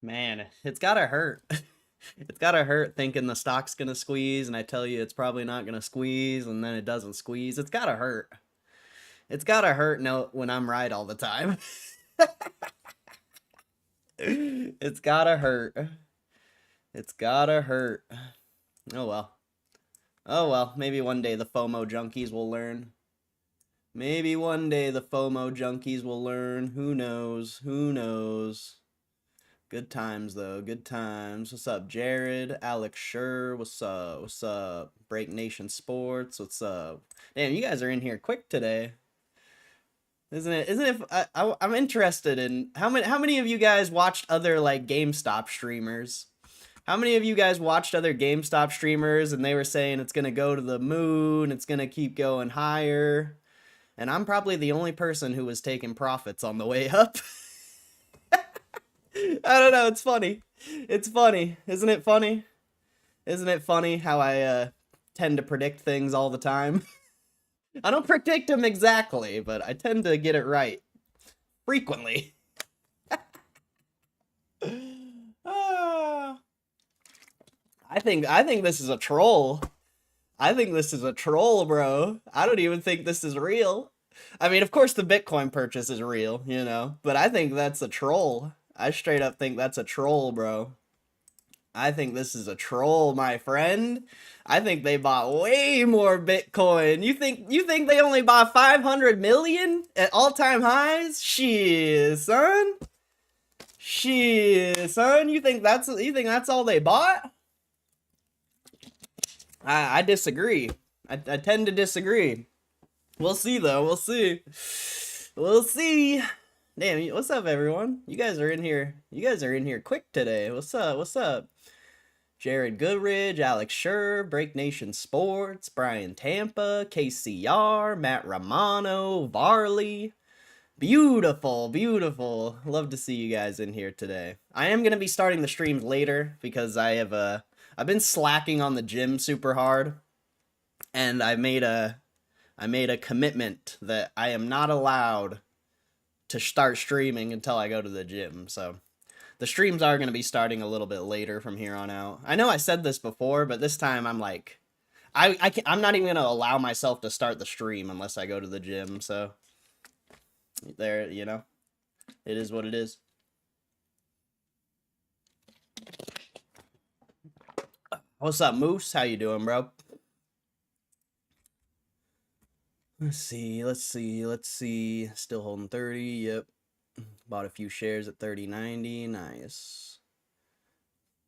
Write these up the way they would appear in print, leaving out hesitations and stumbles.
Man, it's gotta hurt. It's gotta hurt thinking the stock's gonna squeeze, and I tell you it's probably not gonna squeeze, and then it doesn't squeeze. It's gotta hurt. It's gotta hurt no when I'm right all the time. It's gotta hurt. It's gotta hurt. Oh well. Oh well. Maybe one day the FOMO junkies will learn. Maybe one day the FOMO junkies will learn. Who knows? Who knows? Good times though. Good times. What's up, Jared? Alex Schur. What's up? What's up? Break Nation Sports. What's up? Damn, you guys are in here quick today. Isn't it? Isn't it? I'm interested in how many of you guys watched other like GameStop streamers? How many of you guys watched other GameStop streamers and they were saying it's gonna go to the moon, it's gonna keep going higher, and I'm probably the only person who was taking profits on the way up. I don't know. It's funny. It's funny. Isn't it funny? Isn't it funny how I tend to predict things all the time? I don't predict them exactly, but I tend to get it right frequently. Ah. I think this is a troll. I think this is a troll, bro. I don't even think this is real. I mean, of course the Bitcoin purchase is real, but I think that's a troll. I straight up think that's a troll, bro. I think this is a troll, my friend. I think they bought way more Bitcoin. You think they only bought 500 million at all-time highs? Shit, son. Shit, son. You think that's all they bought? I disagree. I tend to disagree. We'll see though. We'll see. We'll see. Damn, what's up, everyone? You guys are in here. You guys are in here quick today. What's up? What's up? Jared Goodridge, Alex Schur, Break Nation Sports, Brian Tampa, KCR, Matt Romano, Varley. Beautiful, beautiful. Love to see you guys in here today. I am gonna be starting the streams later because I've been slacking on the gym super hard, and I made a commitment that I am not allowed to start streaming until I go to the gym. So the streams are going to be starting a little bit later from here on out. I know I said this before, but this time I'm like, I'm not even going to allow myself to start the stream unless I go to the gym. So there, it is what it is. What's up, Moose? How you doing, bro? Let's see. Still holding 30. Yep. Bought a few shares at 30.90. Nice.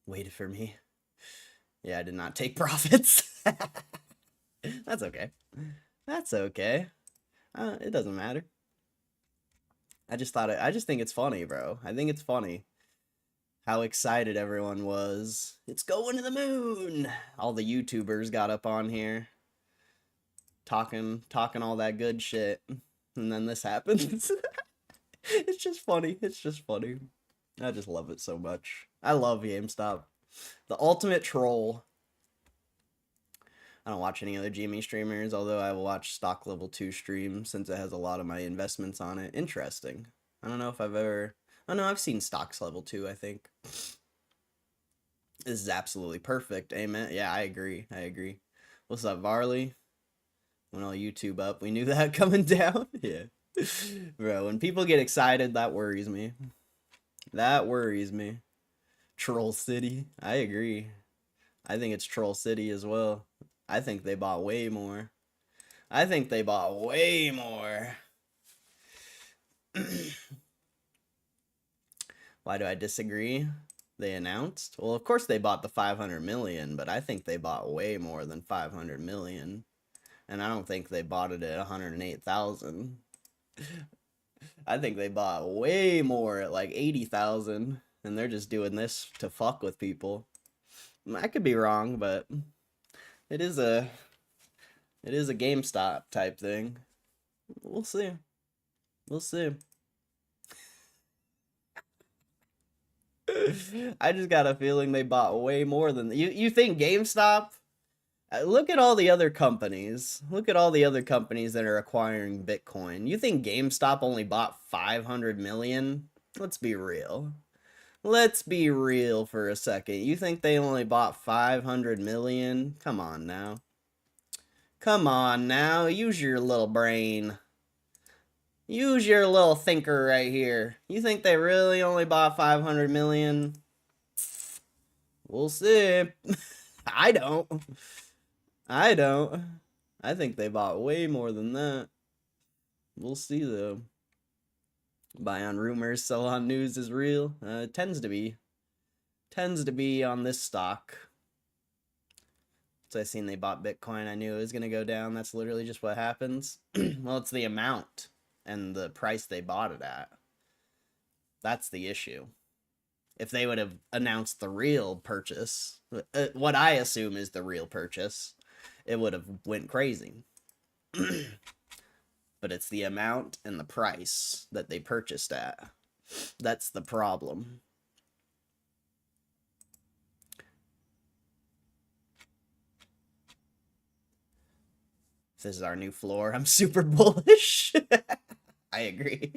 Waited for me. Yeah, I did not take profits. That's okay. That's okay. It doesn't matter. I just think it's funny, bro. I think it's funny how excited everyone was. It's going to the moon. All the YouTubers got up on here talking all that good shit, and then this happens. It's just funny. It's just funny. I just love it so much. I love GameStop. The ultimate troll. I don't watch any other Gme streamers, although I will watch Stock Level 2 stream since it has a lot of my investments on it. Interesting. I don't know if I've ever... Oh no, I've seen Stocks Level 2, I think. This is absolutely perfect. Amen. Yeah, I agree. I agree. What's up, Varley? When all YouTube up, we knew that coming down. Yeah. Bro, when people get excited, that worries me. That worries me. Troll City. I agree. I think it's Troll City as well. I think they bought way more. I think they bought way more. Why do I disagree? They announced? Well, of course they bought the 500 million, but I think they bought way more than 500 million. And I don't think they bought it at 108,000. I think they bought way more at like 80,000, and they're just doing this to fuck with people. I could be wrong, but it is a GameStop type thing. We'll see. We'll see. I just got a feeling they bought way more than you think GameStop? Look at all the other companies. Look at all the other companies that are acquiring Bitcoin. You think GameStop only bought 500 million? Let's be real. Let's be real for a second. You think they only bought 500 million? Come on now. Come on now. Use your little brain. Use your little thinker right here. You think they really only bought 500 million? We'll see. I don't. I don't. I think they bought way more than that. We'll see though. Buy on rumors, sell on news is real. It tends to be. Tends to be on this stock. So I seen they bought Bitcoin. I knew it was going to go down. That's literally just what happens. Well, it's the amount and the price they bought it at. That's the issue. If they would have announced the real purchase, what I assume is the real purchase, it would have went crazy. But it's the amount and the price that they purchased at. That's the problem. This is our new floor. I'm super bullish. I agree.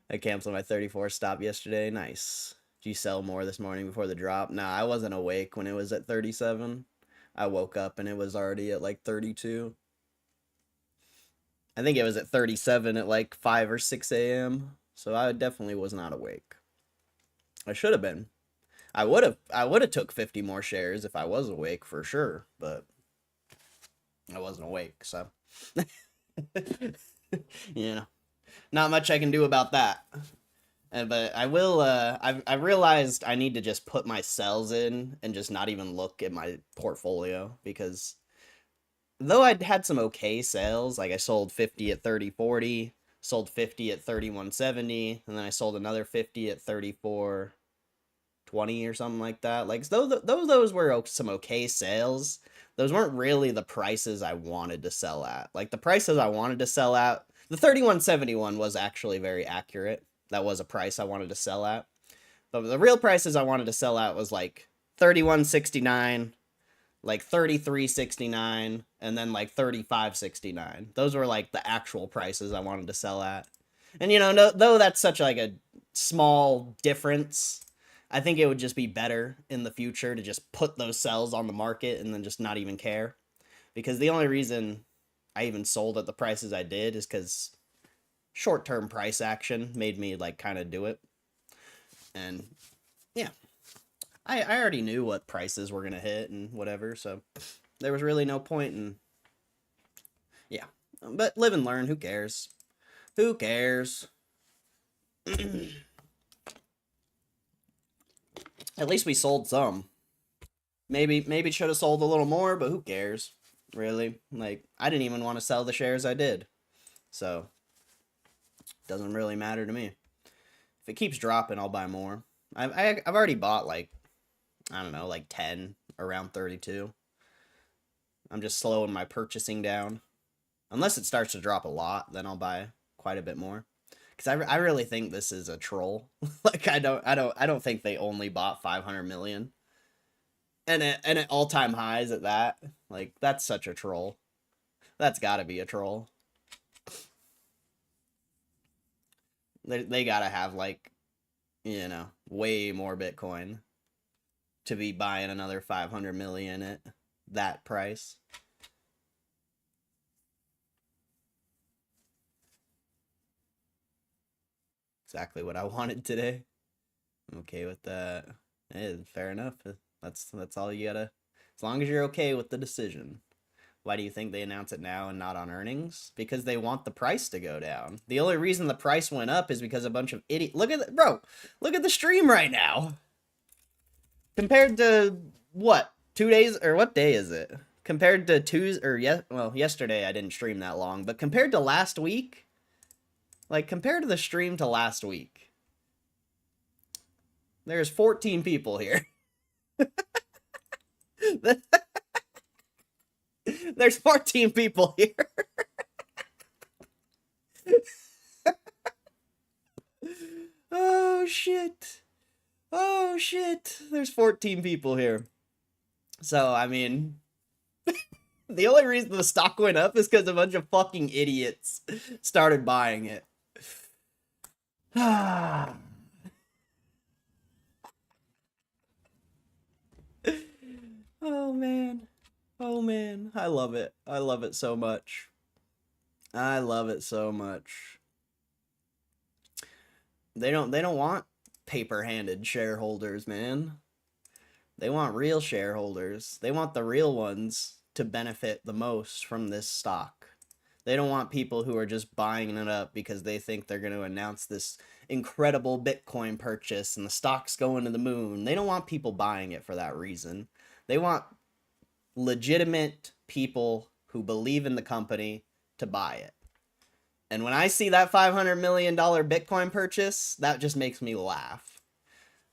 I canceled my 34 stop yesterday. Nice. Did you sell more this morning before the drop? Nah, I wasn't awake when it was at 37. I woke up and it was already at like 32. I think it was at 37 at like 5 or 6 a.m. So I definitely was not awake. I should have been. I would have took 50 more shares if I was awake for sure, but I wasn't awake, so you know, not much I can do about that. But I will. I realized I need to just put my sells in and just not even look at my portfolio, because though I'd had some okay sales, like I sold 50 at 30.40, sold 50 at 31.70, and then I sold another 50 at 34.20 or something like that. Like those were some okay sales. Those weren't really the prices I wanted to sell at. Like the prices I wanted to sell at, the 31.71 was actually very accurate. That was a price I wanted to sell at. But the real prices I wanted to sell at was like 31.69, like 33.69, and then like 35.69. Those were like the actual prices I wanted to sell at. And you know, no, though that's such like a small difference, I think it would just be better in the future to just put those cells on the market and then just not even care. Because the only reason I even sold at the prices I did is because short-term price action made me like kind of do it. And yeah, I already knew what prices were going to hit and whatever, so there was really no point in, yeah. But live and learn, who cares? Who cares? At least we sold some. Maybe should have sold a little more, but who cares? Really? Like, I didn't even want to sell the shares I did. So, doesn't really matter to me. If it keeps dropping, I'll buy more. I've already bought like, I don't know, like 10 around 32. I'm just slowing my purchasing down. Unless it starts to drop a lot, then I'll buy quite a bit more. Because I really think this is a troll. Like I don't think they only bought 500 million. And at all-time highs at that. Like that's such a troll. That's got to be a troll. They got to have like, you know, way more Bitcoin to be buying another 500 million at that price. Exactly what I wanted today. I'm okay with that. Fair enough. That's all you gotta. As long as you're okay with the decision. Why do you think they announce it now and not on earnings? Because they want the price to go down. The only reason the price went up is because a bunch of idiots. Look at bro. Look at the stream right now. Compared to what? 2 days or what day is it? Compared to Tuesday or yesterday I didn't stream that long, but compared to last week. Like, compared to the stream to last week, there's 14 people here. There's 14 people here. Oh, shit. Oh, shit. There's 14 people here. So, I mean, the only reason the stock went up is because a bunch of fucking idiots started buying it. Oh man, I love it. I love it so much. I love it so much. They don't want paper-handed shareholders, man. They want real shareholders. They want the real ones to benefit the most from this stock. They don't want people who are just buying it up because they think they're going to announce this incredible Bitcoin purchase and the stock's going to the moon. They don't want people buying it for that reason. They want legitimate people who believe in the company to buy it. And when I see that $500 million Bitcoin purchase, that just makes me laugh.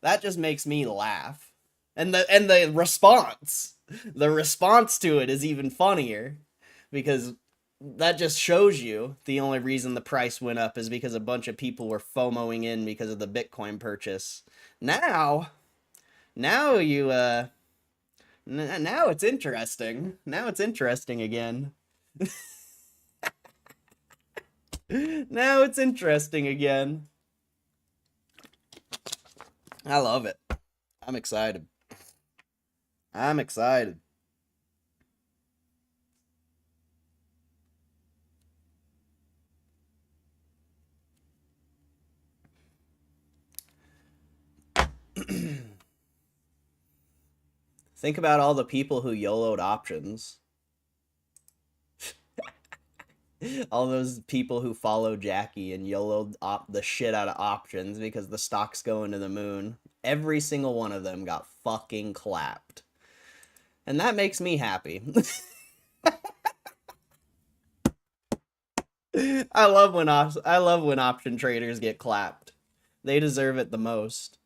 That just makes me laugh. And the response to it is even funnier, because that just shows you the only reason the price went up is because a bunch of people were FOMOing in because of the Bitcoin purchase. Now you now it's interesting. Now it's interesting again. Now it's interesting again. I love it. I'm excited. I'm excited. Think about all the people who YOLO'd options. All those people who follow Jackie and YOLO'd the shit out of options because the stock's going to the moon. Every single one of them got fucking clapped. And that makes me happy. I love when option traders get clapped. They deserve it the most.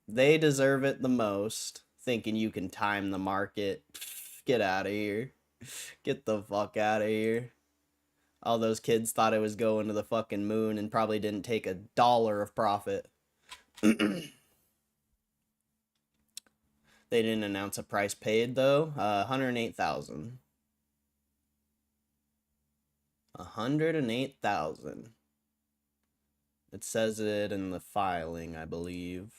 They deserve it the most. Thinking you can time the market. Get out of here. Get the fuck out of here. All those kids thought it was going to the fucking moon and probably didn't take $1 of profit. They didn't announce a price paid though. 108,000. 108,000. It says it in the filing, I believe.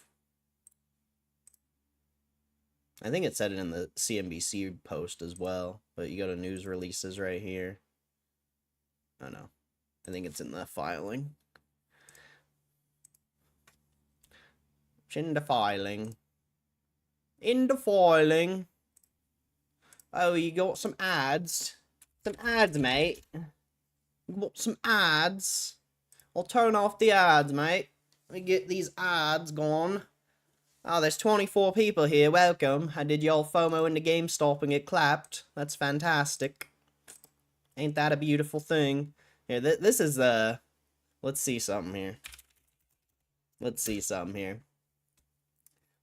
I think it said it in the CNBC post as well, but you go to news releases right here. Oh no, I think it's in the filing. It's in the filing. In the filing. Oh, you got some ads. Some ads, mate. You got some ads. I'll turn off the ads, mate. Let me get these ads gone. Oh, there's 24 people here. Welcome. I did y'all FOMO into GameStop and get clapped. That's fantastic. Ain't that a beautiful thing? Here, this is, let's see something here. Let's see something here.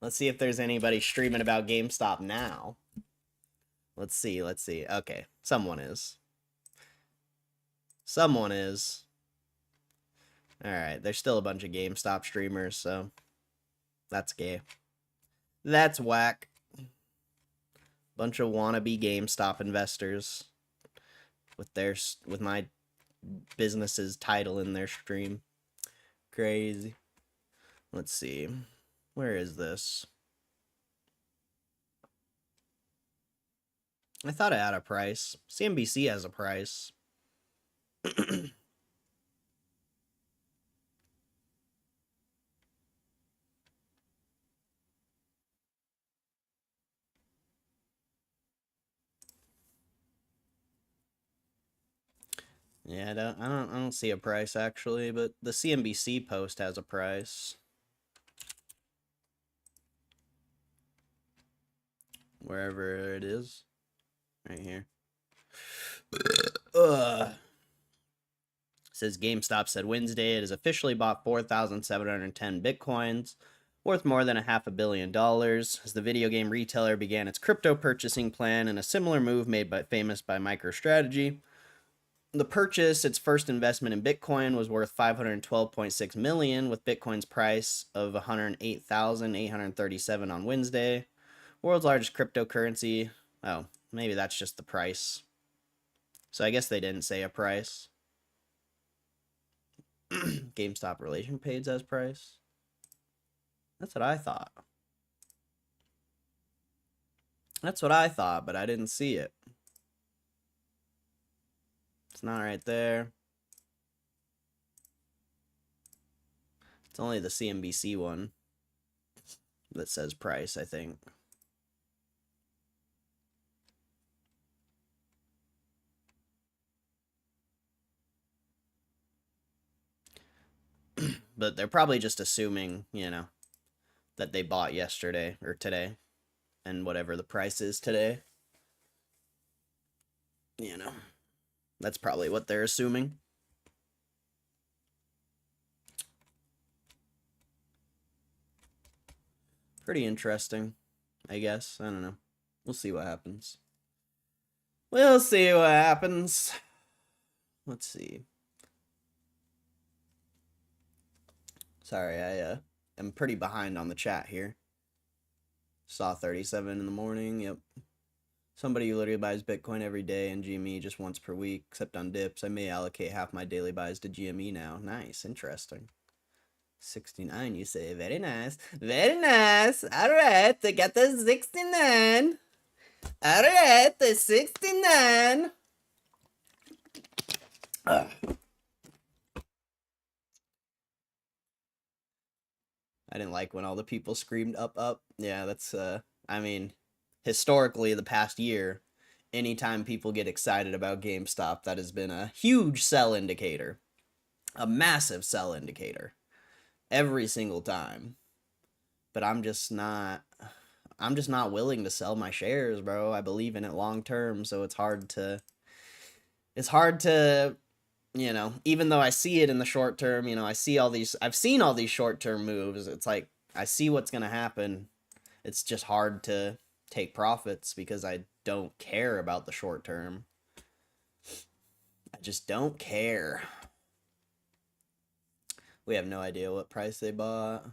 Let's see if there's anybody streaming about GameStop now. Let's see. Okay, someone is. Someone is. Alright, there's still a bunch of GameStop streamers, so that's gay. That's whack. Bunch of wannabe GameStop investors with my business's title in their stream. Crazy. Let's see. Where is this? I thought it had a price. CNBC has a price. Yeah, I don't see a price actually, but the CNBC post has a price. Wherever it is. Right here. Ugh. Says GameStop said Wednesday it has officially bought 4,710 Bitcoins, worth more than $500 million, as the video game retailer began its crypto purchasing plan in a similar move made famous by MicroStrategy. The purchase, its first investment in Bitcoin, was worth $512.6 million, with Bitcoin's price of $108,837 on Wednesday. World's largest cryptocurrency. Oh, maybe that's just the price. So I guess they didn't say a price. GameStop relation page as price. That's what I thought. That's what I thought, but I didn't see it. It's not right there. It's only the CNBC one that says price, I think. But they're probably just assuming, you know, that they bought yesterday or today and whatever the price is today. You know, that's probably what they're assuming. Pretty interesting, I guess. I don't know. We'll see what happens. We'll see what happens. Let's see. Sorry, I am pretty behind on the chat here. Saw 37 in the morning, yep. Somebody who literally buys Bitcoin every day and GME just once per week, except on dips. I may allocate half my daily buys to GME now. Nice, interesting. 69, you say. Very nice. Very nice. Alright, I got the 69. Alright, the 69. Ugh. I didn't like when all the people screamed up, up. Yeah, that's, I mean, historically, the past year, anytime people get excited about GameStop, that has been a huge sell indicator. A massive sell indicator. Every single time. But I'm just not willing to sell my shares, bro. I believe in it long term, so it's hard to, you know, even though I see it in the short term, you know, I've seen all these short term moves. It's like, I see what's going to happen. It's just hard to take profits because I don't care about the short term. I just don't care. We have no idea what price they bought.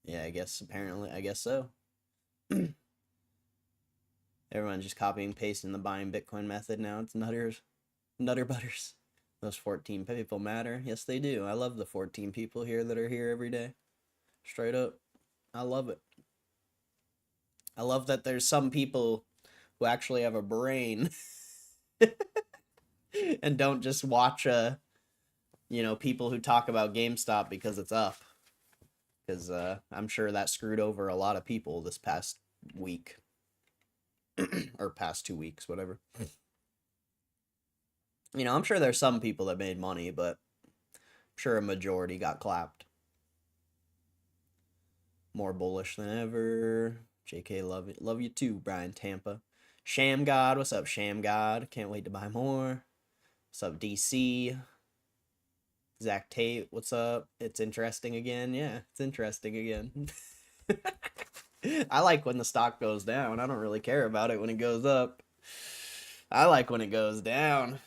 Yeah, I guess so. Everyone's just copying and pasting the buying Bitcoin method now. It's nutter butters. Those 14 people matter. Yes, they do. I love the 14 people here that are here every day. Straight up. I love it. I love that there's some people who actually have a brain and don't just watch, you know, people who talk about GameStop because it's up. Because I'm sure that screwed over a lot of people this past week. Or past 2 weeks, whatever. You know, I'm sure there's some people that made money, but I'm sure a majority got clapped. More bullish than ever. JK, love you too, Brian Tampa. Sham God, what's up, Sham God? Can't wait to buy more. What's up, DC? Zach Tate, what's up? It's interesting again. Yeah, it's interesting again. I like when the stock goes down. I don't really care about it when it goes up. I like when it goes down.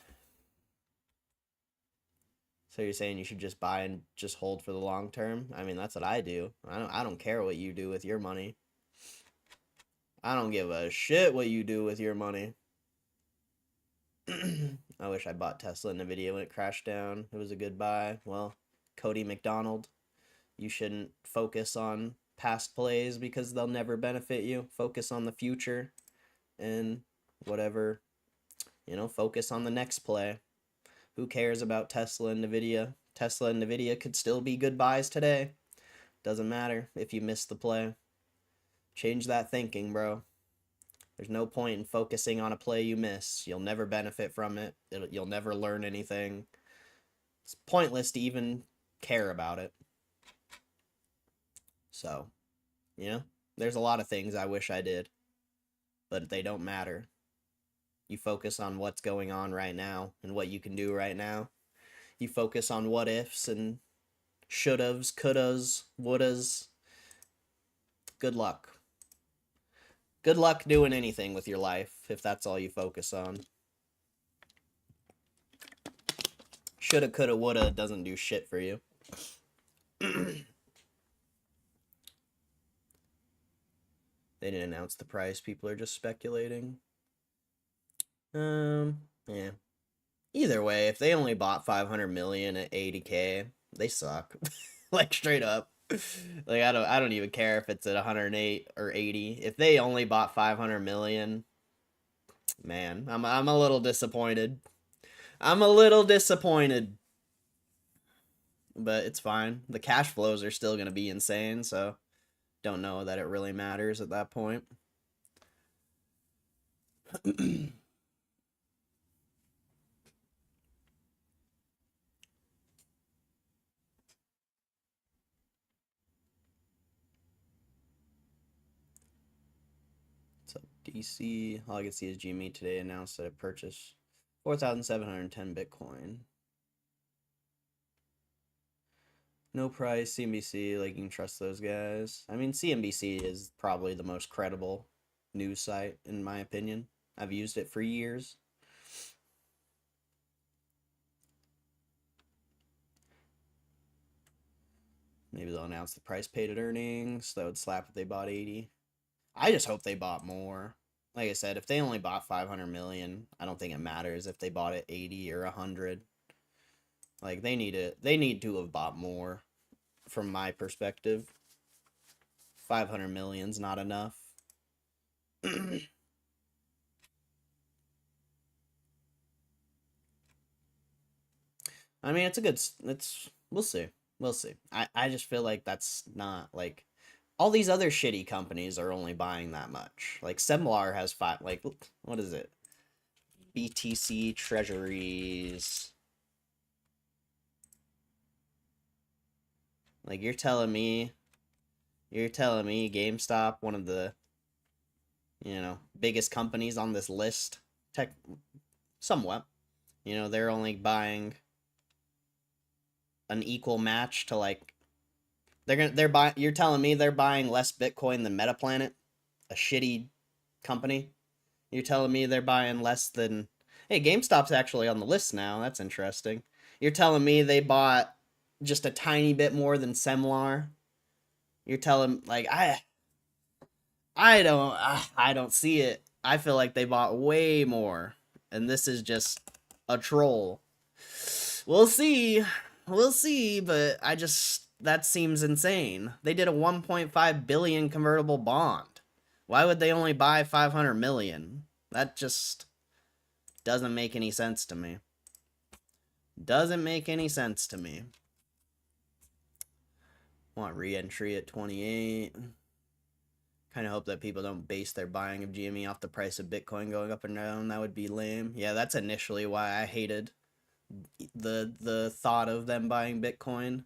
So you're saying you should just buy and just hold for the long term? I mean, that's what I do. I don't care what you do with your money. I don't give a shit what you do with your money. I wish I bought Tesla and Nvidia when it crashed down. It was a good buy. Well, Cody McDonald, you shouldn't focus on past plays because they'll never benefit you. Focus on the future and whatever, you know, focus on the next play. Who cares about Tesla and Nvidia? Tesla and Nvidia could still be good buys today. Doesn't matter if you miss the play. Change that thinking, bro. There's no point in focusing on a play you miss. You'll never benefit from it. You'll never learn anything. It's pointless to even care about it. So, you know, there's a lot of things I wish I did, but they don't matter. You focus on what's going on right now and what you can do right now. You focus on what ifs and should-haves, could-haves, would-haves. Good luck. Good luck doing anything with your life if that's all you focus on. Shoulda, coulda, woulda doesn't do shit for you. They didn't announce the price. People are just speculating. Yeah. Either way, if they only bought 500 million at 80K, they suck. Like, straight up. Like I don't even care if it's at 108 or 80. If they only bought 500 million, man, I'm a little disappointed. I'm a little disappointed. But it's fine. The cash flows are still going to be insane, so don't know that it really matters at that point. So DC, all I can see is Gme today announced that it purchased 4,710 Bitcoin. No price, CNBC, like you can trust those guys. I mean, CNBC is probably the most credible news site, in my opinion. I've used it for years. Maybe they'll announce the price paid at earnings. That would slap if they bought 80. I just hope they bought more. Like I said, if they only bought 500 million, I don't think it matters if they bought it 80 or 100. Like they need to have bought more from my perspective. 500 million's not enough. I mean, we'll see. We'll see. I just feel like that's not like all these other shitty companies are only buying that much. Like Semlar has five, like what is it? BTC treasuries. Like you're telling me GameStop, one of the biggest companies on this list, tech somewhat, they're only buying an equal match to like you're telling me they're buying less Bitcoin than Metaplanet, a shitty company. You're telling me they're buying less than Hey, GameStop's actually on the list now. That's interesting. You're telling me they bought just a tiny bit more than Semlar. You're telling like I don't see it. I feel like they bought way more and this is just a troll. We'll see. We'll see, but that seems insane. They did a 1.5 billion convertible bond. Why would they only buy 500 million? That just doesn't make any sense to me. Doesn't make any sense to me. Want re-entry at 28. Kind of hope that people don't base their buying of GME off the price of Bitcoin going up and down. That would be lame. Yeah, that's initially why I hated the thought of them buying Bitcoin.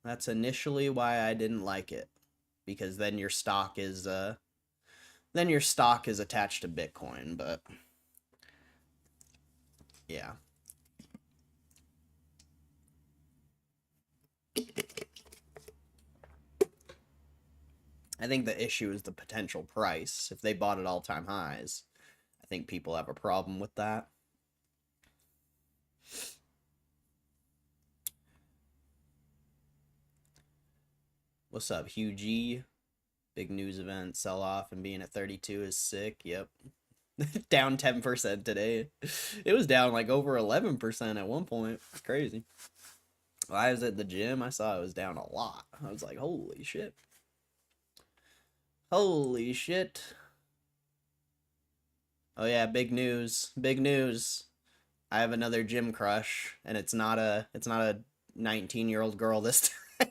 That's initially why I didn't like it, because then your stock is attached to Bitcoin, but yeah. I think the issue is the potential price. If they bought at all-time highs, I think people have a problem with that. What's up, Hugh G? Big news event, sell-off and being at 32 is sick. Yep. Down 10% today. It was down like over 11% at one point. It's crazy. Well, I was at the gym. I saw it was down a lot. I was like, holy shit. Holy shit. Oh yeah, big news. Big news. I have another gym crush, and it's not a 19-year-old girl this time.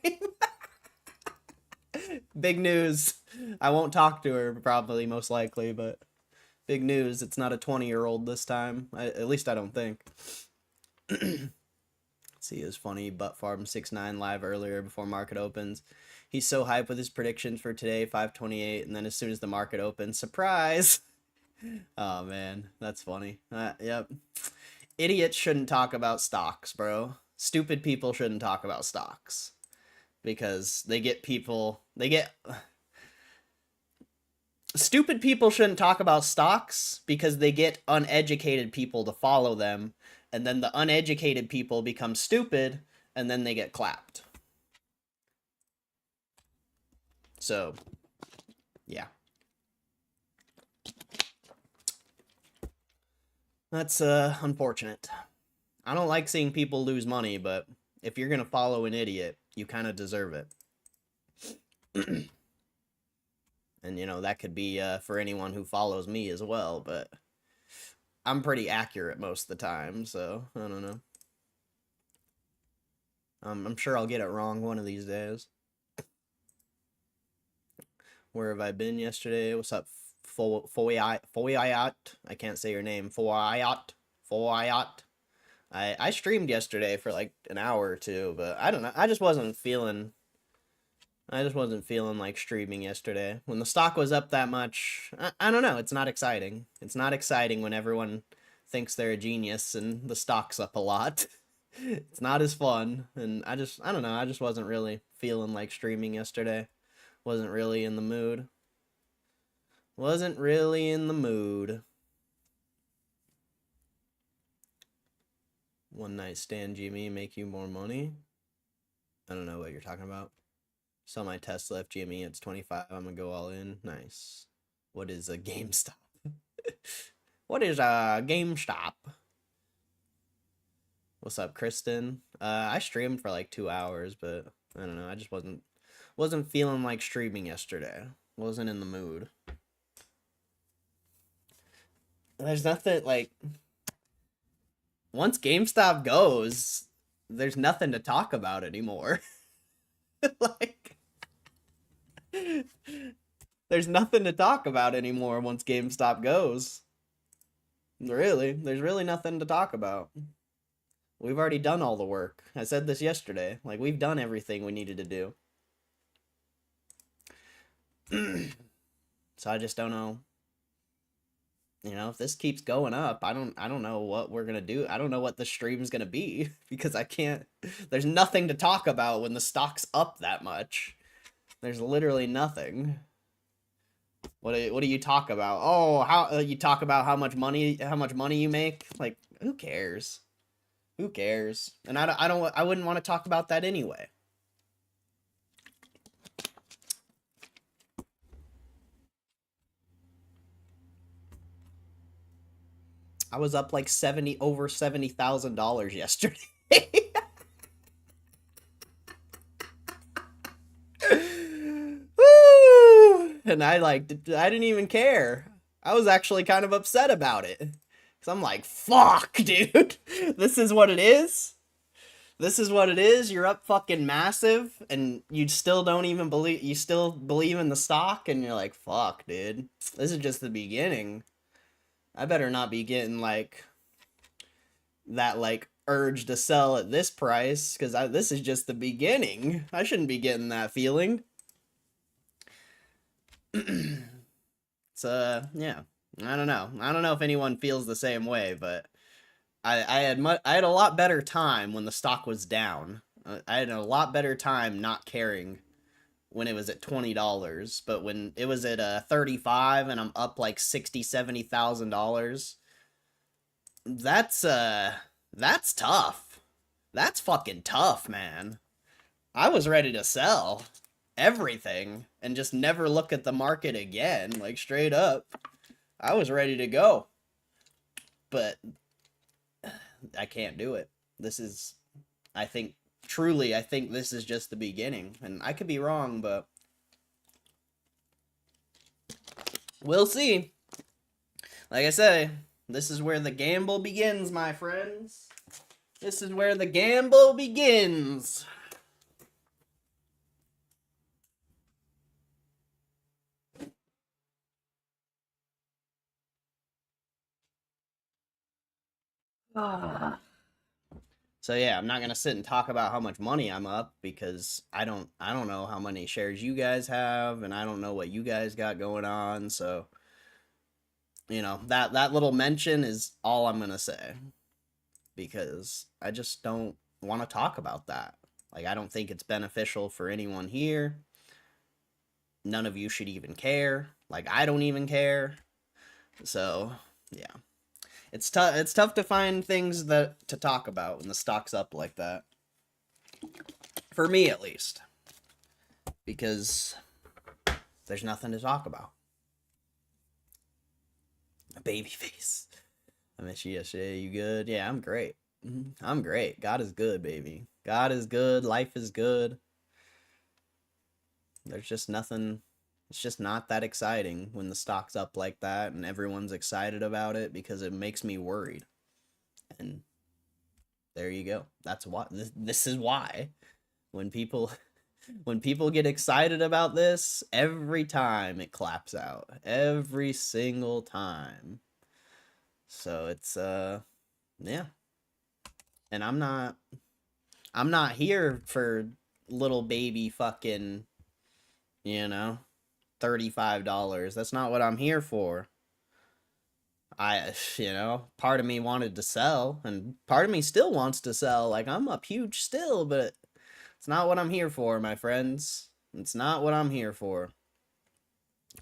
Big news. I won't talk to her probably, most likely, but big news. It's not a 20-year-old this time. At least I don't think. See, it was funny. Butt Farm 69 live earlier before market opens. He's so hyped with his predictions for today, 528, and then as soon as the market opens, surprise! Oh man, that's funny. Yep. Idiots shouldn't talk about stocks, bro. Stupid people shouldn't talk about stocks. Because stupid people shouldn't talk about stocks because they get uneducated people to follow them, and then the uneducated people become stupid, and then they get clapped. So, yeah. That's unfortunate. I don't like seeing people lose money, but if you're gonna follow an idiot, you kind of deserve it. And, you know, that could be for anyone who follows me as well, but I'm pretty accurate most of the time, so I don't know. I'm sure I'll get it wrong one of these days. Where have I been yesterday? What's up, Foyat? I can't say your name. Foyat. I streamed yesterday for like an hour or two, but I don't know. I just wasn't feeling like streaming yesterday. When the stock was up that much, I don't know. It's not exciting. It's not exciting when everyone thinks they're a genius and the stock's up a lot. It's not as fun. And I don't know. I just wasn't really feeling like streaming yesterday. Wasn't really in the mood. Wasn't really in the mood. One night stand, Gme, make you more money? I don't know what you're talking about. Sell my Tesla, Gme, it's 25. I'm gonna go all in. Nice. What is a GameStop? What is a GameStop? What's up, Kristen? I streamed for like 2 hours, but I don't know. I just wasn't feeling like streaming yesterday. Wasn't in the mood. There's nothing like, once GameStop goes, there's nothing to talk about anymore. Like, there's nothing to talk about anymore once GameStop goes. Really, there's really nothing to talk about. We've already done all the work. I said this yesterday. Like, we've done everything we needed to do. So I just don't know. You know, if this keeps going up, I don't know what we're gonna do. I don't know what the stream's gonna be because I can't. There's nothing to talk about when the stock's up that much. There's literally nothing. What do you talk about? Oh, how you talk about how much money you make? Like, who cares? Who cares? And I wouldn't want to talk about that anyway. I was up like over $70,000 yesterday. And I didn't even care. I was actually kind of upset about it. Cause I'm like, fuck, dude. This is what it is? This is what it is? You're up fucking massive and you still don't even believe, you still believe in the stock and you're like, fuck, dude. This is just the beginning. I better not be getting like that like urge to sell at this price because this is just the beginning. I shouldn't be getting that feeling. So yeah, I don't know if anyone feels the same way, but I had a lot better time when the stock was down. I had a lot better time not caring when it was at $20, but when it was at 35 and I'm up like $60,000-$70,000, that's tough. That's fucking tough, man. I was ready to sell everything and just never look at the market again, like straight up. I was ready to go. But I can't do it. This is, I think this is just the beginning. And I could be wrong, but we'll see. Like I say, this is where the gamble begins, my friends. This is where the gamble begins. So yeah, I'm not gonna sit and talk about how much money I'm up because I don't know how many shares you guys have and I don't know what you guys got going on. So you know, that little mention is all I'm gonna say because I just don't want to talk about that. Like, I don't think it's beneficial for anyone here. None of you should even care. Like, I don't even care. So yeah. It's tough to find things to talk about when the stock's up like that. For me, at least. Because there's nothing to talk about. A baby face. I miss you yesterday. You good? Yeah, I'm great. I'm great. God is good, baby. God is good. Life is good. There's just nothing. It's just not that exciting when the stock's up like that and everyone's excited about it because it makes me worried. And there you go. That's why. This is why. When people get excited about this, every time it claps out. Every single time. So it's yeah. And I'm not here for little baby fucking, you know, $35. That's not what I'm here for. Part of me wanted to sell, and part of me still wants to sell. Like, I'm up huge still, but it's not what I'm here for, my friends. It's not what I'm here for.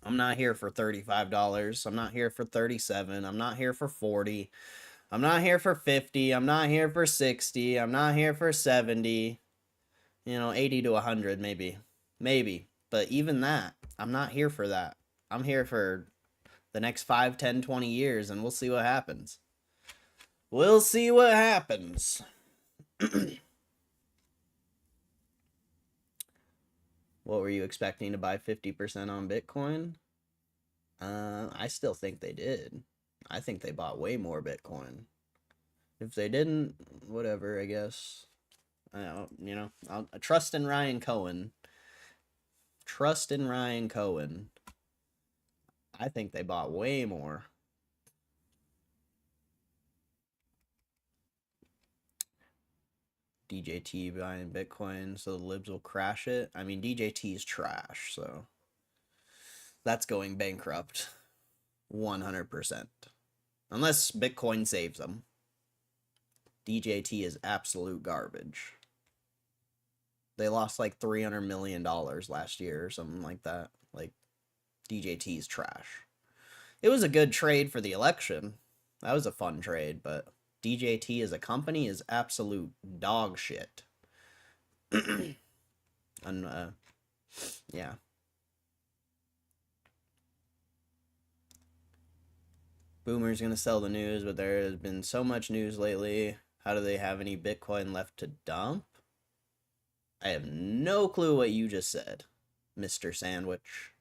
I'm not here for $35. I'm not here for 37. I'm not here for 40. I'm not here for 50. I'm not here for 60. I'm not here for 70. 80 to 100 maybe. Maybe. But even that, I'm not here for that. I'm here for the next 5, 10, 20 years, and we'll see what happens. We'll see what happens. What were you expecting to buy 50% on Bitcoin? I still think they did. I think they bought way more Bitcoin. If they didn't, whatever, I guess. I'll trust in Ryan Cohen. Trust in Ryan Cohen. I think they bought way more. DJT buying Bitcoin so the libs will crash it. I mean, DJT is trash, so that's going bankrupt 100%. Unless Bitcoin saves them. DJT is absolute garbage. They lost like $300 million last year or something like that. Like, DJT is trash. It was a good trade for the election. That was a fun trade, but DJT as a company is absolute dog shit. And, yeah. Boomer's gonna sell the news, but there has been so much news lately. How do they have any Bitcoin left to dump? I have no clue what you just said, Mr. Sandwich.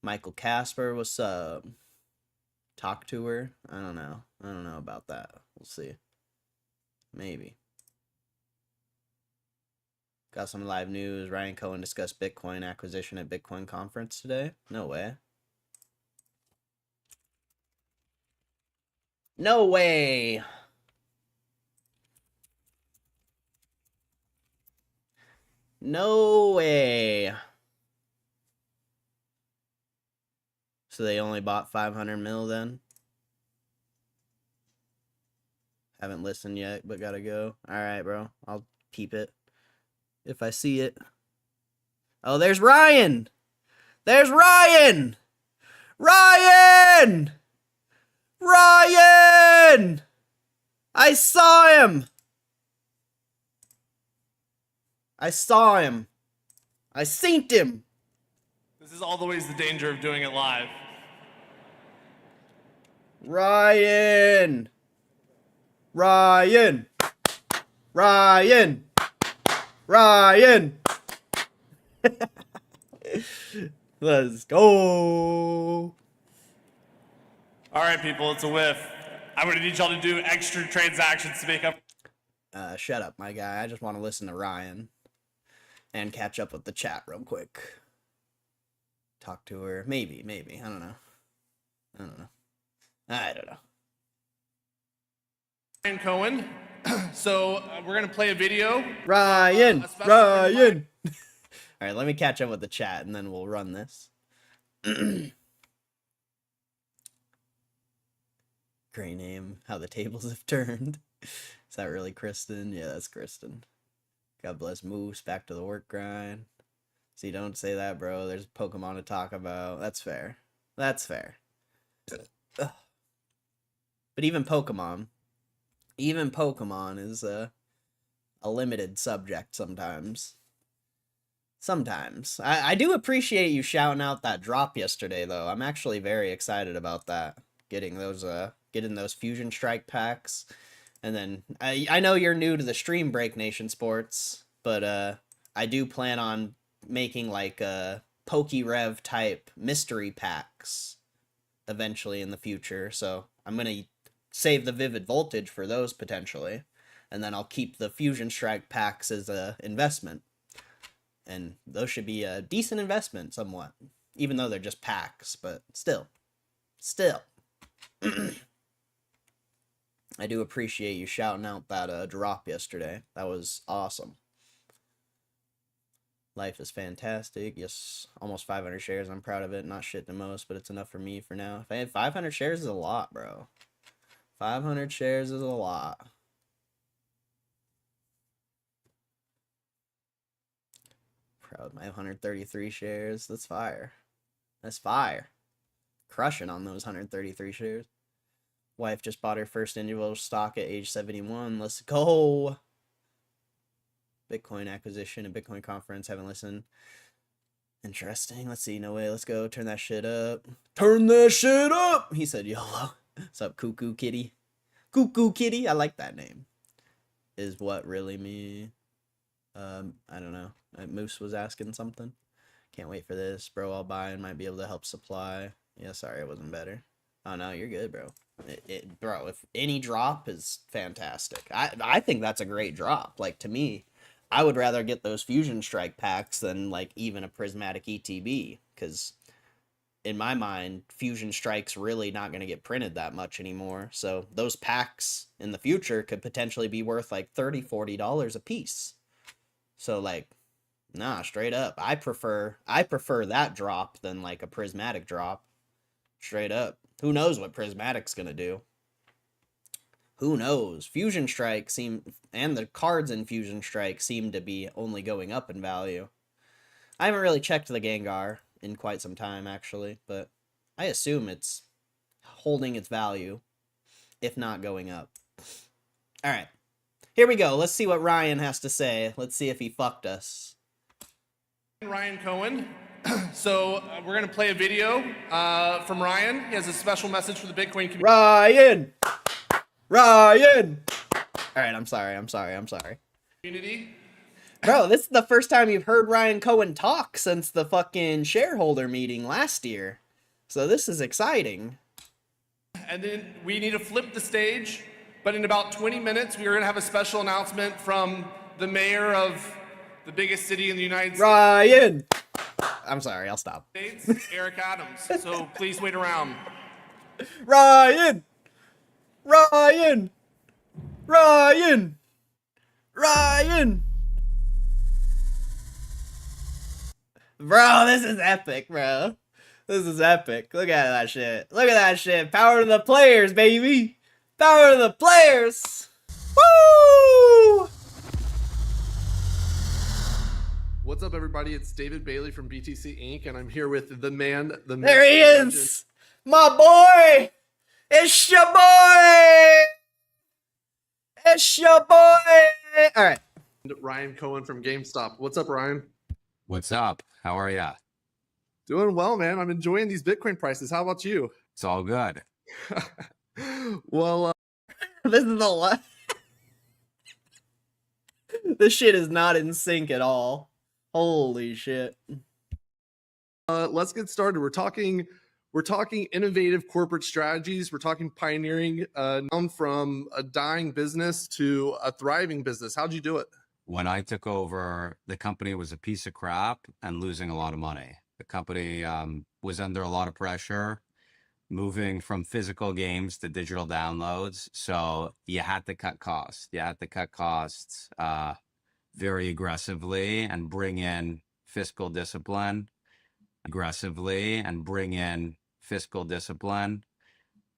Michael Casper, what's up? Talk to her? I don't know. I don't know about that. We'll see. Maybe. Got some live news. Ryan Cohen discussed Bitcoin acquisition at Bitcoin conference today. No way. No way. No way. So they only bought 500 mil then? Haven't listened yet, but gotta go. Alright, bro. I'll peep it if I see it. Oh, there's Ryan! There's Ryan! Ryan! Ryan! I saw him! I saw him. I seen him. This is always the danger of doing it live. Ryan! Ryan! Ryan! Ryan! Let's go! Alright, people, it's a whiff. I'm gonna need y'all to do extra transactions to make up. Shut up, my guy. I just want to listen to Ryan. And catch up with the chat real quick. Talk to her. Maybe. I don't know. Ryan Cohen. So, we're gonna play a video. Ryan! Ryan! Alright, let me catch up with the chat and then we'll run this. Great name. How the tables have turned. Is that really Kristen? Yeah, that's Kristen. God bless Moose. Back to the work grind. See, don't say that, bro. There's Pokemon to talk about. That's fair. That's fair. Ugh. But even Pokemon is a limited subject sometimes. Sometimes. I do appreciate you shouting out that drop yesterday, though. I'm actually very excited about that. Getting those Fusion Strike packs And then I know you're new to the stream, Break Nation Sports, but I do plan on making like PokeRev type mystery packs eventually in the future. So I'm gonna save the Vivid Voltage for those potentially, and then I'll keep the Fusion Strike packs as a investment. And those should be a decent investment somewhat, even though they're just packs, but still. I do appreciate you shouting out that drop yesterday. That was awesome. Life is fantastic. Yes, almost 500 shares. I'm proud of it. Not shit the most, but it's enough for me for now. If I had 500 shares is a lot, bro. 500 shares is a lot. Proud of my 133 shares. That's fire. That's fire. Crushing on those 133 shares. Wife just bought her first individual stock at age 71. Let's go. Bitcoin acquisition and Bitcoin conference. Haven't listened. Interesting. Let's see. No way. Let's go. Turn that shit up. Turn that shit up. He said YOLO. What's up, Cuckoo Kitty? Cuckoo Kitty. I like that name. Is what really me? I don't know. Moose was asking something. Can't wait for this, bro. I'll buy and might be able to help supply. Yeah, sorry, it wasn't better. Oh no, you're good, bro. Bro, if any drop is fantastic. I think that's a great drop. Like, to me, I would rather get those Fusion Strike packs than like even a Prismatic ETB, because in my mind, Fusion Strike's really not going to get printed that much anymore. So those packs in the future could potentially be worth like $30, $40 a piece. So like, nah, straight up, I prefer that drop than like a Prismatic drop. Straight up. Who knows what Prismatic's gonna do? Who knows? Fusion Strike and the cards in Fusion Strike seem to be only going up in value. I haven't really checked the Gengar in quite some time, actually, but I assume it's holding its value, if not going up. All right, here we go. Let's see what Ryan has to say. Let's see if he fucked us. Ryan Cohen. So we're going to play a video from Ryan. He has a special message for the Bitcoin community. Ryan! All right, I'm sorry. Bro, this is the first time you've heard Ryan Cohen talk since the fucking shareholder meeting last year. So this is exciting. And then we need to flip the stage. But in about 20 minutes, we are going to have a special announcement from the mayor of the biggest city in the United States. Ryan! I'm sorry, I'll stop. Eric Adams. So please wait around. Ryan! Bro, this is epic, bro. This is epic. Look at that shit. Look at that shit. Power to the players, baby. Power to the players. Woo! What's up, everybody? It's David Bailey from BTC Inc., and I'm here with the man, the myth, There he the is! My boy! It's your boy! It's your boy! Alright. legend, Ryan Cohen from GameStop. What's up, Ryan? What's up? How are ya? Doing well, man. I'm enjoying these Bitcoin prices. How about you? It's all good. Well, This is a lot. This shit is not in sync at all. Holy shit. let's get started. We're talking innovative corporate strategies. We're talking pioneering from a dying business to a thriving business. How'd you do it? When I took over, the company was a piece of crap and losing a lot of money. The company was under a lot of pressure, moving from physical games to digital downloads. So you had to cut costs. You had to cut costs very aggressively and bring in fiscal discipline.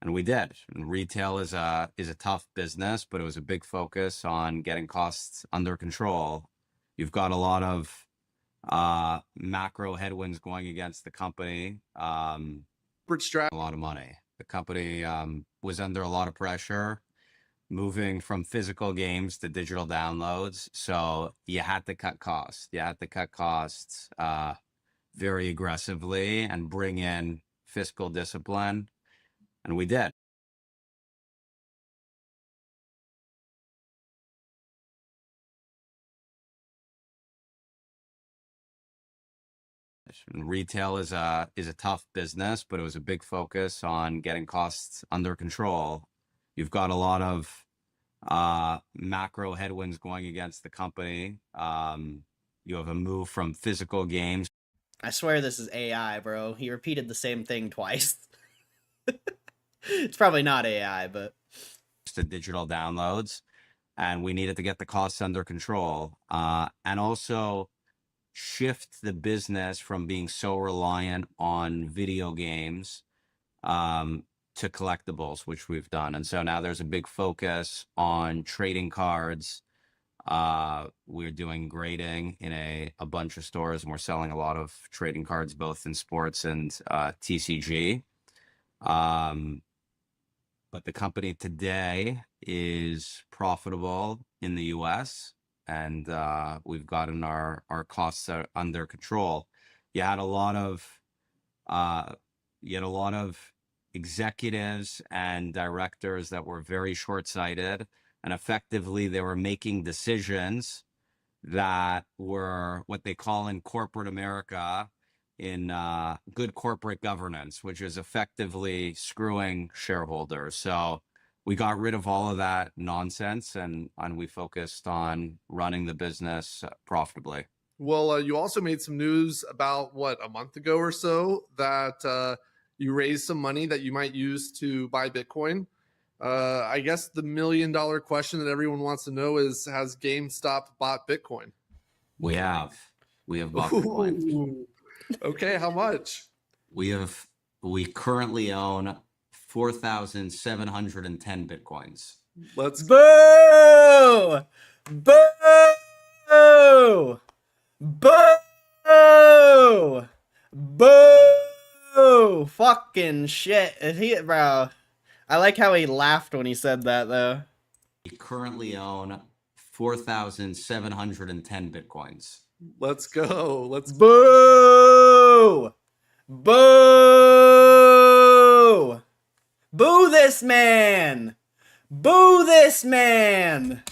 And we did. And retail is a tough business, but it was a big focus on getting costs under control. You've got a lot of macro headwinds going against the company. Corporate strategy. A lot of money. The company was under a lot of pressure, moving from physical games to digital downloads. So you had to cut costs. You had to cut costs very aggressively and bring in fiscal discipline. And we did. Retail is a tough business, but it was a big focus on getting costs under control. You've got a lot of macro headwinds going against the company. You have a move from physical games I swear this is AI, bro. He repeated the same thing twice. It's probably not AI, but to digital downloads, and we needed to get the costs under control, and also shift the business from being so reliant on video games to collectibles, which we've done. And so now there's a big focus on trading cards. We're doing grading in a bunch of stores, and we're selling a lot of trading cards, both in sports and TCG. But the company today is profitable in the US, and we've gotten our costs under control. You had a lot of executives and directors that were very short-sighted, and effectively they were making decisions that were what they call in corporate America in good corporate governance, which is effectively screwing shareholders. So we got rid of all of that nonsense, and we focused on running the business profitably. Well, you also made some news about a month ago or so that you raised some money that you might use to buy Bitcoin. I guess the $1 million question that everyone wants to know is, has GameStop bought Bitcoin? We have bought Bitcoin. Ooh. Okay, how much? We currently own 4,710 Bitcoins. Let's boo! Boo! Boo! Boo! Fucking shit. Bro. I like how he laughed when he said that, though. We currently own 4,710 Bitcoins. Let's go. Let's Boo! Boo! Boo this man! Boo this man!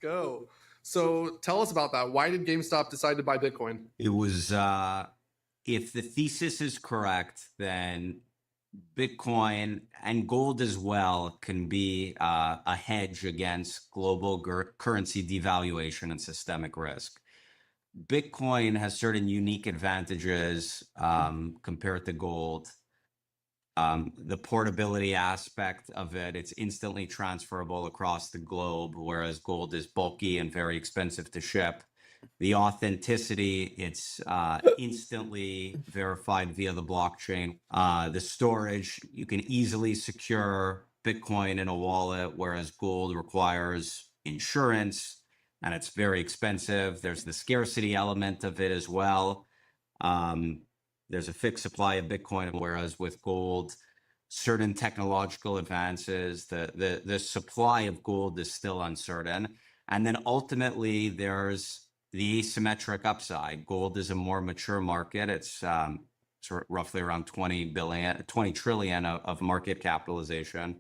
go. So tell us about that. Why did GameStop decide to buy Bitcoin? It was, if the thesis is correct, then Bitcoin and gold as well can be a hedge against global currency devaluation and systemic risk. Bitcoin has certain unique advantages compared to gold. The portability aspect of it, it's instantly transferable across the globe, whereas gold is bulky and very expensive to ship. The authenticity, it's instantly verified via the blockchain. The storage, you can easily secure Bitcoin in a wallet, whereas gold requires insurance and it's very expensive. There's the scarcity element of it as well. There's a fixed supply of Bitcoin, whereas with gold, certain technological advances, the supply of gold is still uncertain. And then ultimately, there's the asymmetric upside. Gold is a more mature market. It's roughly around 20 trillion of market capitalization,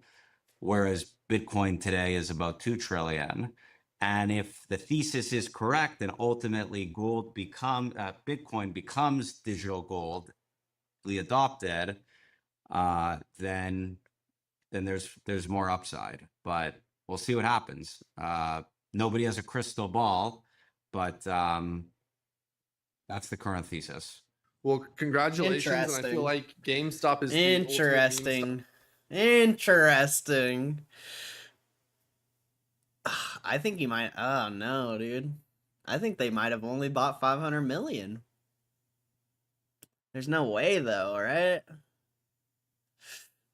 whereas Bitcoin today is about 2 trillion. And if the thesis is correct, then ultimately Bitcoin becomes digital gold, adopted, then there's more upside. But we'll see what happens. Nobody has a crystal ball, but that's the current thesis. Well, congratulations, and I feel like GameStop is the interesting. Interesting. I think he might. Oh no, dude. I think they might have only bought 500 million. There's no way, though, right?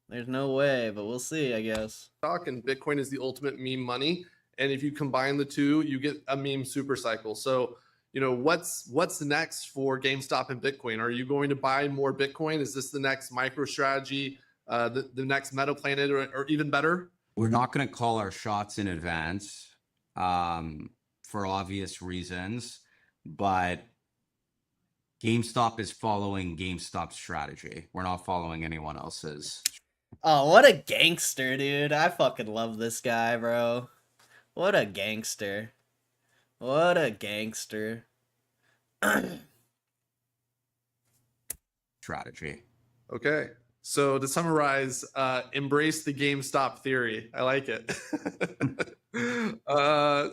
There's no way, but we'll see, I guess. And Bitcoin is the ultimate meme money, and if you combine the two, you get a meme super cycle. So, you know, what's next for GameStop and Bitcoin? Are you going to buy more Bitcoin? Is this the next MicroStrategy, the next MetaPlanet, or even better? We're not going to call our shots in advance for obvious reasons, but GameStop is following GameStop's strategy. We're not following anyone else's. Oh, what a gangster, dude. I fucking love this guy, bro. What a gangster. What a gangster. strategy. Okay. So to summarize, embrace the GameStop theory. I like it.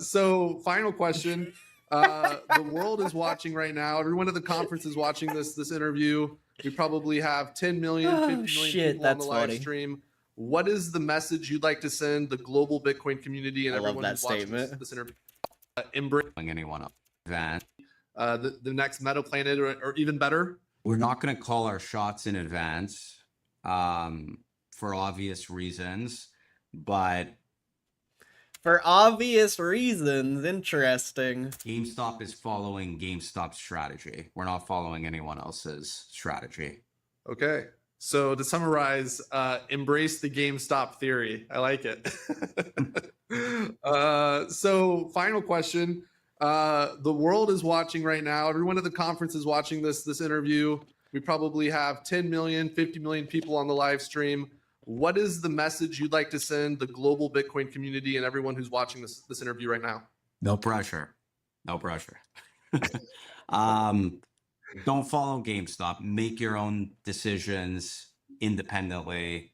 So final question. The world is watching right now. Everyone at the conference is watching this interview. We probably have 10 million, 50 million shit, people on the that's live funny. stream. What is the message you'd like to send the global Bitcoin community and I love everyone that who's watching statement. this interview? Embrace Anyone else? Advance. the next Meta Planet, or even better. We're not going to call our shots in advance for obvious reasons, but For obvious reasons. Interesting. GameStop is following GameStop's strategy. We're not following anyone else's strategy. Okay. So to summarize, embrace the GameStop theory. I like it. So final question. The world is watching right now. Everyone at the conference is watching this interview. We probably have 10 million, 50 million people on the live stream. What is the message you'd like to send the global Bitcoin community and everyone who's watching this interview right now? No pressure. No pressure. Don't follow GameStop. Make your own decisions independently.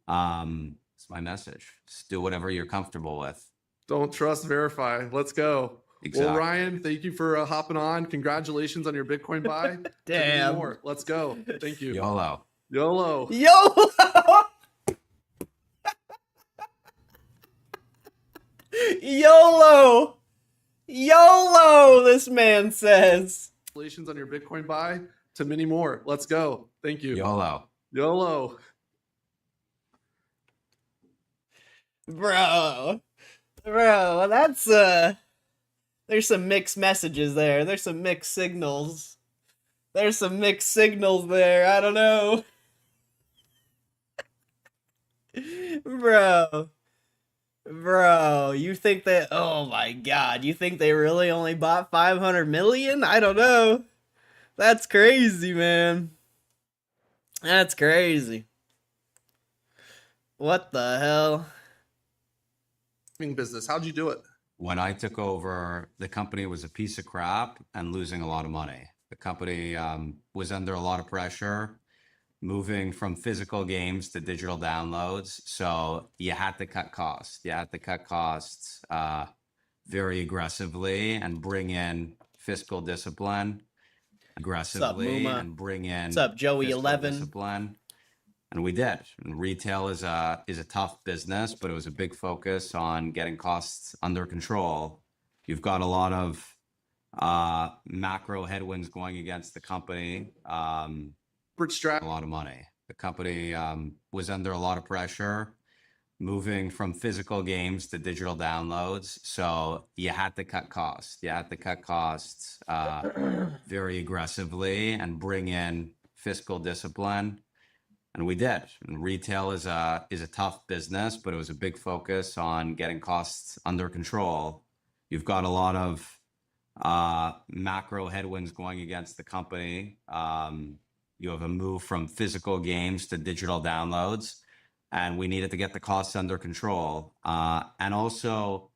It's my message. Just do whatever you're comfortable with. Don't trust, verify. Let's go. Exactly. Well, Ryan, thank you for hopping on. Congratulations on your Bitcoin buy. Damn. More. Let's go. Thank you. YOLO. YOLO. YOLO! YOLO! YOLO, this man says. Congratulations on your Bitcoin buy. To many more. Let's go. Thank you. YOLO. YOLO. Bro, that's there's some mixed messages there. There's some mixed signals. There's some mixed signals there. I don't know. Bro, you think that, oh my god, you think they really only bought 500 million? I don't know. That's crazy, man. That's crazy. What the hell? Business. How'd you do it? When I took over, the company was a piece of crap and losing a lot of money. The company was under a lot of pressure, moving from physical games to digital downloads. So you had to cut costs. You had to cut costs very aggressively and bring in fiscal discipline aggressively. Muma? And bring in What's up, Joey fiscal 11? discipline. And we did. And retail is a tough business, but it was a big focus on getting costs under control. You've got a lot of macro headwinds going against the company. A lot of money. The company was under a lot of pressure, moving from physical games to digital downloads. So you had to cut costs. You had to cut costs very aggressively and bring in fiscal discipline. And we did. And retail is a tough business, but it was a big focus on getting costs under control. You've got a lot of macro headwinds going against the company. You have a move from physical games to digital downloads, and we needed to get the costs under control and also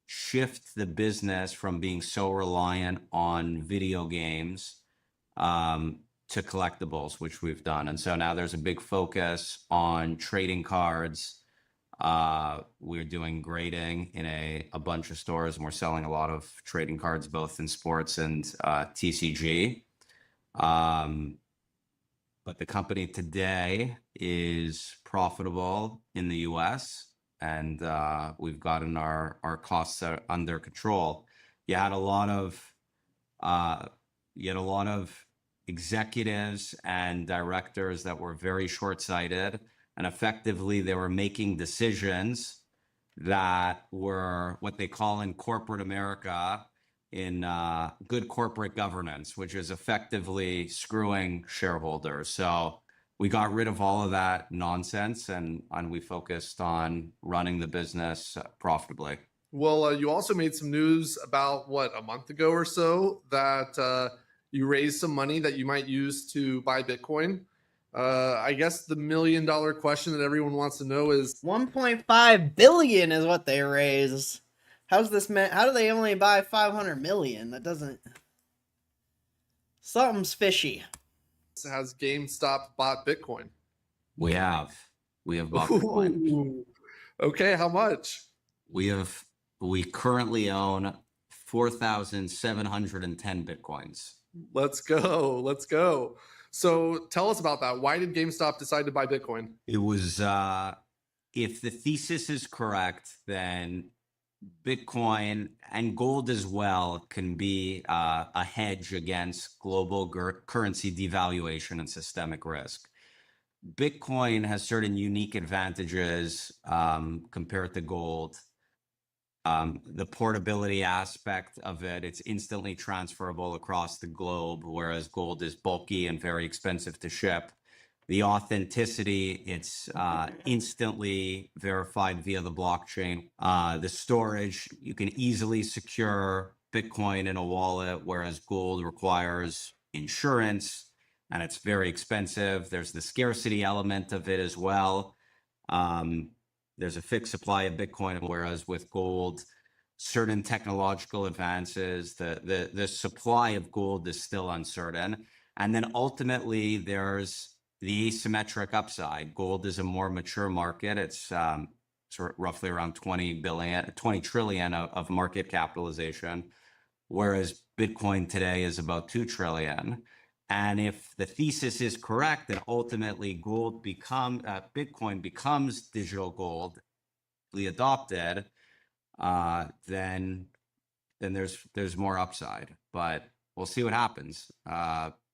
shift the business from being so reliant on video games to collectibles, which we've done. And so now there's a big focus on trading cards. We're doing grading in a bunch of stores, and we're selling a lot of trading cards, both in sports and TCG. But the company today is profitable in the US, and we've gotten our costs under control. You had a lot of executives and directors that were very short-sighted, and effectively they were making decisions that were what they call in corporate America in good corporate governance, which is effectively screwing shareholders. So we got rid of all of that nonsense, and we focused on running the business profitably. Well, you also made some news about, a month ago or so, that you raised some money that you might use to buy Bitcoin. I guess the $1 million question that everyone wants to know is 1.5 billion is what they raised. How's this man? How do they only buy 500 million? That doesn't. Something's fishy. Has GameStop bought Bitcoin? We have bought Bitcoin. Ooh. Okay, how much? We currently own 4,710 Bitcoins. Let's go. Let's go. So tell us about that. Why did GameStop decide to buy Bitcoin? It was, if the thesis is correct, then Bitcoin and gold as well can be a hedge against global currency devaluation and systemic risk. Bitcoin has certain unique advantages compared to gold. The portability aspect of it, it's instantly transferable across the globe, whereas gold is bulky and very expensive to ship. The authenticity, it's instantly verified via the blockchain. The storage, you can easily secure Bitcoin in a wallet, whereas gold requires insurance and it's very expensive. There's the scarcity element of it as well. There's a fixed supply of Bitcoin, whereas with gold, certain technological advances, the supply of gold is still uncertain. And then ultimately, there's the asymmetric upside. Gold is a more mature market. It's sort of roughly around 20 trillion of market capitalization, whereas Bitcoin today is about 2 trillion. And if the thesis is correct, that ultimately Bitcoin becomes digital gold, adopted, then there's more upside. But we'll see what happens.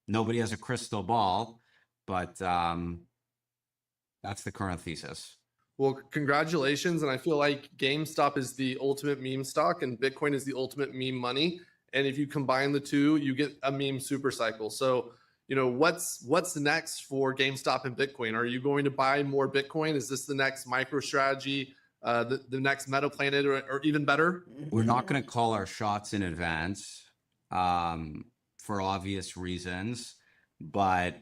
Nobody has a crystal ball, but that's the current thesis. Well, congratulations. And I feel like GameStop is the ultimate meme stock and Bitcoin is the ultimate meme money. And if you combine the two, you get a meme super cycle. So, what's next for GameStop and Bitcoin? Are you going to buy more Bitcoin? Is this the next MicroStrategy, the next Meta Planet, or even better? We're not going to call our shots in advance for obvious reasons, but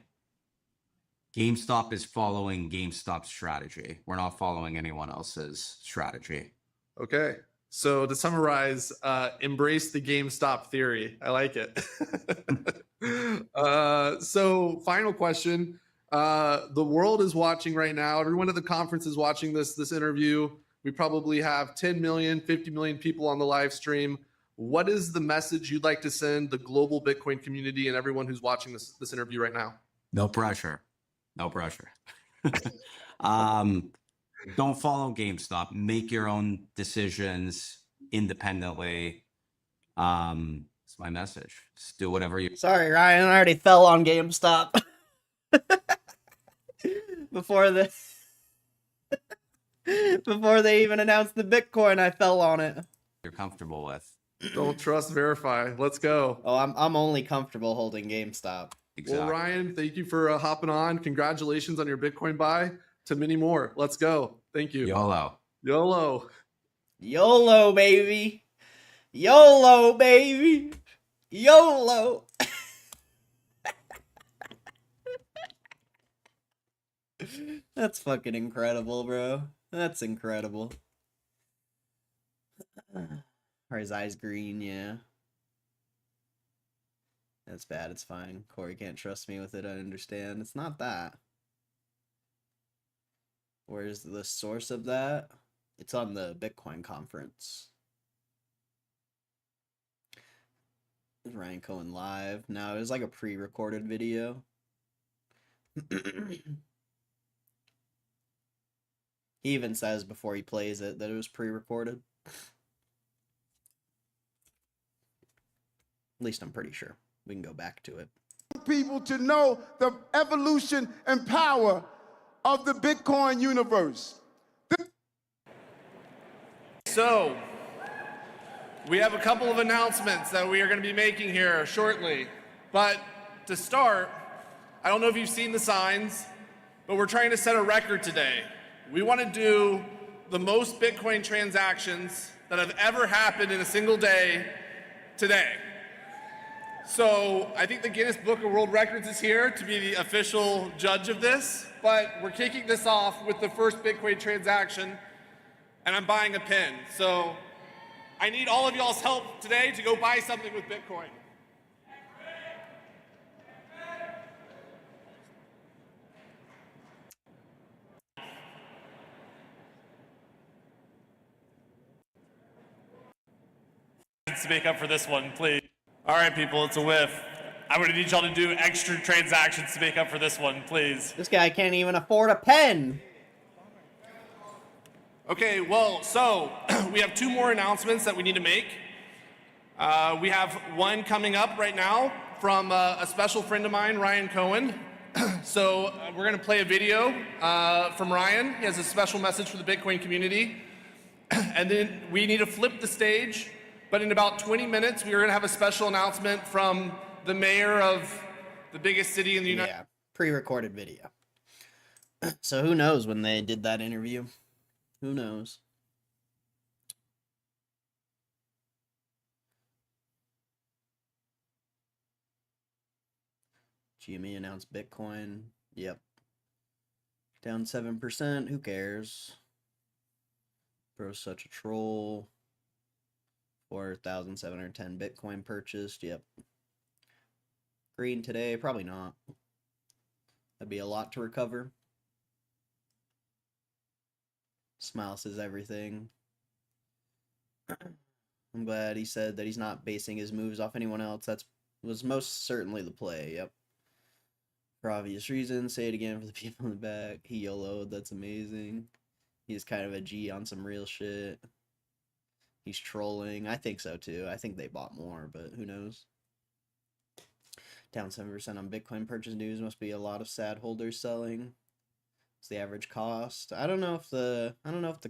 GameStop is following GameStop's strategy. We're not following anyone else's strategy. Okay. So to summarize, embrace the GameStop theory. I like it. So final question. The world is watching right now. Everyone at the conference is watching this interview. We probably have 10 million, 50 million people on the live stream. What is the message you'd like to send the global Bitcoin community and everyone who's watching this interview right now? No pressure. No pressure. Don't follow GameStop. Make your own decisions independently. It's my message. Just do whatever you. Sorry, Ryan. I already fell on GameStop before they even announced the Bitcoin. I fell on it. You're comfortable with. Don't trust, verify. Let's go. Oh, I'm only comfortable holding GameStop. Exactly. Well, Ryan, thank you for hopping on. Congratulations on your Bitcoin buy. To many more. Let's go. Thank you. YOLO. YOLO. YOLO, baby. YOLO, baby. YOLO. That's fucking incredible, bro. That's incredible. Are his eyes green? Yeah. That's bad. It's fine. Corey can't trust me with it. I understand. It's not that. Where's the source of that? It's on the Bitcoin conference. Is Ryan Cohen live? No, it was like a pre-recorded video. He even says before he plays it that it was pre-recorded. At least I'm pretty sure. We can go back to it. People to know the evolution and power of the Bitcoin universe. So, we have a couple of announcements that we are going to be making here shortly. But to start, I don't know if you've seen the signs, but we're trying to set a record today. We want to do the most Bitcoin transactions that have ever happened in a single day today. So I think the Guinness Book of World Records is here to be the official judge of this, but we're kicking this off with the first Bitcoin transaction, and I'm buying a pin. So I need all of y'all's help today to go buy something with Bitcoin. transactions to make up for this one, please. All right, people, it's a whiff. I'm going to need y'all to do extra transactions to make up for this one, please. This guy can't even afford a pen. Okay, well, so we have 2 more announcements that we need to make. We have one coming up right now from a special friend of mine, Ryan Cohen. So we're going to play a video from Ryan. He has a special message for the Bitcoin community. And then we need to flip the stage. But in about 20 minutes, we are going to have a special announcement from the mayor of the biggest city in the United States. Yeah, pre-recorded video. So who knows when they did that interview? Who knows? Gme announced Bitcoin. Yep. Down 7%. Who cares? Bro's such a troll. 4,710 Bitcoin purchased. Yep. Green today? Probably not. That'd be a lot to recover. Smile says everything. I'm glad he said that he's not basing his moves off anyone else. That was most certainly the play. Yep. For obvious reasons. Say it again for the people in the back. He YOLO'd. That's amazing. He's kind of a G on some real shit. He's trolling. I think so too. I think they bought more, but who knows? Down 7% on Bitcoin purchase news. Must be a lot of sad holders selling. It's the average cost. I don't know if the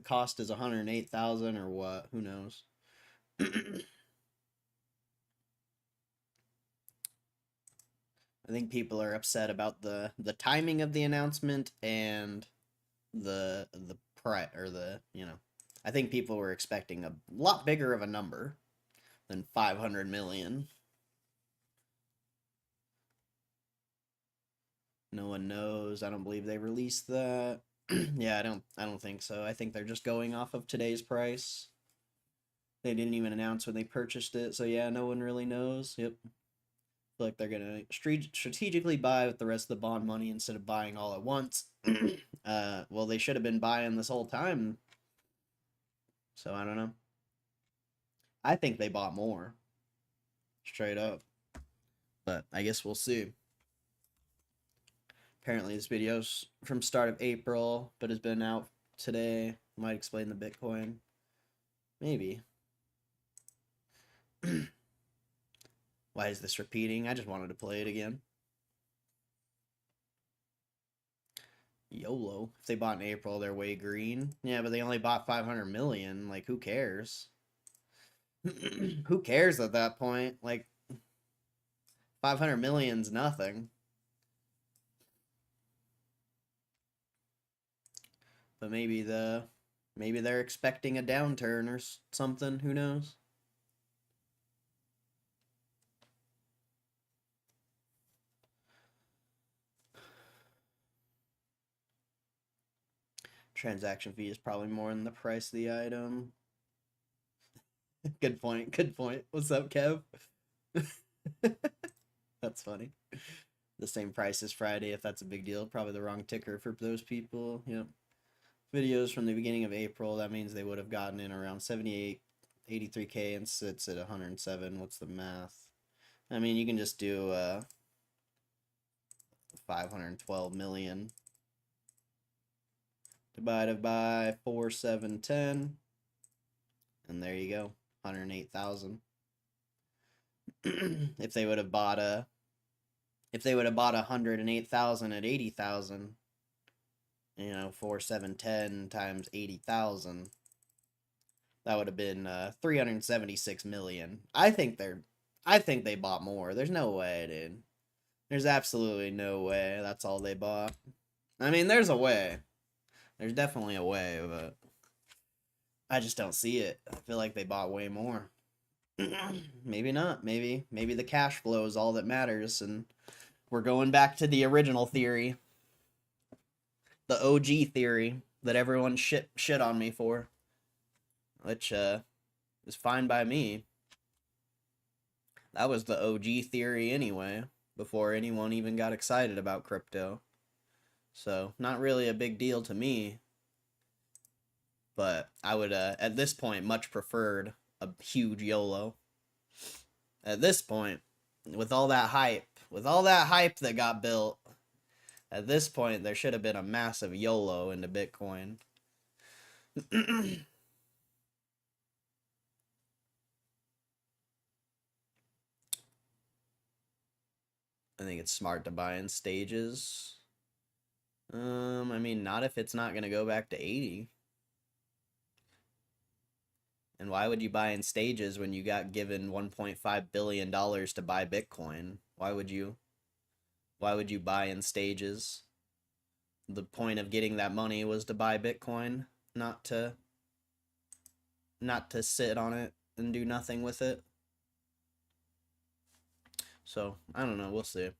cost is 108,000 or what. Who knows? I think people are upset about the timing of the announcement and the price, or the, you know, I think people were expecting a lot bigger of a number than 500 million. No one knows. I don't believe they released that. Yeah, I don't think so. I think they're just going off of today's price. They didn't even announce when they purchased it, so yeah, no one really knows. Yep. Feel like they're gonna strategically buy with the rest of the bond money instead of buying all at once. Well, they should have been buying this whole time. So I don't know. I think they bought more. Straight up. But I guess we'll see. Apparently this video's from start of April, but has been out today. Might explain the Bitcoin. Maybe. Why is this repeating? I just wanted to play it again. YOLO. If they bought in April, they're way green. Yeah, but they only bought 500 million. Like, who cares? Who cares at that point? Like, 500 million's nothing. But maybe they're expecting a downturn or something. Who knows? Transaction fee is probably more than the price of the item. Good point. Good point. What's up, Kev? That's funny. The same price as Friday, if that's a big deal. Probably the wrong ticker for those people. Yep. Videos from the beginning of April. That means they would have gotten in around 78, 83K and sits at 107. What's the math? I mean, you can just do 512 million divided by 4,710, and there you go, 108,000. If they would have bought 108,000 at 80,000, you know, 4,710 times 80,000, that would have been 376 million. I think they bought more. There's no way, dude. There's absolutely no way that's all they bought. I mean, there's a way. There's definitely a way, but I just don't see it. I feel like they bought way more. Maybe not. Maybe the cash flow is all that matters, and we're going back to the original theory. The OG theory that everyone shit on me for. Which is fine by me. That was the OG theory anyway, before anyone even got excited about crypto. So, not really a big deal to me. But I would, at this point, much preferred a huge YOLO. At this point, with all that hype that got built, at this point, there should have been a massive YOLO into Bitcoin. I think it's smart to buy in stages. I mean, not if it's not going to go back to 80. And why would you buy in stages when you got given $1.5 billion to buy Bitcoin? Why would you buy in stages? The point of getting that money was to buy Bitcoin, not to sit on it and do nothing with it. So, I don't know, we'll see.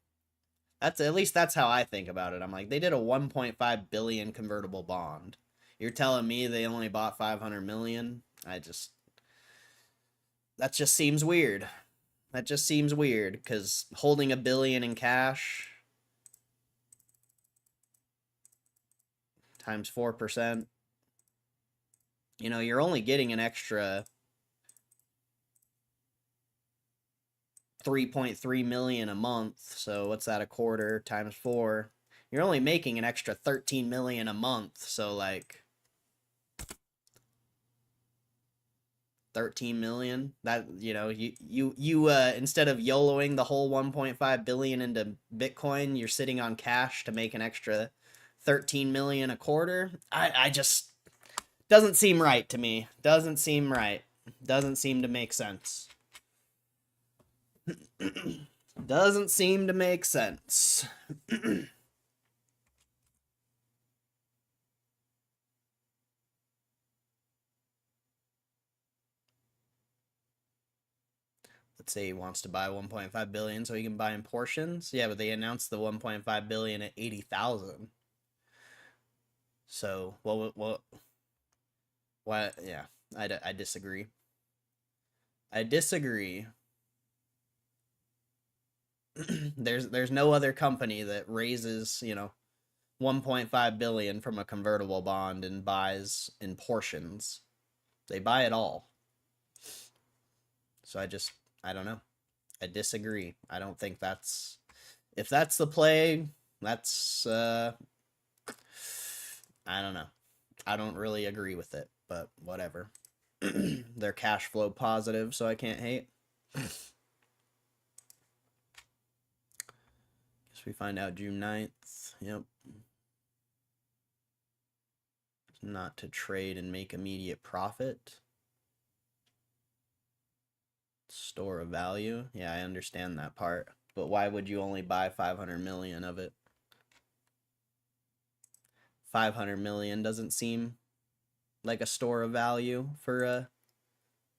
At least that's how I think about it. I'm like, they did a 1.5 billion convertible bond. You're telling me they only bought 500 million? That just seems weird. That just seems weird, because holding $1 billion in cash times 4%, you know, you're only getting an extra 3.3 million a month. So what's that, a quarter times 4? You're only making an extra 13 million a month. So like 13 million, that, you know, you instead of YOLOing the whole 1.5 billion into Bitcoin, you're sitting on cash to make an extra 13 million a quarter. I just, doesn't seem right to me. Doesn't seem right. Doesn't seem to make sense. Doesn't seem to make sense. Let's say he wants to buy 1.5 billion so he can buy in portions. Yeah, but they announced the 1.5 billion at 80,000. So, what? Yeah, I disagree. I disagree. There's no other company that raises, you know, 1.5 billion from a convertible bond and buys in portions. They buy it all. So I don't know. I disagree. I don't think that's, if that's the play, that's I don't know. I don't really agree with it, but whatever. They're cash flow positive, so I can't hate. Guess we find out June 9th. Yep. Not to trade and make immediate profit. Store of value. Yeah, I understand that part. But why would you only buy 500 million of it? 500 million doesn't seem like a store of value for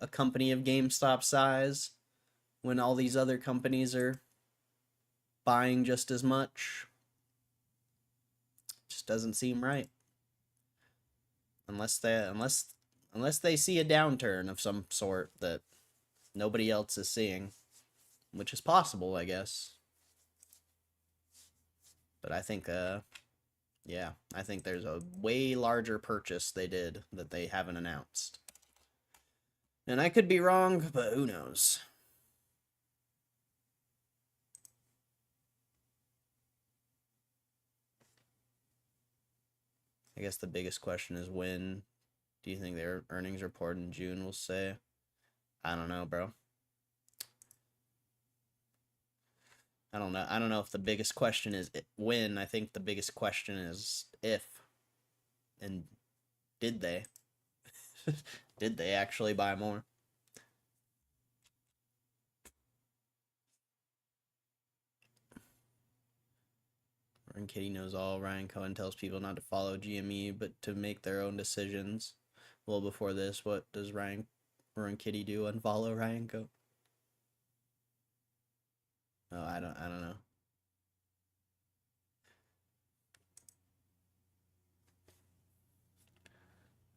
a company of GameStop size when all these other companies are buying just as much. Just doesn't seem right. Unless they see a downturn of some sort that nobody else is seeing, which is possible, I guess. But I think yeah, I think there's a way larger purchase they did that they haven't announced. And I could be wrong, but who knows? I guess the biggest question is, when do you think their earnings report in June will say? I don't know, bro. I don't know. I don't know if the biggest question is when. I think the biggest question is if. And did they? Did they actually buy more? Ryan Kitty knows all. Ryan Cohen tells people not to follow GME, but to make their own decisions. Well, before this, what does Ryan Kitty do? Unfollow Ryan Cohen? Oh, I don't know.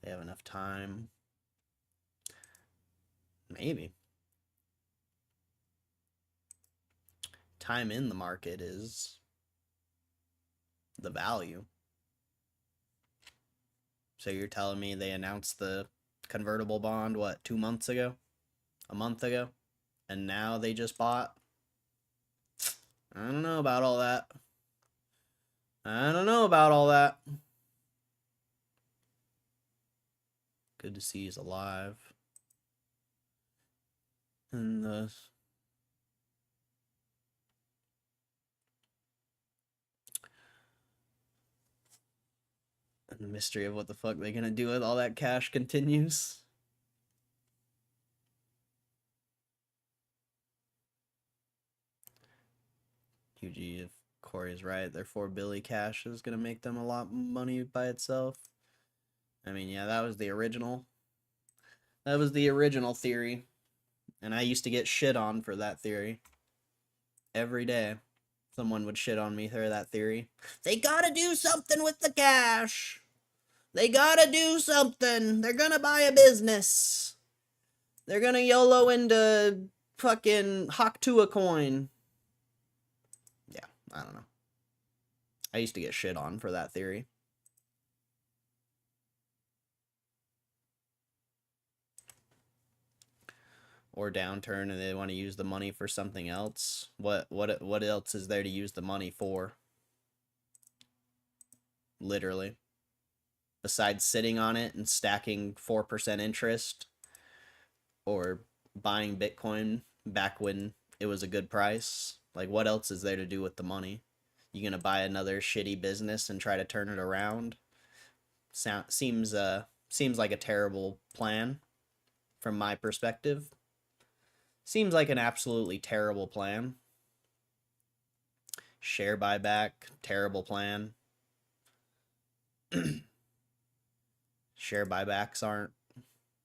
They have enough time. Maybe. Time in the market is the value. So you're telling me they announced the convertible bond, what, 2 months ago? A month ago? And now they just bought. I don't know about all that. I don't know about all that. Good to see he's alive. And the mystery of what the fuck they're gonna do with all that cash continues. QG, if Corey's right, their 4 Billy cash is gonna make them a lot of money by itself. I mean, yeah, that was the original. That was the original theory. And I used to get shit on for that theory. Every day. Someone would shit on me for that theory. They gotta do something with the cash. They gotta do something. They're gonna buy a business. They're gonna YOLO into fucking Haktua coin. Yeah, I don't know. I used to get shit on for that theory. Or downturn and they want to use the money for something else. What else is there to use the money for? Literally. Besides sitting on it and stacking 4% interest or buying Bitcoin back when it was a good price. Like, what else is there to do with the money? You gonna buy another shitty business and try to turn it around? Seems like a terrible plan from my perspective. Seems like an absolutely terrible plan. Share buyback, terrible plan. Share buybacks aren't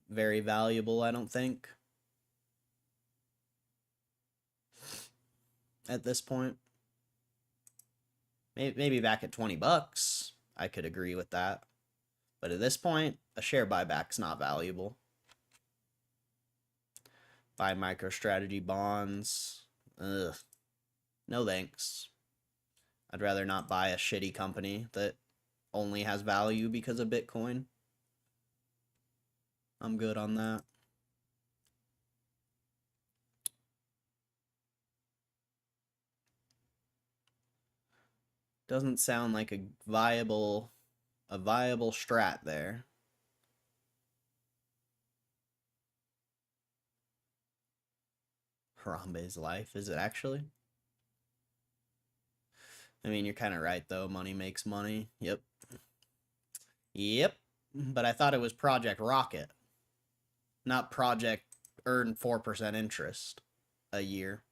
very valuable, I don't think. At this point. Maybe back at 20 bucks, I could agree with that. But at this point, a share buyback's not valuable. Buy MicroStrategy bonds. Ugh. No thanks. I'd rather not buy a shitty company that only has value because of Bitcoin. I'm good on that. Doesn't sound like a viable strat there. Harambe's life, is it actually? I mean, you're kind of right, though. Money makes money. Yep. Yep. But I thought it was Project Rocket. Not Project Earn 4% interest a year.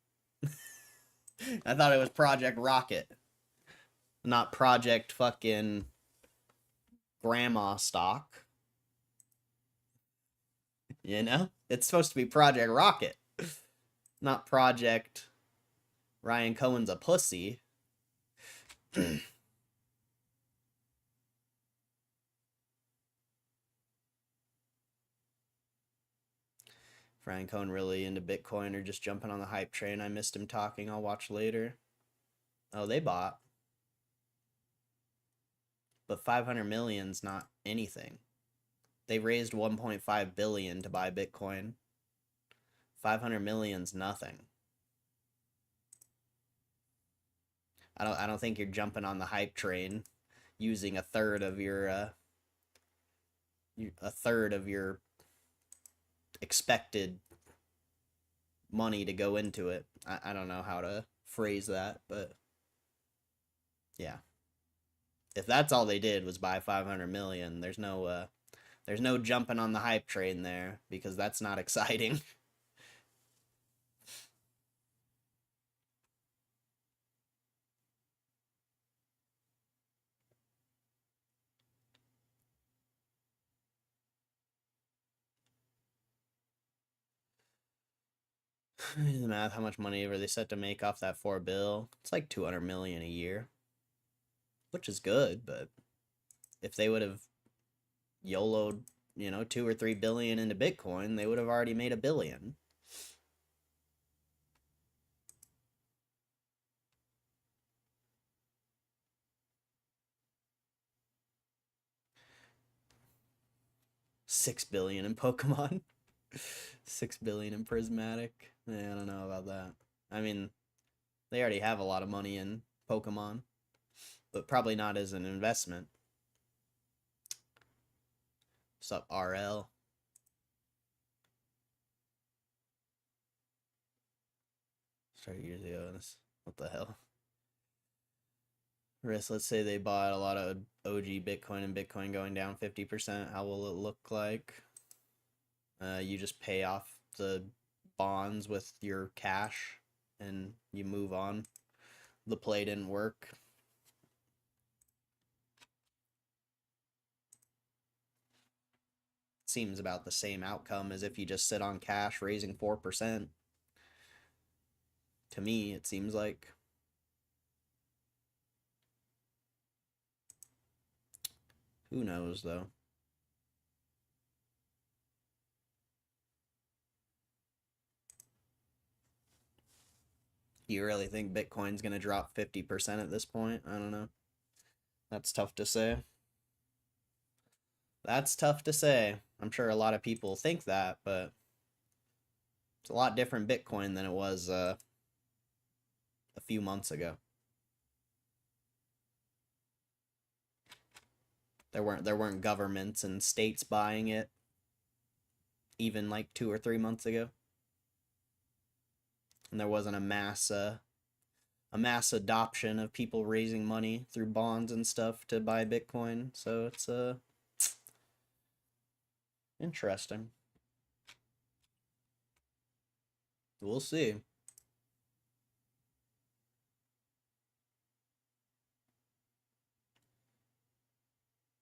I thought it was Project Rocket. Not Project fucking Grandma Stock. You know? It's supposed to be Project Rocket. Not Project Ryan Cohen's a pussy. Ryan Cohen really into Bitcoin or just jumping on the hype train? I missed him talking. I'll watch later. Oh, they bought. But 500 million's not anything. They raised 1.5 billion to buy Bitcoin. 500 million's nothing. I don't think you're jumping on the hype train using a third of your expected money to go into it. I don't know how to phrase that, but yeah. If that's all they did was buy 500 million, there's no jumping on the hype train there, because that's not exciting. Do the math, how much money were they set to make off that 4 bill? It's like 200 million a year. Which is good, but if they would have YOLO'd, 2 or 3 billion into Bitcoin, they would have already made $1 billion. $6 billion in Pokemon. 6 billion in prismatic. Yeah, I don't know about that. I mean, they already have a lot of money in Pokemon, but probably not as an investment. What's up, RL? Started years ago. What the hell? Risk, let's say they bought a lot of OG Bitcoin and Bitcoin going down 50%. How will it look like? You just pay off the bonds with your cash and you move on. The play didn't work. Seems about the same outcome as if you just sit on cash raising 4%. To me, it seems like. Who knows, though? Do you really think Bitcoin's going to drop 50% at this point? I don't know. That's tough to say. That's tough to say. I'm sure a lot of people think that, but it's a lot different Bitcoin than it was a few months ago. There weren't governments and states buying it even like 2 or 3 months ago. And there wasn't a mass adoption of people raising money through bonds and stuff to buy Bitcoin. So it's interesting. We'll see.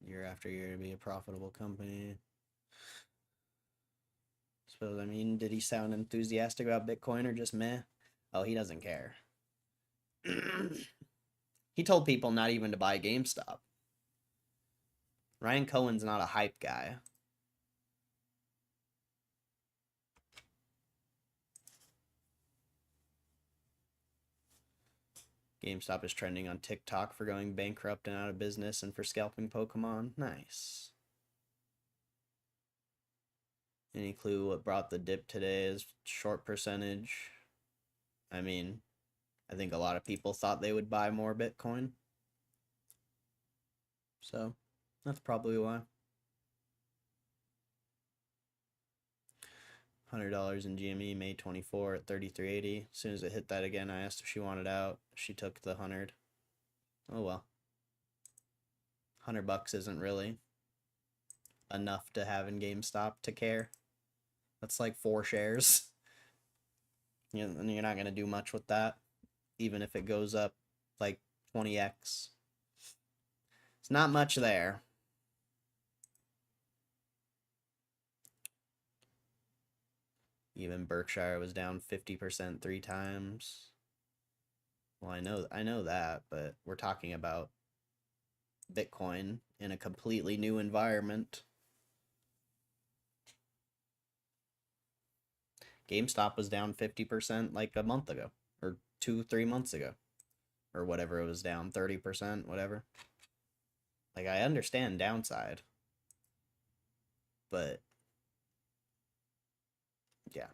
Year after year to be a profitable company. Suppose, I mean, did he sound enthusiastic about Bitcoin or just meh? Oh, he doesn't care. He told people not even to buy GameStop. Ryan Cohen's not a hype guy. GameStop is trending on TikTok for going bankrupt and out of business and for scalping Pokemon. Nice. Any clue what brought the dip today is short percentage? I mean, I think a lot of people thought they would buy more Bitcoin. So, that's probably why. $100 in GME, May 24 at 33.80. As soon as it hit that again, I asked if she wanted out. She took the 100. Oh well. $100 isn't really enough to have in GameStop to care. That's like 4 shares. You're not going to do much with that, even if it goes up like 20x. It's not much there. Even Berkshire was down 50% 3 times. Well, I know that, but we're talking about Bitcoin in a completely new environment. GameStop was down 50% like a month ago, or 2-3 months ago, or whatever. It was down 30%, whatever. Like, I understand downside, but yeah.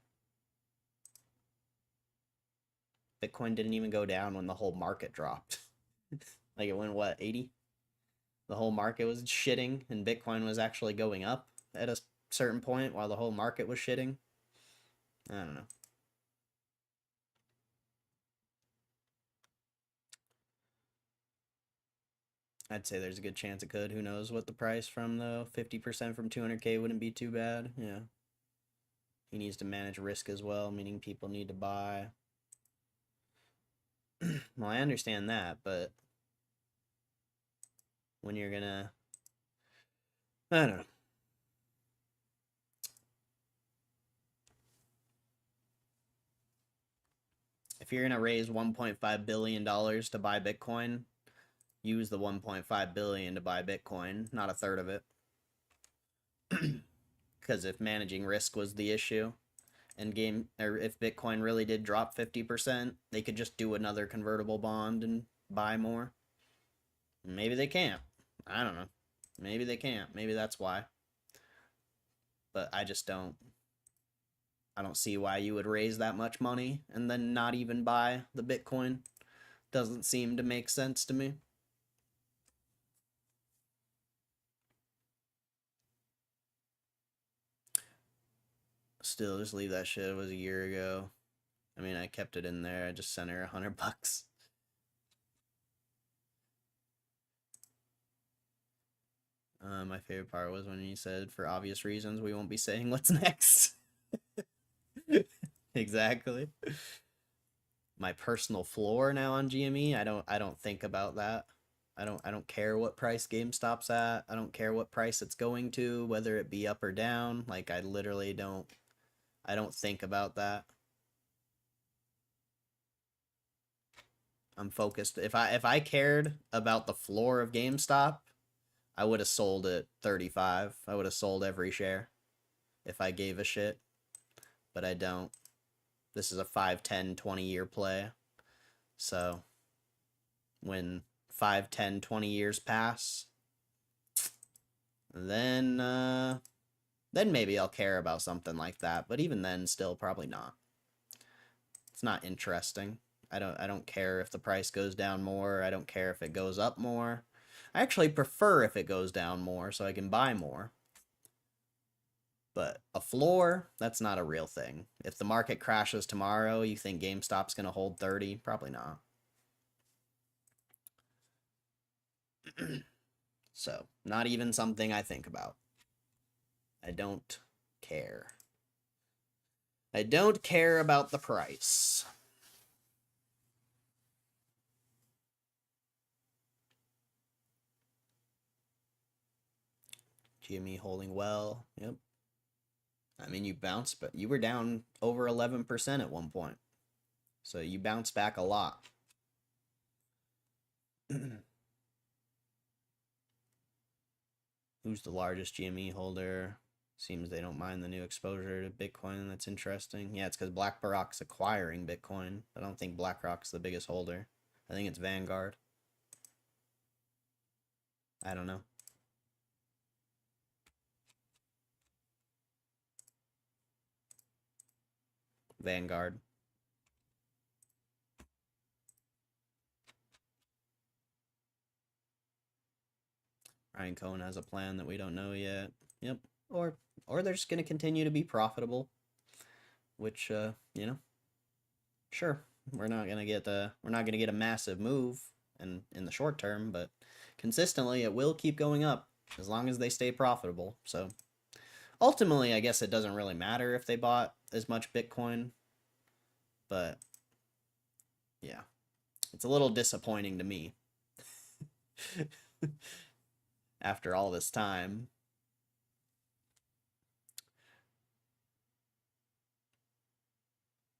Bitcoin didn't even go down when the whole market dropped. Like, it went, what, 80? The whole market was shitting, and Bitcoin was actually going up at a certain point while the whole market was shitting. I don't know. I'd say there's a good chance it could. Who knows what the price from, though? 50% from 200K wouldn't be too bad. Yeah. He needs to manage risk as well, meaning people need to buy. Well, I understand that, but when you're gonna... I don't know. If you're gonna raise $1.5 billion to buy Bitcoin, use the 1.5 billion to buy Bitcoin, not a third of it. Because if managing risk was the issue, and if Bitcoin really did drop 50%, they could just do another convertible bond and buy more. Maybe they can't. I don't know. Maybe they can't. Maybe that's why. But I just don't. I don't see why you would raise that much money and then not even buy the Bitcoin. Doesn't seem to make sense to me. Still, just leave that shit. It was a year ago. I mean, I kept it in there. I just sent her $100. My favorite part was when he said, for obvious reasons, we won't be saying what's next. Exactly. My personal floor now on GME, I don't think about that. I don't care what price GameStop's at. I don't care what price it's going to, whether it be up or down. Like, I literally don't think about that. I'm focused. If I cared about the floor of GameStop, I would have sold at 35. I would have sold every share if I gave a shit. But I don't. This is a 5, 10, 20-year play. So when 5, 10, 20 years pass, then maybe I'll care about something like that. But even then, still probably not. It's not interesting. I don't care if the price goes down more. I don't care if it goes up more. I actually prefer if it goes down more so I can buy more. But a floor, that's not a real thing. If the market crashes tomorrow, you think GameStop's going to hold 30? Probably not. So, not even something I think about. I don't care. I don't care about the price. GME holding well. Yep. I mean, you bounced, but you were down over 11% at one point. So you bounced back a lot. Who's the largest GME holder? Seems they don't mind the new exposure to Bitcoin. That's interesting. Yeah, it's because BlackRock's acquiring Bitcoin. I don't think BlackRock's the biggest holder. I think it's Vanguard. I don't know. Vanguard. Ryan Cohen has a plan that we don't know yet. Yep. Or they're just going to continue to be profitable, which you know, sure, we're not going to get a massive move in the short term, but consistently it will keep going up as long as they stay profitable. So ultimately, I guess it doesn't really matter if they bought as much Bitcoin, but yeah, it's a little disappointing to me after all this time.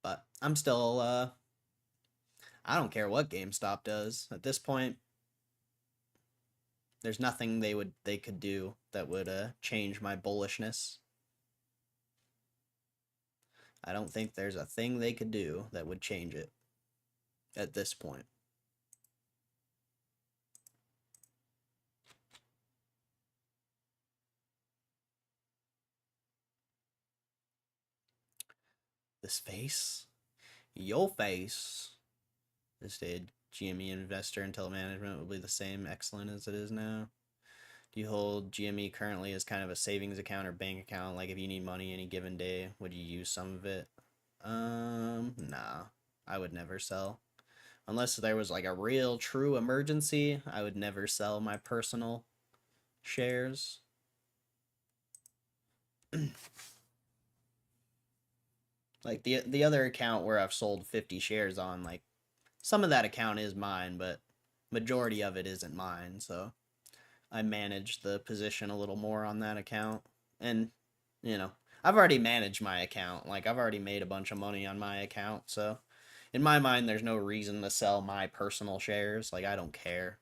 But I'm still, I don't care what GameStop does. At this point, there's nothing they could do that would change my bullishness. I don't think there's a thing they could do that would change it at this point. This face? Your face. This stayed GME investor until management will be the same excellent as it is now. Do you hold GME currently as kind of a savings account or bank account? Like if you need money any given day, would you use some of it? Nah. I would never sell. Unless there was like a real true emergency, I would never sell my personal shares. Like the other account where I've sold 50 shares on, like some of that account is mine, but majority of it isn't mine, so I manage the position a little more on that account. And, you know, I've already managed my account. Like, I've already made a bunch of money on my account, so in my mind, there's no reason to sell my personal shares. Like, I don't care.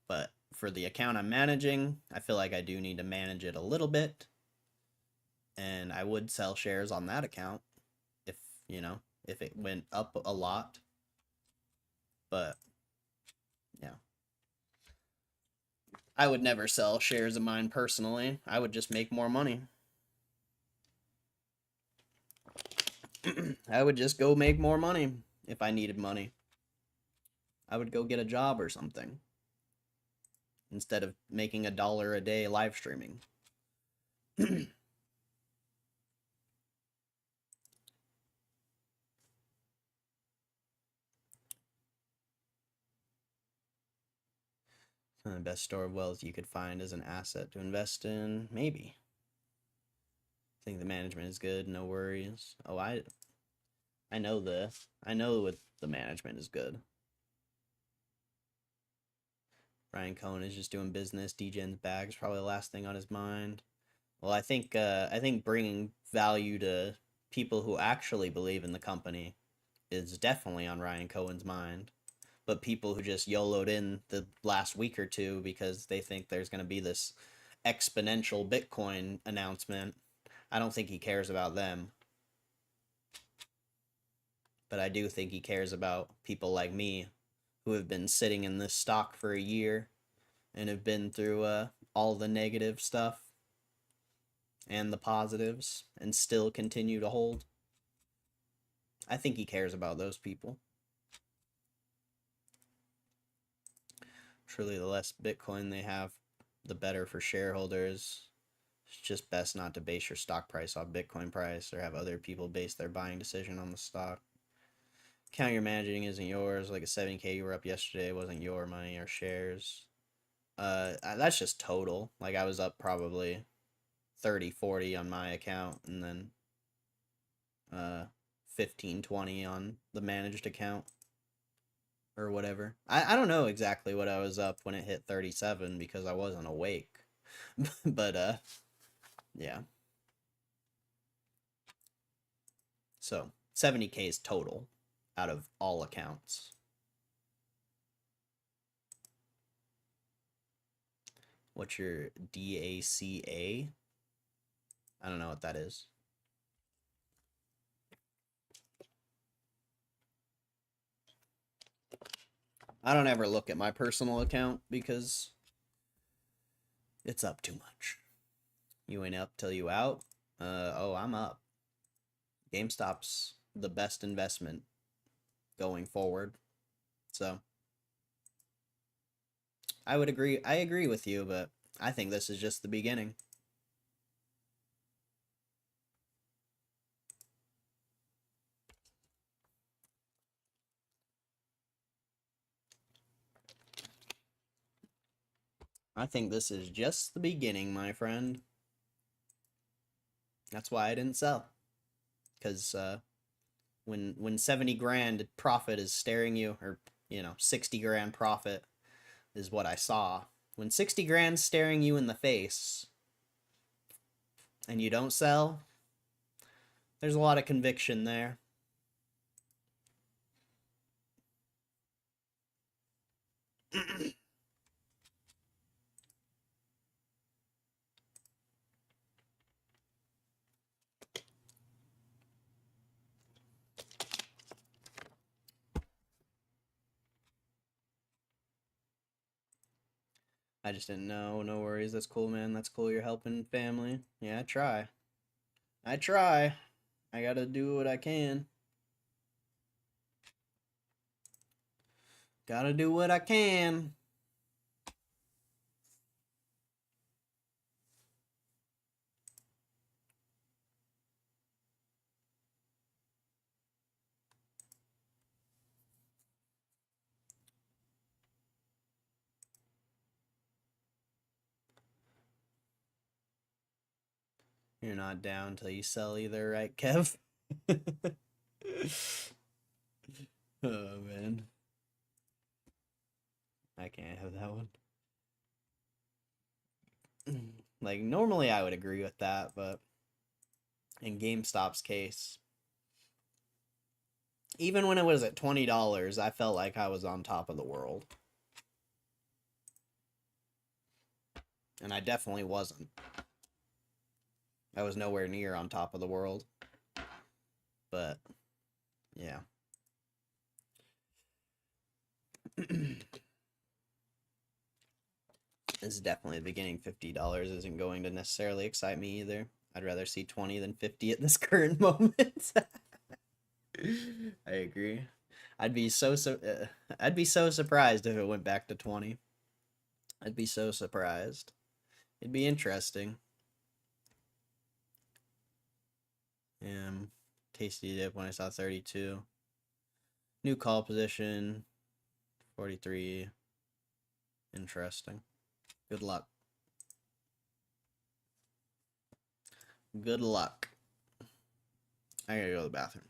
But for the account I'm managing, I feel like I do need to manage it a little bit. And I would sell shares on that account if, you know, if it went up a lot. But, yeah. I would never sell shares of mine personally. I would just make more money. I would just go make more money if I needed money. I would go get a job or something instead of making $1 a day live streaming. The best store of wealth you could find as an asset to invest in? Maybe. I think the management is good, no worries. Oh, I know this. I know what the management is good. Ryan Cohen is just doing business. DJ's bag is probably the last thing on his mind. Well, I think bringing value to people who actually believe in the company is definitely on Ryan Cohen's mind. But people who just YOLO'd in the last week or two because they think there's going to be this exponential Bitcoin announcement, I don't think he cares about them. But I do think he cares about people like me who have been sitting in this stock for a year and have been through all the negative stuff and the positives and still continue to hold. I think he cares about those people. Truly, the less Bitcoin they have, the better for shareholders. It's just best not to base your stock price off Bitcoin price or have other people base their buying decision on the stock. Account you're managing isn't yours. Like a 70K you were up yesterday wasn't your money or shares. That's just total. Like I was up probably 30, 40 on my account and then 15, 20 on the managed account. Or whatever. I don't know exactly what I was up when it hit 37 because I wasn't awake. But, yeah. So, 70K is total out of all accounts. What's your DACA? I don't know what that is. I don't ever look at my personal account because it's up too much. You ain't up till you out. Oh, I'm up. GameStop's the best investment going forward. So I would agree. I agree with you, but I think this is just the beginning. I think this is just the beginning, my friend. That's why I didn't sell. Because when 70 grand profit is staring you, or 60 grand profit is what I saw. When 60 grand's staring you in the face and you don't sell, there's a lot of conviction there. I just didn't know. No worries. That's cool, man. That's cool. You're helping family. Yeah, I try. I try. I gotta do what I can. Gotta do what I can. You're not down till you sell either, right, Kev? Oh, man. I can't have that one. Like, normally I would agree with that, but in GameStop's case, even when it was at $20, I felt like I was on top of the world. And I definitely wasn't. I was nowhere near on top of the world. But, yeah. This is definitely the beginning. $50 isn't going to necessarily excite me either. I'd rather see 20 than 50 at this current moment. I agree. I'd be I'd be so surprised if it went back to 20. I'd be so surprised. It'd be interesting. Tasty dip when I saw 32. New call position 43. Interesting. Good luck. Good luck. I gotta go to the bathroom.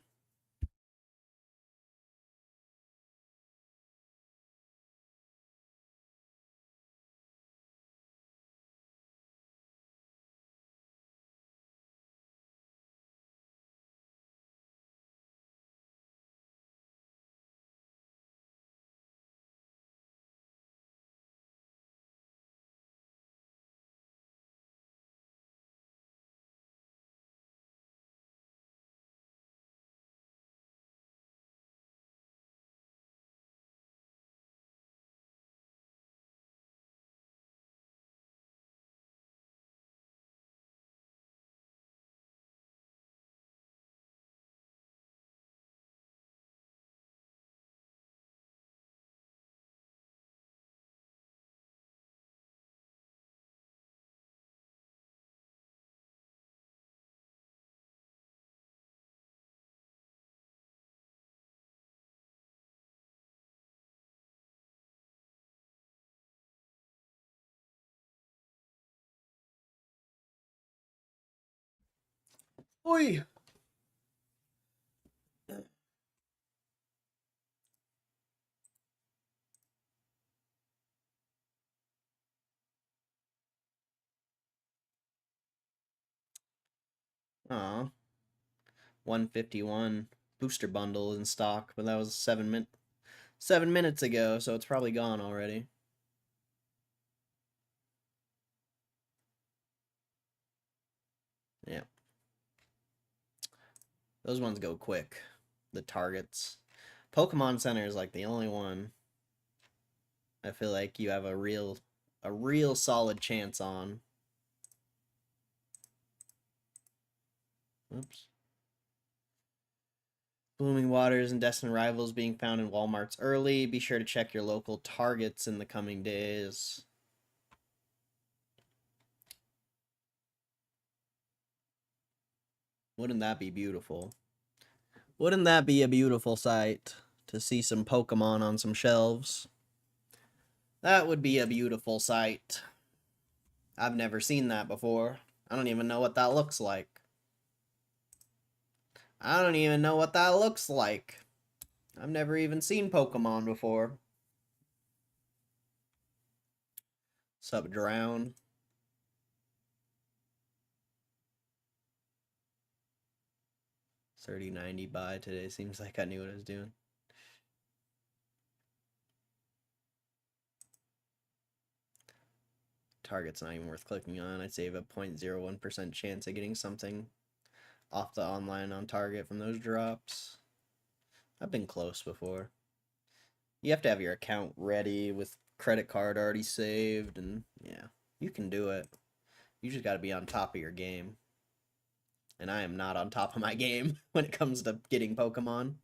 Oi! Aw. 151 booster bundle in stock, but that was 7 minutes ago, so it's probably gone already. Yeah. Those ones go quick. The targets. Pokemon Center is like the only one I feel like you have a real solid chance on. Oops. Blooming Waters and Destined Rivals being found in Walmarts early. Be sure to check your local Targets in the coming days. Wouldn't that be beautiful? Wouldn't that be a beautiful sight to see some Pokemon on some shelves? That would be a beautiful sight. I've never seen that before. I don't even know what that looks like. I don't even know what that looks like. I've never even seen Pokemon before. Sub Drown. $30.90 buy today. Seems like I knew what I was doing. Target's not even worth clicking on. I'd say you have a 0.01% chance of getting something off the online on Target from those drops. I've been close before. You have to have your account ready with credit card already saved, and yeah, you can do it. You just got to be on top of your game. And I am not on top of my game when it comes to getting Pokemon.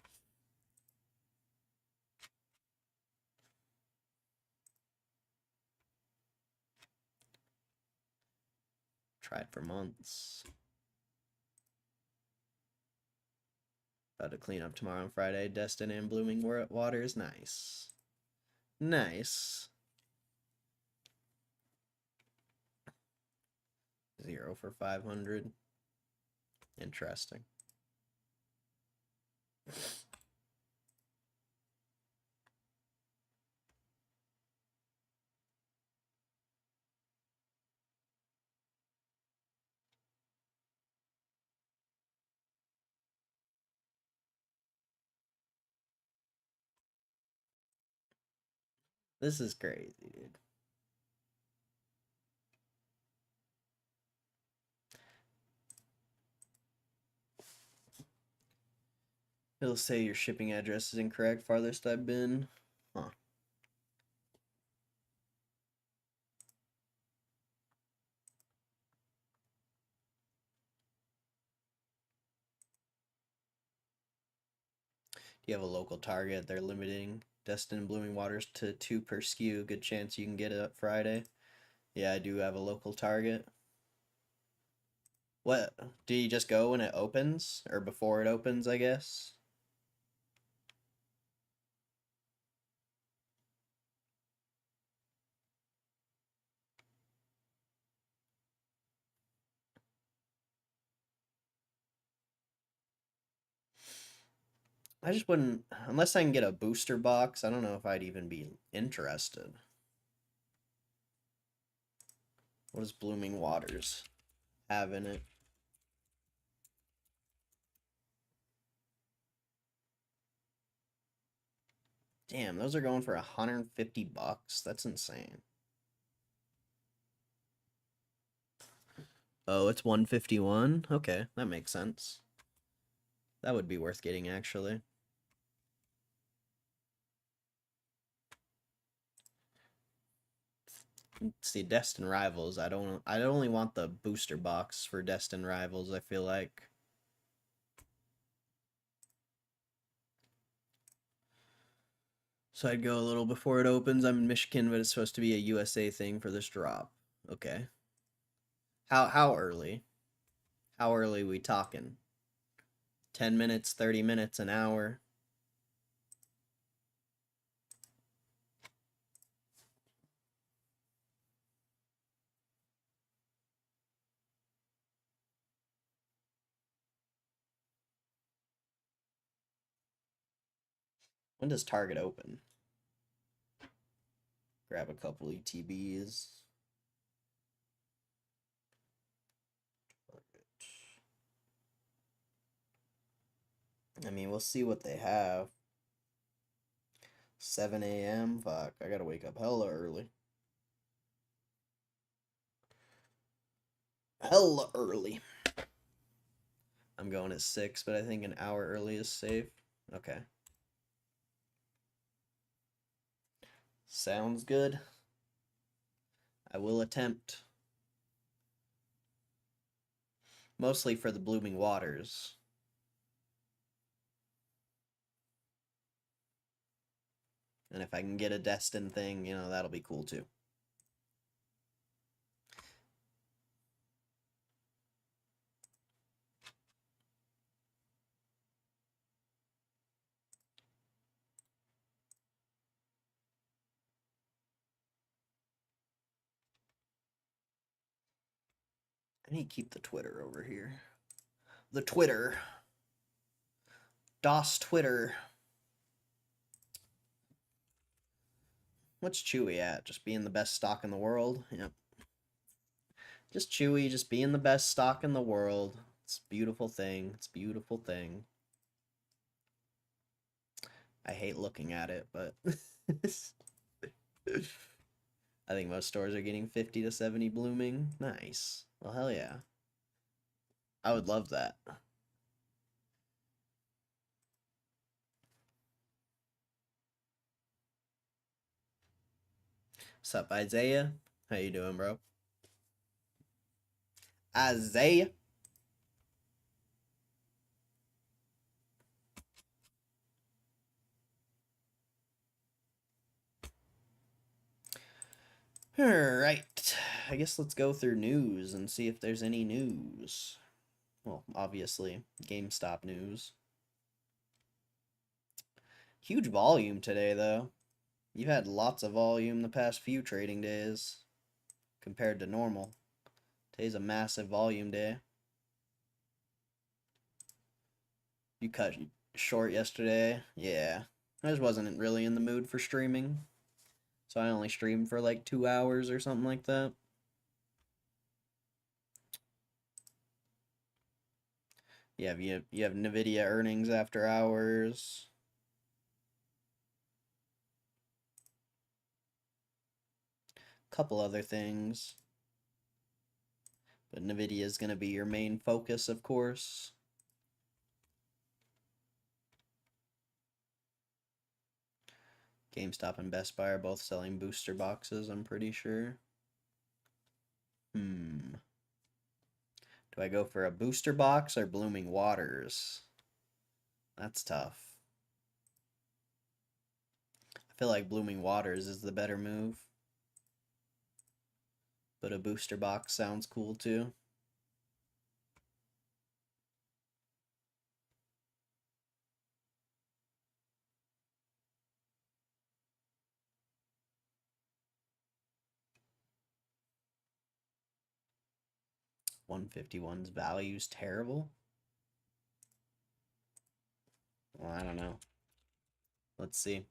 Tried for months. About to clean up tomorrow and Friday. Destin and Blooming Waters. Nice. Nice. 0 for 500. Interesting. This is crazy, dude. It'll say your shipping address is incorrect. Farthest I've been. Huh. Do you have a local Target? They're limiting Destin and Blooming Waters to 2 per SKU. Good chance you can get it up Friday. Yeah, I do have a local Target. What? Do you just go when it opens? Or before it opens, I guess? I just wouldn't, unless I can get a booster box, I don't know if I'd even be interested. What does Blooming Waters have in it? Damn, those are going for $150. That's insane. Oh, it's 151? Okay, that makes sense. That would be worth getting, actually. See, Destin Rivals, I only want the booster box for Destin Rivals, I feel like. So I'd go a little before it opens. I'm in Michigan, but it's supposed to be a USA thing for this drop. Okay. How early? How early we talking? 10 minutes, 30 minutes, an hour? When does Target open? Grab a couple ETBs. I mean, we'll see what they have. 7 a.m. Fuck, I gotta wake up hella early. Hella early. I'm going at 6, but I think an hour early is safe. Okay. Sounds good. I will attempt. Mostly for the Blooming Waters. And if I can get a Destin thing, you know, that'll be cool too. I need to keep the Twitter over here. The Twitter. DOS Twitter. What's Chewy at? Just being the best stock in the world? Yep. Just Chewy, just being the best stock in the world. It's a beautiful thing. It's a beautiful thing. I hate looking at it, but I think most stores are getting 50 to 70 blooming. Nice. Well, hell yeah. I would love that. What's up, Isaiah? How you doing, bro? Isaiah. Alright. I guess let's go through news and see if there's any news. Well, obviously, GameStop news. Huge volume today, though. You've had lots of volume the past few trading days compared to normal. Today's a massive volume day. You cut short yesterday? Yeah. I just wasn't really in the mood for streaming. So I only streamed for like 2 hours or something like that. Yeah, you have NVIDIA earnings after hours. Couple other things. But NVIDIA is going to be your main focus, of course. GameStop and Best Buy are both selling booster boxes, I'm pretty sure. Do I go for a booster box or Blooming Waters? That's tough. feel like Blooming Waters is the better move. But a booster box sounds cool too. $151's value's terrible. Well, I don't know. Let's see.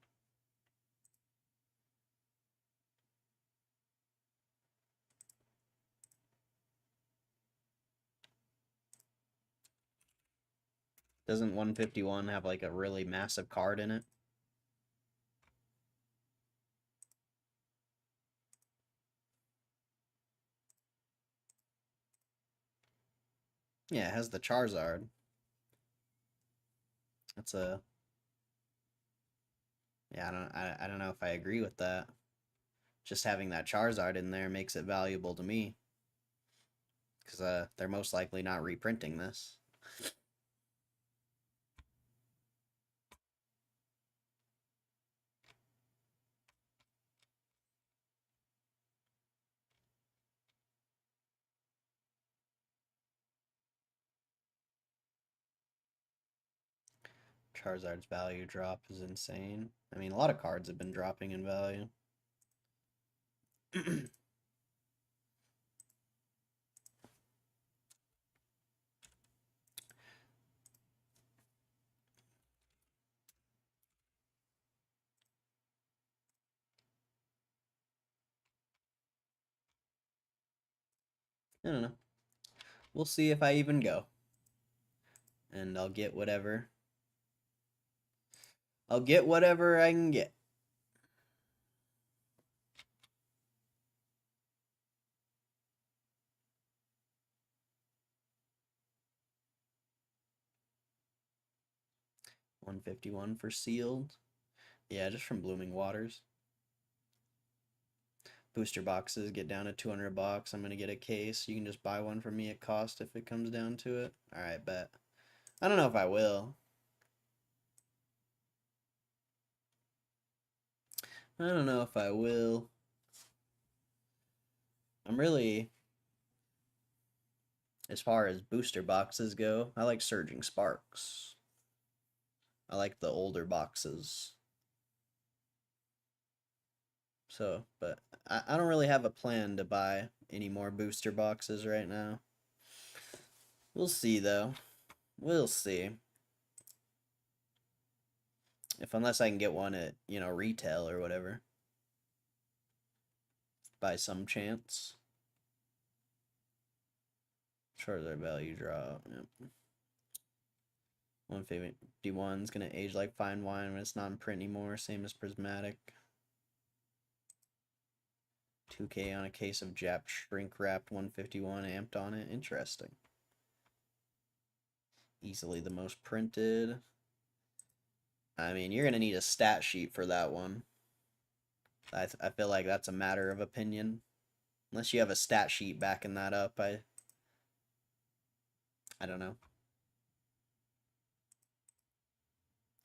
Doesn't 151 have like a really massive card in it? Yeah, it has the Charizard. That's a... Yeah, I don't know if I agree with that. Just having that Charizard in there makes it valuable to me. Because they're most likely not reprinting this. Charizard's value drop is insane. I mean, a lot of cards have been dropping in value. I don't know. We'll see if I even go. And I'll get whatever. I'll get whatever I can get. $151 for sealed. Yeah, just from Blooming Waters. Booster boxes get down to 200 bucks. I'm gonna get a case. You can just buy one from me at cost if it comes down to it. Alright, bet. I don't know if I will. I don't know if I will. I'm really... As far as booster boxes go, I like Surging Sparks. I like the older boxes. So, but I don't really have a plan to buy any more booster boxes right now. We'll see, though. We'll see. Unless I can get one at, you know, retail or whatever. By some chance. Charizard value drop. Yep. 151's gonna age like fine wine when it's not in print anymore. Same as Prismatic. 2K on a case of Jap shrink wrapped 151 amped on it. Interesting. Easily the most printed. I mean, you're gonna need a stat sheet for that one. I feel like that's a matter of opinion. Unless you have a stat sheet backing that up, I don't know.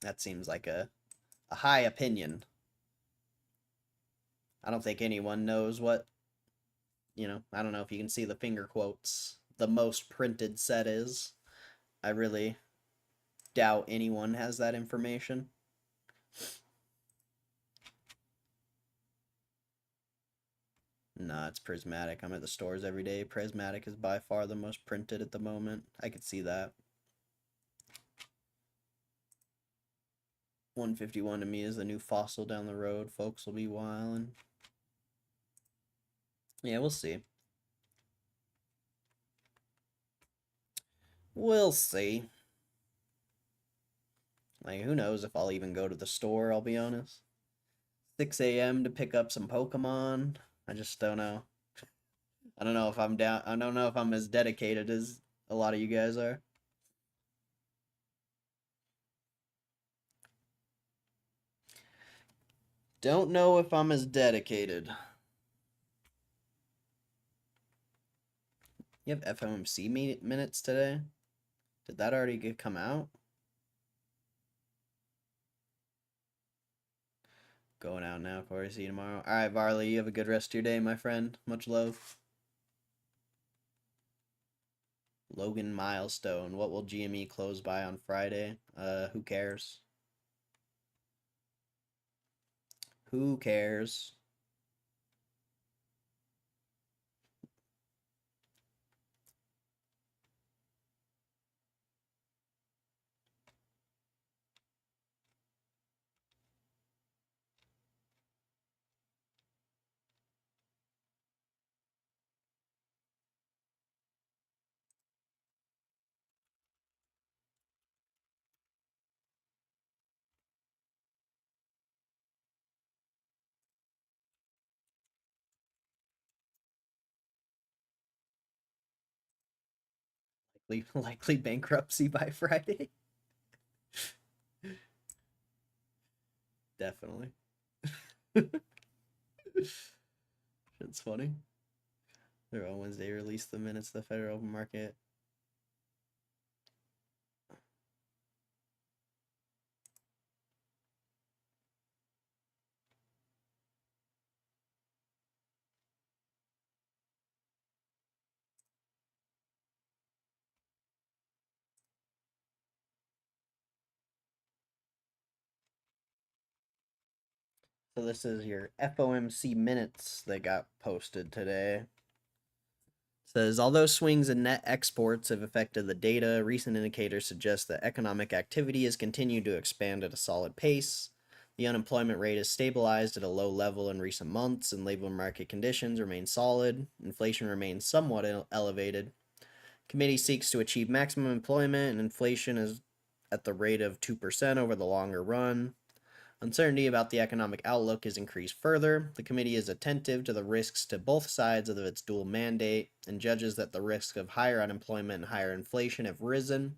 That seems like a high opinion. I don't think anyone knows what, you know, I don't know if you can see the finger quotes, the most printed set is. I really doubt anyone has that information. Nah, it's Prismatic. I'm at the stores every day. Prismatic is by far the most printed at the moment. I could see that. 151 to me is the new fossil down the road. Folks will be wildin'. Yeah, we'll see. We'll see. Like, who knows if I'll even go to the store, I'll be honest. 6 a.m. to pick up some Pokemon. I just don't know. I don't know if I'm down. I don't know if I'm as dedicated as a lot of you guys are. Don't know if I'm as dedicated. You have FOMC minutes today? Did that already come out? Going out now, Corey. See you tomorrow. All right, Varley, you have a good rest of your day, my friend. Much love. Logan Milestone. What will GME close by on Friday? Who cares? Who cares? Likely bankruptcy by Friday. Definitely. It's funny. They're on Wednesday. Release the minutes of the Federal Open Market. So this is your FOMC minutes that got posted today. Says, although swings in net exports have affected the data, recent indicators suggest that economic activity has continued to expand at a solid pace. The unemployment rate has stabilized at a low level in recent months, and labor market conditions remain solid. Inflation remains somewhat elevated. Committee seeks to achieve maximum employment, and inflation is at the rate of 2% over the longer run. Uncertainty about the economic outlook has increased further. The committee is attentive to the risks to both sides of its dual mandate and judges that the risk of higher unemployment and higher inflation have risen.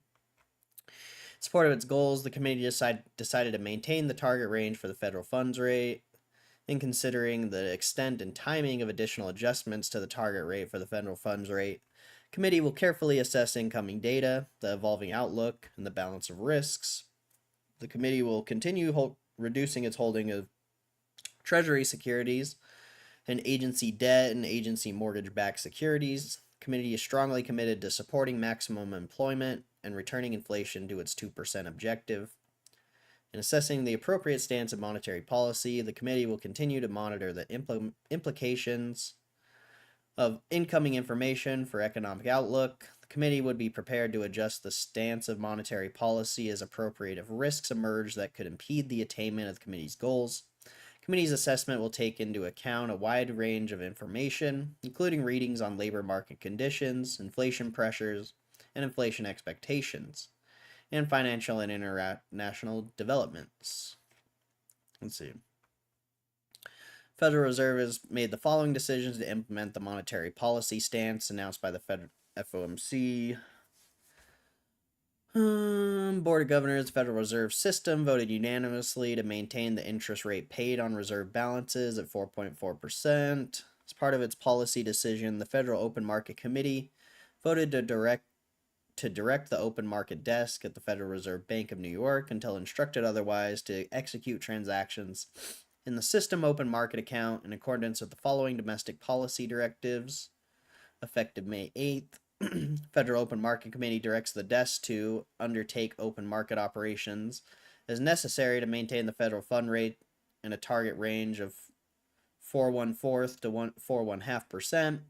In support of its goals, the committee decided to maintain the target range for the federal funds rate. In considering the extent and timing of additional adjustments to the target rate for the federal funds rate, the committee will carefully assess incoming data, the evolving outlook, and the balance of risks. The committee will continue reducing its holding of Treasury securities and agency debt and agency mortgage-backed securities. The committee is strongly committed to supporting maximum employment and returning inflation to its 2% objective. In assessing the appropriate stance of monetary policy, the committee will continue to monitor the implications of incoming information for economic outlook. The committee would be prepared to adjust the stance of monetary policy as appropriate if risks emerge that could impede the attainment of the committee's goals. The committee's assessment will take into account a wide range of information, including readings on labor market conditions, inflation pressures, and inflation expectations, and financial and international developments. Let's see. Federal Reserve has made the following decisions to implement the monetary policy stance announced by the FOMC. Board of Governors, Federal Reserve System voted unanimously to maintain the interest rate paid on reserve balances at 4.4%. As part of its policy decision, the Federal Open Market Committee voted to direct the open market desk at the Federal Reserve Bank of New York until instructed otherwise to execute transactions in the system open market account in accordance with the following domestic policy directives. Effective May 8th, Federal Open Market Committee directs the desk to undertake open market operations as necessary to maintain the federal fund rate in a target range of 4.14 to 4.5%,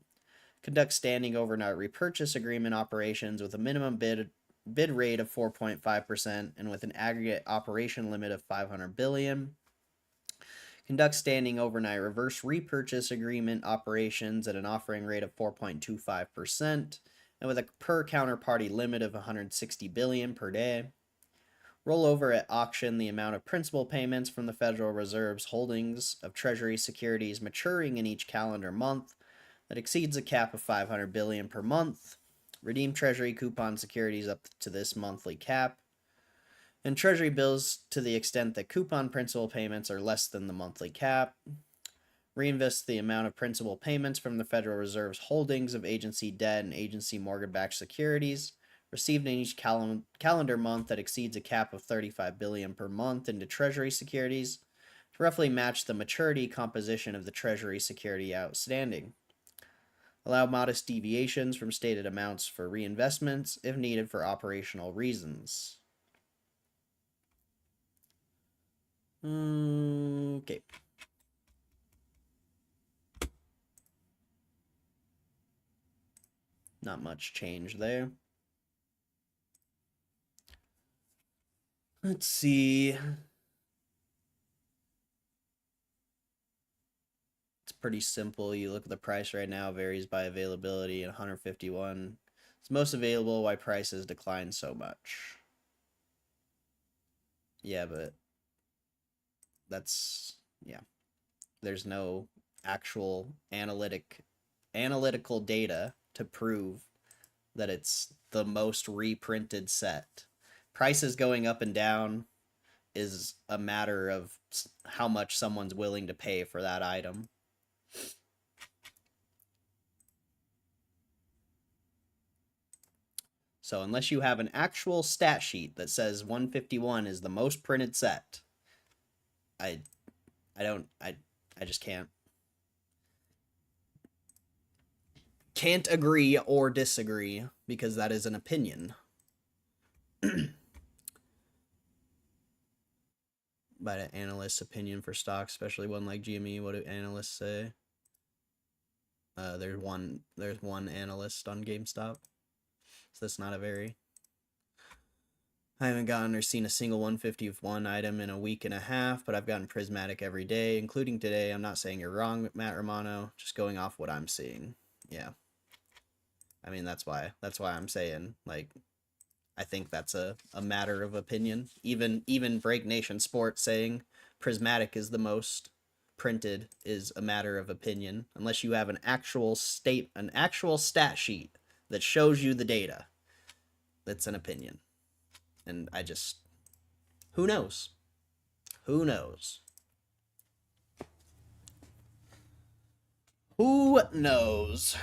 conduct standing overnight repurchase agreement operations with a minimum bid rate of 4.5% and with an aggregate operation limit of $500 billion. Conduct standing overnight reverse repurchase agreement operations at an offering rate of 4.25% and with a per counterparty limit of $160 billion per day. Roll over at auction the amount of principal payments from the Federal Reserve's holdings of Treasury securities maturing in each calendar month that exceeds a cap of $500 billion per month. Redeem Treasury coupon securities up to this monthly cap. And Treasury bills to the extent that coupon principal payments are less than the monthly cap. Reinvest the amount of principal payments from the Federal Reserve's holdings of agency debt and agency mortgage-backed securities received in each calendar month that exceeds a cap of $35 billion per month into Treasury securities to roughly match the maturity composition of the Treasury security outstanding. Allow modest deviations from stated amounts for reinvestments if needed for operational reasons. Okay. Not much change there. Let's see. It's pretty simple. You look at the price right now, varies by availability, and 151. It's most available, why prices decline so much. Yeah, but that's, yeah. There's no actual analytical data to prove that it's the most reprinted set. Prices going up and down is a matter of how much someone's willing to pay for that item. So unless you have an actual stat sheet that says 151 is the most printed set, I just can't agree or disagree, because that is an opinion. By an analyst's opinion for stocks, especially one like GME. What do analysts say? There's one analyst on GameStop, so that's not a very. I haven't gotten or seen a single 151 item in a week and a half, but I've gotten prismatic every day, including today. I'm not saying you're wrong, Matt Romano, just going off what I'm seeing. Yeah. I mean, that's why I'm saying, like, I think that's a matter of opinion. Even Break Nation Sports saying prismatic is the most printed is a matter of opinion, unless you have an actual stat sheet that shows you the data. That's an opinion. And I just, who knows? Who knows? Who knows?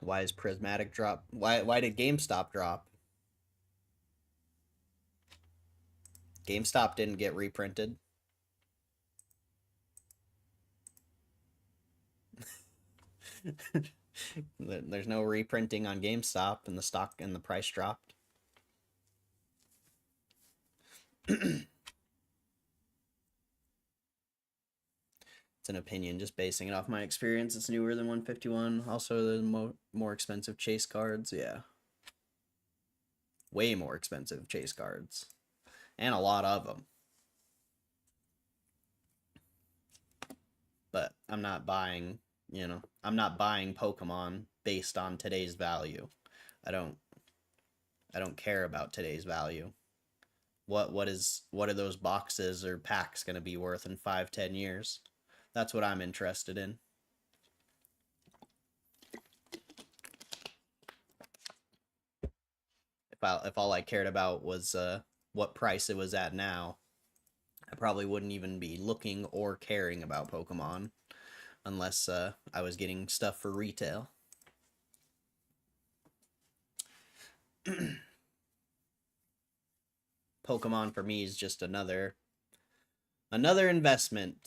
Why is prismatic drop? Why did GameStop drop? GameStop didn't get reprinted. There's no reprinting on GameStop, and the stock and the price dropped. It's an opinion, just basing it off my experience. It's newer than 151. Also, the more expensive chase cards. Yeah. Way more expensive chase cards. And a lot of them. But I'm not buying, I'm not buying Pokemon based on today's value. I don't care about today's value. What are those boxes or packs going to be worth in 5-10 years? That's what I'm interested in. If all I cared about was what price it was at now, I probably wouldn't even be looking or caring about Pokemon unless I was getting stuff for retail. Pokemon for me is just another investment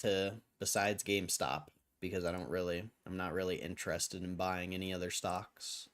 besides GameStop, because I'm not really interested in buying any other stocks.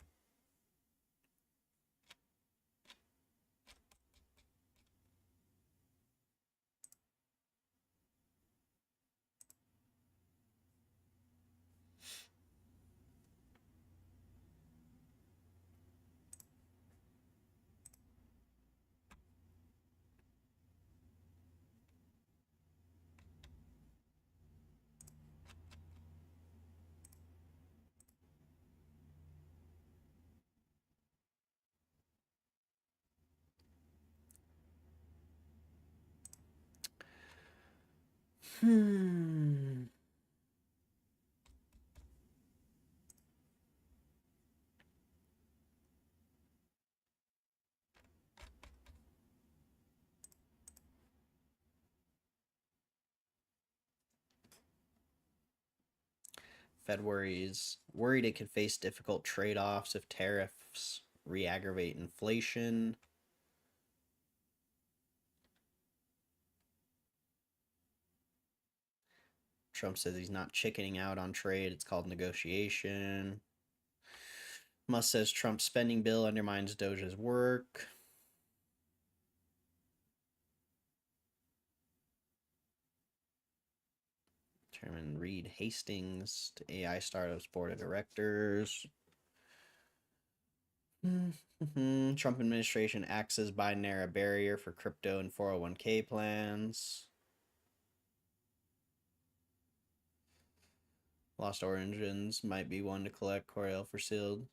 Fed worries worried it could face difficult trade-offs if tariffs re-aggravate inflation. Trump says he's not chickening out on trade. It's called negotiation. Musk says Trump's spending bill undermines Doge's work. Chairman Reed Hastings to AI startups board of directors. Trump administration acts as Biden era barrier for crypto and 401k plans. Lost Origins might be one to collect. Coriel for sealed.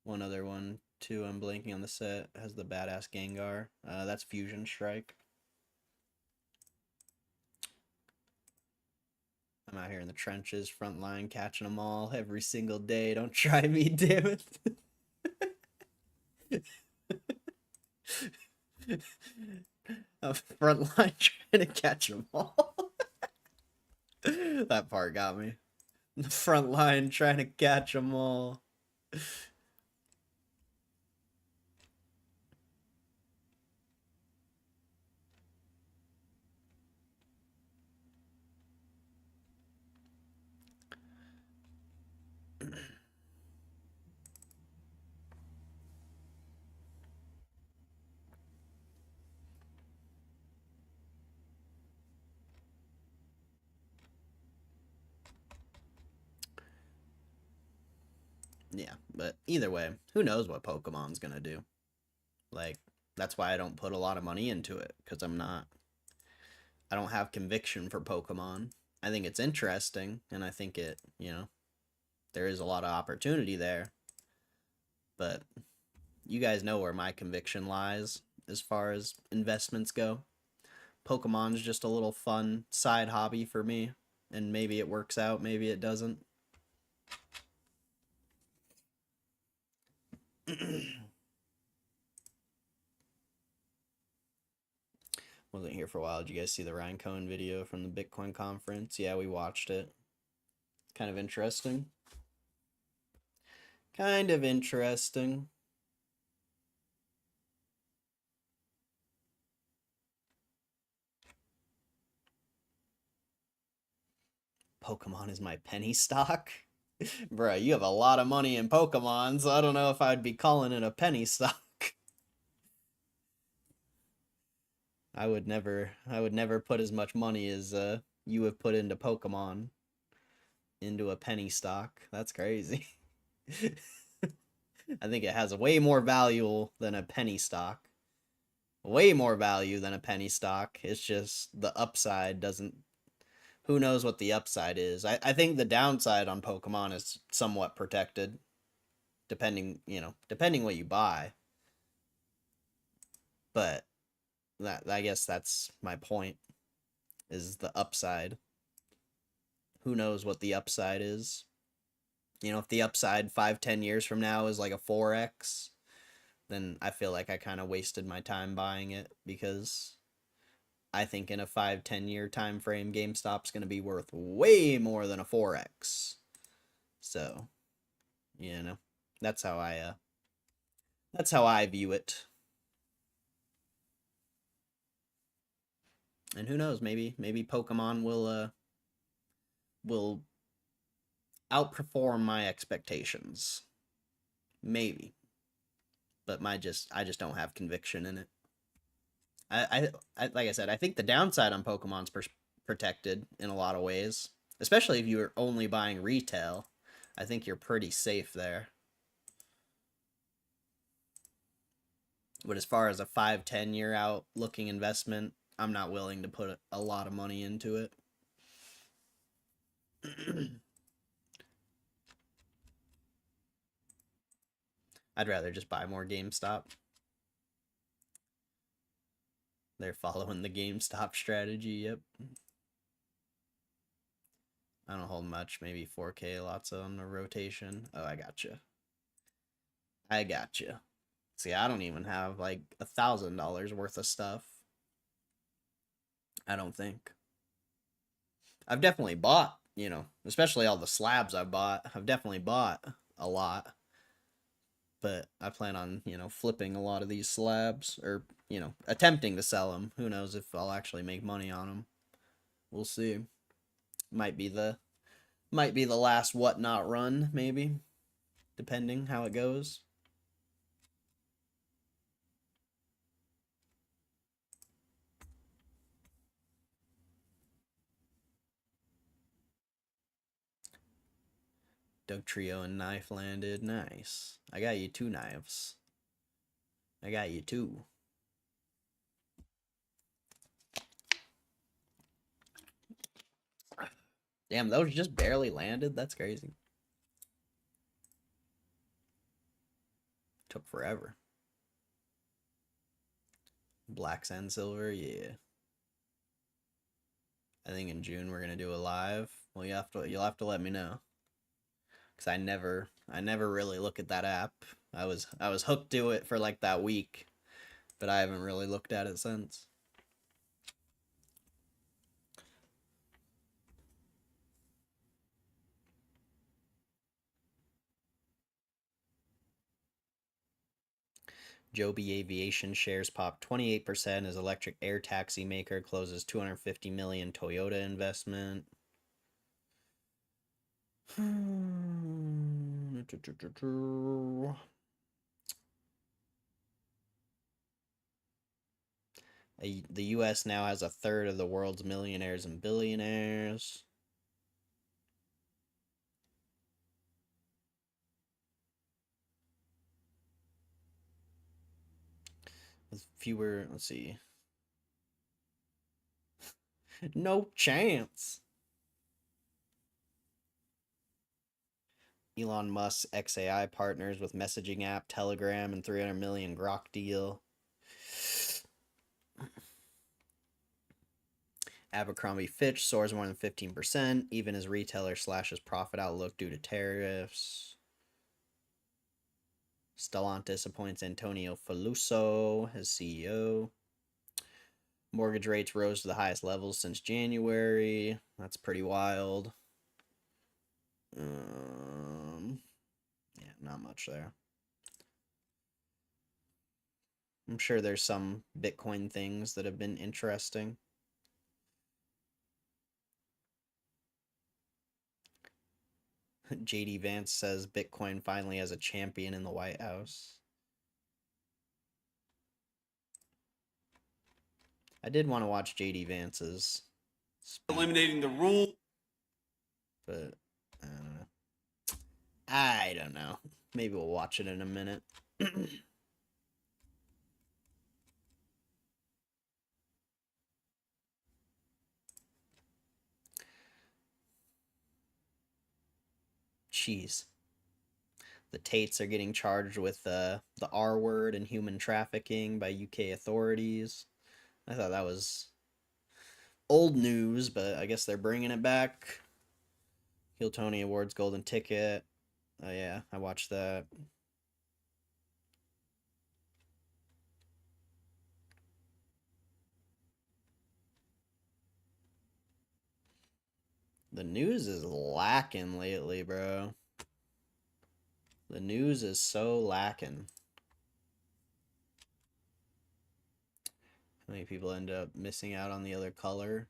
One other one, too, I'm blanking on the set, has the badass Gengar. That's Fusion Strike. I'm out here in the trenches, front line, catching them all every single day. Don't try me, damn it. Front line trying to catch them all. That part got me. The front line trying to catch them all. Yeah, but either way, who knows what Pokemon's gonna do? Like, that's why I don't put a lot of money into it, because I don't have conviction for Pokemon. I think it's interesting, and I think it, there is a lot of opportunity there. But you guys know where my conviction lies as far as investments go. Pokemon's just a little fun side hobby for me, and maybe it works out, maybe it doesn't. Wasn't here for a while. Did you guys see the Ryan Cohen video from the Bitcoin conference? Yeah, we watched it. Kind of interesting. Kind of interesting. Pokemon is my penny stock? Bruh, you have a lot of money in Pokemon, so I don't know if I'd be calling it a penny stock. I would never put as much money as you have put into Pokemon into a penny stock. That's crazy. I think it has way more value than a penny stock. Way more value than a penny stock. It's just the upside doesn't... Who knows what the upside is? I think the downside on Pokemon is somewhat protected. Depending what you buy. But I guess that's my point, is the upside. Who knows what the upside is? If the upside 5-10 years from now is like a 4x, then I feel like I kind of wasted my time buying it, because I think in a 5-10 year time frame, GameStop's going to be worth way more than a 4x. So, that's how I view it. And who knows, maybe Pokemon will outperform my expectations. Maybe. But I just don't have conviction in it. I like I said, I think the downside on Pokemon's protected in a lot of ways, especially if you're only buying retail. I think you're pretty safe there. But as far as a 5-10 year out looking investment, I'm not willing to put a lot of money into it. I'd rather just buy more GameStop. They're following the GameStop strategy, yep. I don't hold much, maybe 4K, lots on the rotation. Oh, I gotcha. See, I don't even have like $1,000 worth of stuff. I don't think. I've definitely bought you know, especially all the slabs I bought. I've definitely bought a lot. But I plan on, you know, flipping a lot of these slabs, or, you know, attempting to sell them. Who knows if I'll actually make money on them. We'll see. Might be the last whatnot run, maybe, depending how it goes. Doug Trio and knife landed. Nice. I got you 2 knives. I got you 2. Damn, those just barely landed? That's crazy. Took forever. Black Sand Silver, yeah. I think in June we're gonna do a live. Well, you'll have to let me know. Cause I never really look at that app. I was hooked to it for like that week, but I haven't really looked at it since. Joby Aviation shares pop 28% as electric air taxi maker closes 250 million Toyota investment. The U.S. now has a third of the world's millionaires and billionaires. With fewer, let's see. No chance. Elon Musk's XAI partners with messaging app Telegram and 300 million Grok deal. Abercrombie Fitch soars more than 15%, even as retailer slashes profit outlook due to tariffs. Stellantis appoints Antonio Faluso as CEO. Mortgage rates rose to the highest levels since January. That's pretty wild. Yeah, not much there. I'm sure there's some Bitcoin things that have been interesting. JD Vance says Bitcoin finally has a champion in the White House. I did want to watch JD Vance's eliminating the rule, but I don't know. Maybe we'll watch it in a minute. Jeez. The Tates are getting charged with the R word and human trafficking by UK authorities. I thought that was old news, but I guess they're bringing it back. Heel Tony Awards Golden Ticket. Oh yeah, I watched that. The news is lacking lately, bro. The news is so lacking. How many people end up missing out on the other color?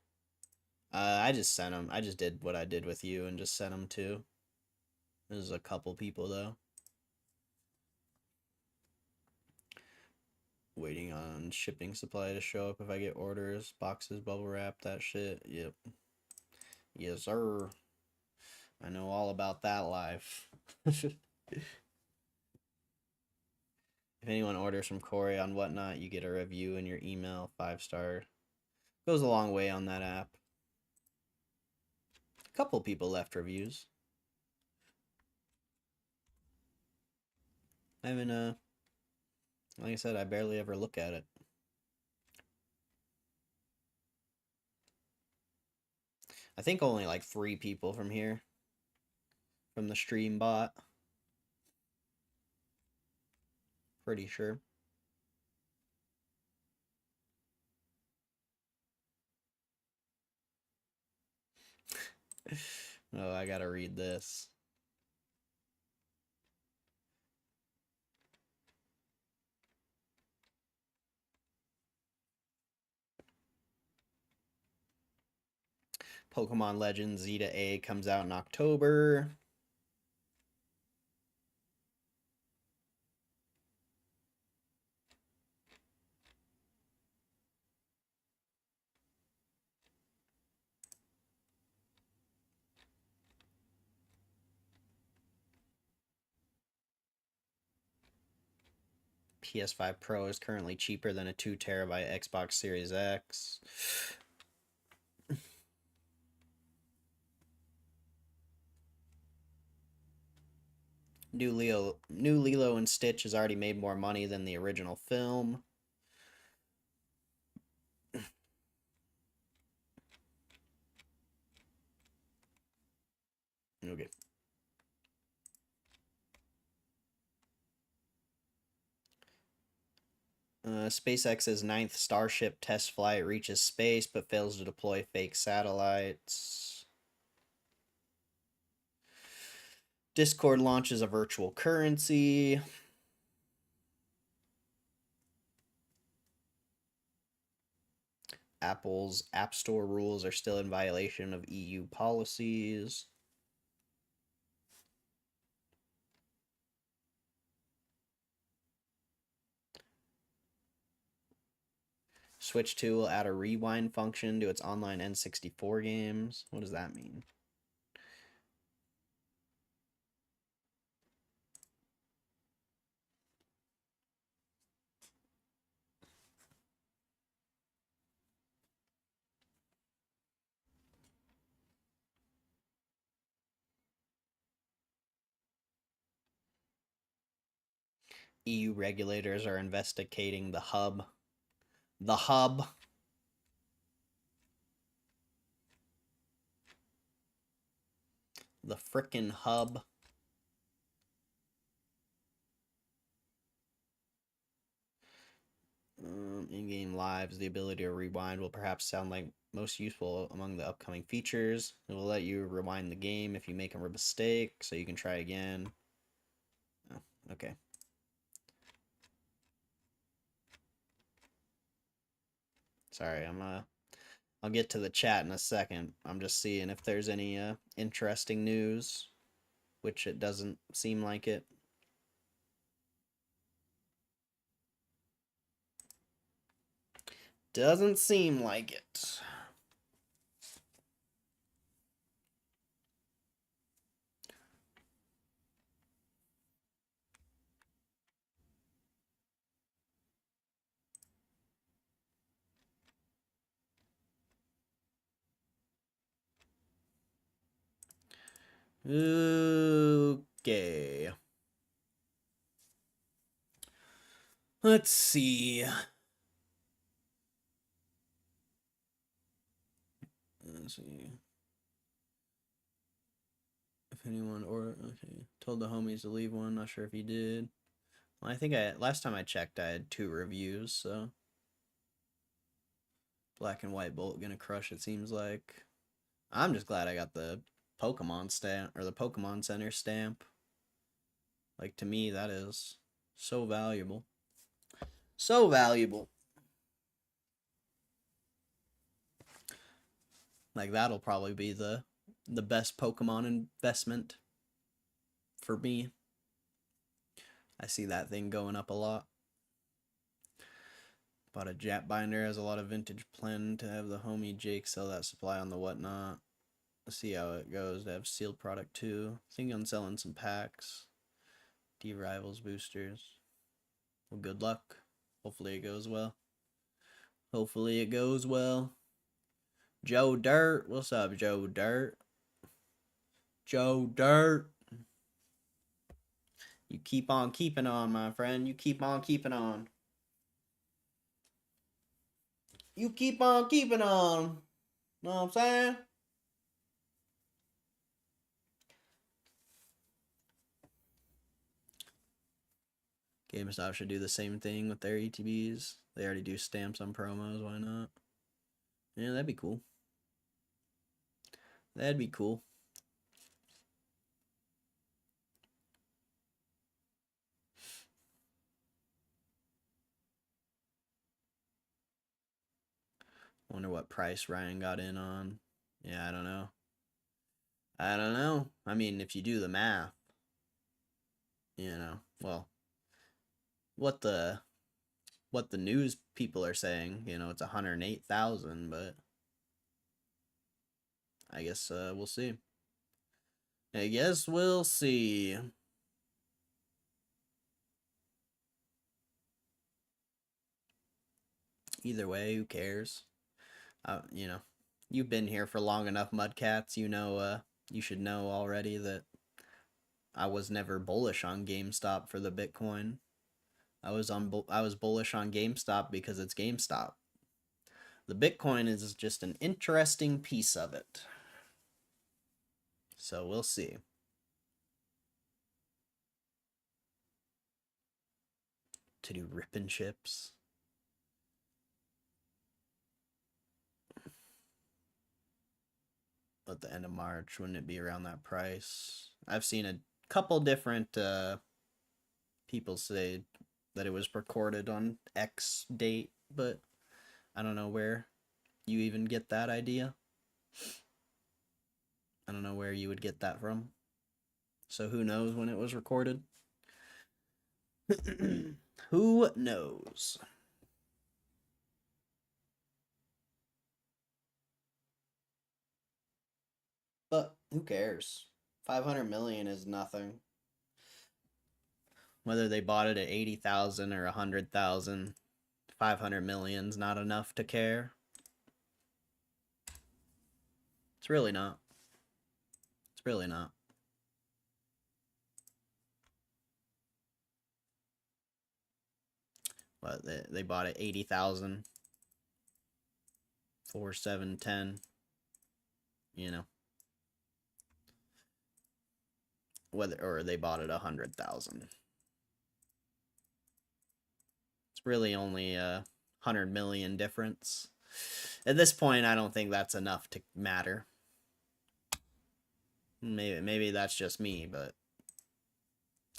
I just sent them. I just did what I did with you and just sent them to. There's a couple people though. Waiting on shipping supply to show up if I get orders. Boxes, bubble wrap, that shit. Yep. Yes, sir. I know all about that life. If anyone orders from Corey on Whatnot, you get a review in your email. 5-star. Goes a long way on that app. A couple people left reviews. I haven't, like I said, I barely ever look at it. I think only like 3 people from here. From the stream bot. Pretty sure. Oh, I gotta read this. Pokemon Legends Zeta A comes out in October. PS5 Pro is currently cheaper than a 2 terabyte Xbox Series X. New Lilo and Stitch has already made more money than the original film. Okay. SpaceX's 9th Starship test flight reaches space but fails to deploy fake satellites. Discord launches a virtual currency. Apple's App Store rules are still in violation of EU policies. Switch 2 will add a rewind function to its online N64 games. What does that mean? EU regulators are investigating the hub. The hub. The frickin' hub. In-game lives, the ability to rewind will perhaps sound like most useful among the upcoming features. It will let you rewind the game if you make a mistake, so you can try again. Oh, okay. Sorry, I'll get to the chat in a second. I'm just seeing if there's any interesting news, which it doesn't seem like it. Doesn't seem like it. Okay. Let's see. Let's see. If anyone okay. Told the homies to leave one, not sure if he did. Well, I think last time I checked I had 2 reviews, so Black and White Bolt gonna crush, it seems like. I'm just glad I got the Pokemon stamp, or the Pokemon Center stamp. Like, to me, that is so valuable. So valuable. Like, that'll probably be the best Pokemon investment for me. I see that thing going up a lot. Bought a Jap binder, has a lot of vintage plan to have the homie Jake sell that supply on the whatnot. Let's see how it goes. They have sealed product too. Think on selling some packs. D-Rivals boosters. Well, good luck. Hopefully it goes well. Hopefully it goes well. Joe Dirt. What's up, Joe Dirt? Joe Dirt. You keep on keeping on, my friend. You keep on keeping on. You keep on keeping on. Know what I'm saying? GameStop should do the same thing with their ETBs. They already do stamps on promos. Why not? Yeah, that'd be cool. That'd be cool. Wonder what price Ryan got in on. Yeah, I don't know. I don't know. I mean, if you do the math, well, what the news people are saying, it's 108,000, but I guess we'll see. I guess we'll see. Either way, who cares? You've been here for long enough, Mudcats. You should know already that I was never bullish on GameStop for the Bitcoin. I was bullish on GameStop because it's GameStop. The Bitcoin is just an interesting piece of it. So we'll see. To do ripping chips. At the end of March, wouldn't it be around that price? I've seen a couple different people say that it was recorded on X date, but I don't know where you even get that idea. I don't know where you would get that from. So who knows when it was recorded? Who knows? But who cares? 500 million is nothing. Whether they bought it at 80,000 or 100,000, 500 million's not enough to care. It's really not. It's really not. But they bought it 80,000. 4, 7, 10. Or they bought it 100,000. It's really only a 100 million difference. At this point, I don't think that's enough to matter. Maybe that's just me, but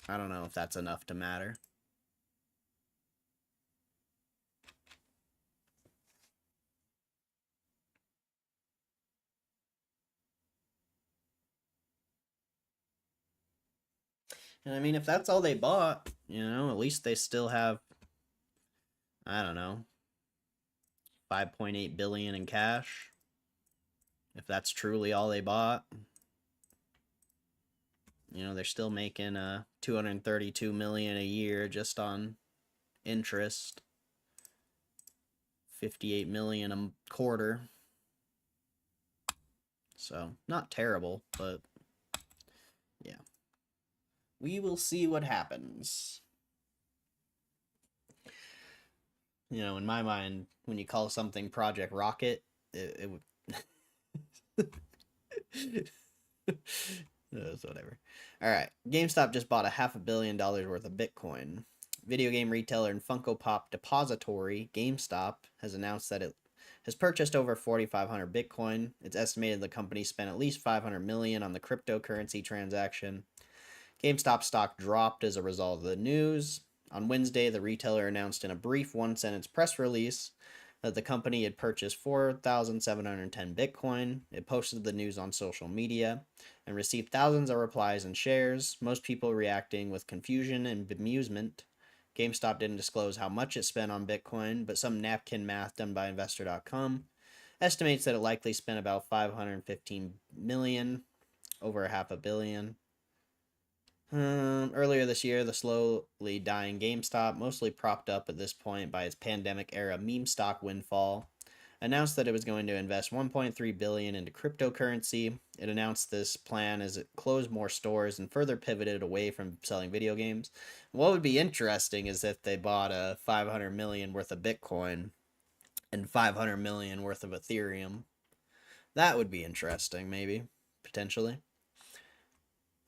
I don't know if that's enough to matter. And I mean, if that's all they bought, at least they still have, I don't know, 5.8 billion in cash. If that's truly all they bought, they're still making 232 million a year just on interest. 58 million a quarter. So, not terrible, but yeah. We will see what happens. In my mind, when you call something Project Rocket, it would... whatever. Alright, GameStop just bought $500 million worth of Bitcoin. Video game retailer and Funko Pop depository, GameStop, has announced that it has purchased over 4,500 Bitcoin. It's estimated the company spent at least $500 million on the cryptocurrency transaction. GameStop stock dropped as a result of the news. On Wednesday, the retailer announced in a brief one-sentence press release that the company had purchased 4,710 Bitcoin. It posted the news on social media and received thousands of replies and shares, most people reacting with confusion and bemusement. GameStop didn't disclose how much it spent on Bitcoin, but some napkin math done by Investor.com estimates that it likely spent about 515 million, over $500 million. Earlier this year, the slowly dying GameStop, mostly propped up at this point by its pandemic-era meme stock windfall, announced that it was going to invest $1.3 billion into cryptocurrency. It announced this plan as it closed more stores and further pivoted away from selling video games. What would be interesting is if they bought a 500 million worth of Bitcoin and 500 million worth of Ethereum. That would be interesting, maybe, potentially.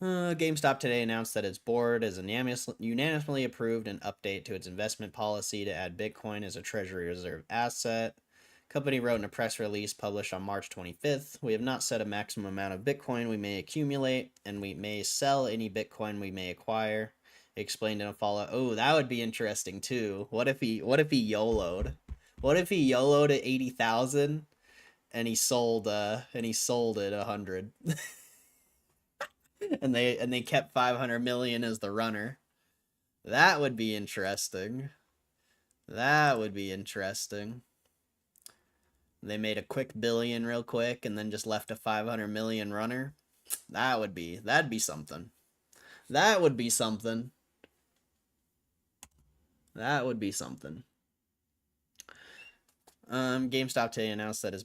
GameStop today announced that its board has unanimously approved an update to its investment policy to add Bitcoin as a Treasury Reserve asset. Company wrote in a press release published on March 25th, "We have not set a maximum amount of Bitcoin we may accumulate, and we may sell any Bitcoin we may acquire." It explained in a follow. Oh, that would be interesting too. What if he YOLO'd? What if he YOLO'd at 80,000 and he sold it 100? and they kept 500 million as the runner. That would be interesting. That would be interesting. They made a quick billion real quick and then just left a 500 million runner. That'd be something. That would be something. That would be something. GameStop today announced that its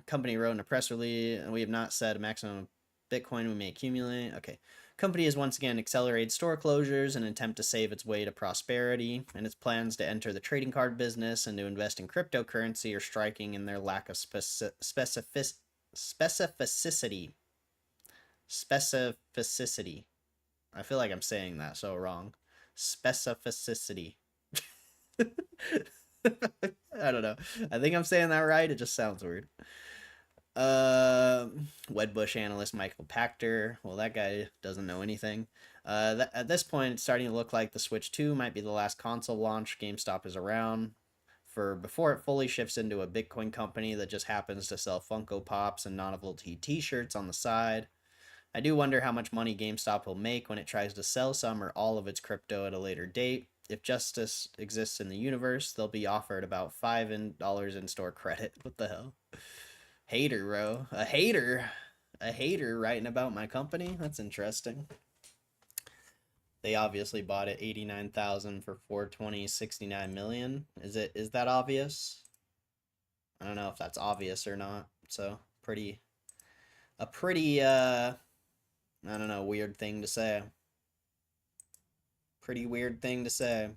company wrote in a press release, and we have not set a maximum Bitcoin we may accumulate. Okay. Company has once again accelerated store closures in an attempt to save its way to prosperity, and its plans to enter the trading card business and to invest in cryptocurrency are striking in their lack of specificity. Specificity. I feel like I'm saying that so wrong. Specificity. I don't know. I think I'm saying that right. It just sounds weird. Wedbush analyst Michael Pachter. Well, that guy doesn't know anything. At this point, it's starting to look like the Switch 2 might be the last console launch GameStop is around for before it fully shifts into a Bitcoin company that just happens to sell Funko Pops and novelty t-shirts on the side. I do wonder how much money GameStop will make when it tries to sell some or all of its crypto at a later date. If justice exists in the universe, they'll be offered about $5 in-store credit. What the hell? Hater, bro. A hater. A hater writing about my company? That's interesting. They obviously bought it 89,000 for 420.69 million. Is that obvious? I don't know if that's obvious or not. So, a pretty I don't know, weird thing to say. Pretty weird thing to say.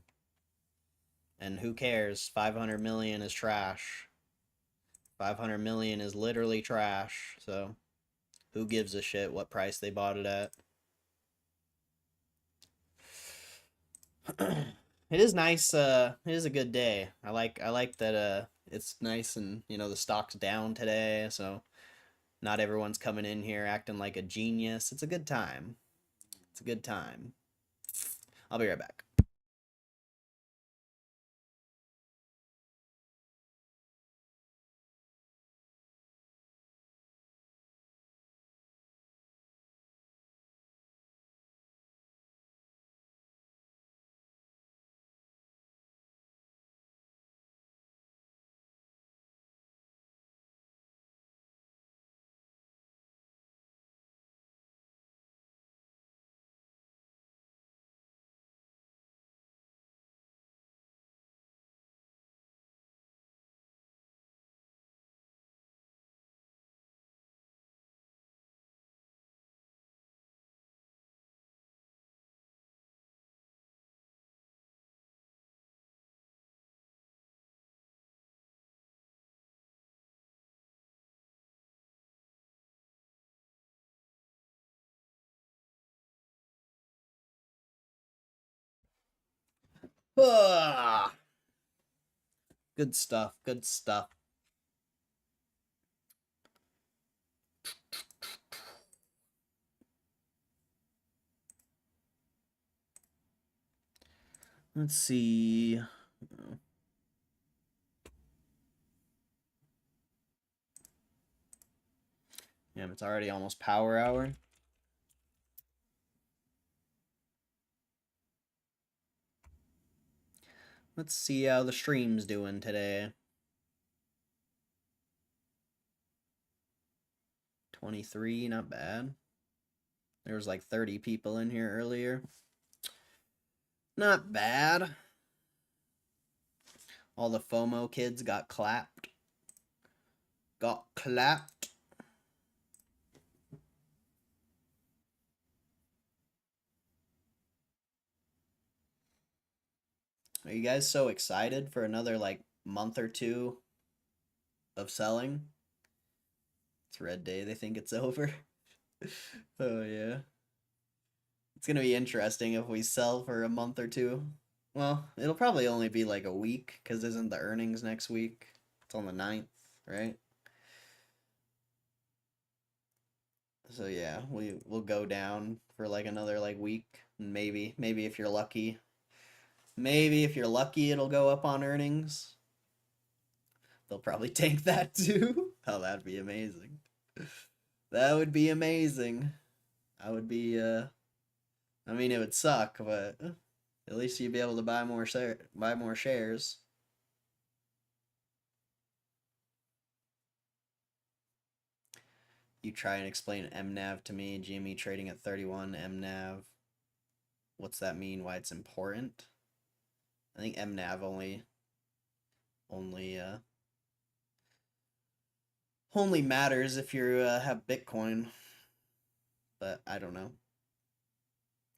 And who cares? 500 million is trash. 500 million is literally trash. So, who gives a shit what price they bought it at? It is nice. It is a good day. I like that it's nice and, you know, the stock's down today, so not everyone's coming in here acting like a genius. It's a good time. It's a good time. I'll be right back. Ah, good stuff. Good stuff. Let's see. Yeah, it's already almost power hour. Let's see how the stream's doing today. 23, not bad. There was like 30 people in here earlier. Not bad. All the FOMO kids got clapped. Got clapped. Are you guys so excited for another like month or two of selling? It's Red Day. They think it's over. Oh, yeah. It's going to be interesting if we sell for a month or two. Well, it'll probably only be like a week because isn't the earnings next week? It's on the 9th, right? So yeah, we'll go down for like another like week. Maybe if you're lucky. Maybe if you're lucky it'll go up on earnings. they'll probably tank that too. Oh, that'd be amazing. That would be amazing. I would be I mean, it would suck, but at least you'd be able to buy more shares. You try and explain MNAV to me. GME trading at 31 MNAV. What's that mean? Why it's important? I think MNAV only matters if you have Bitcoin, but I don't know.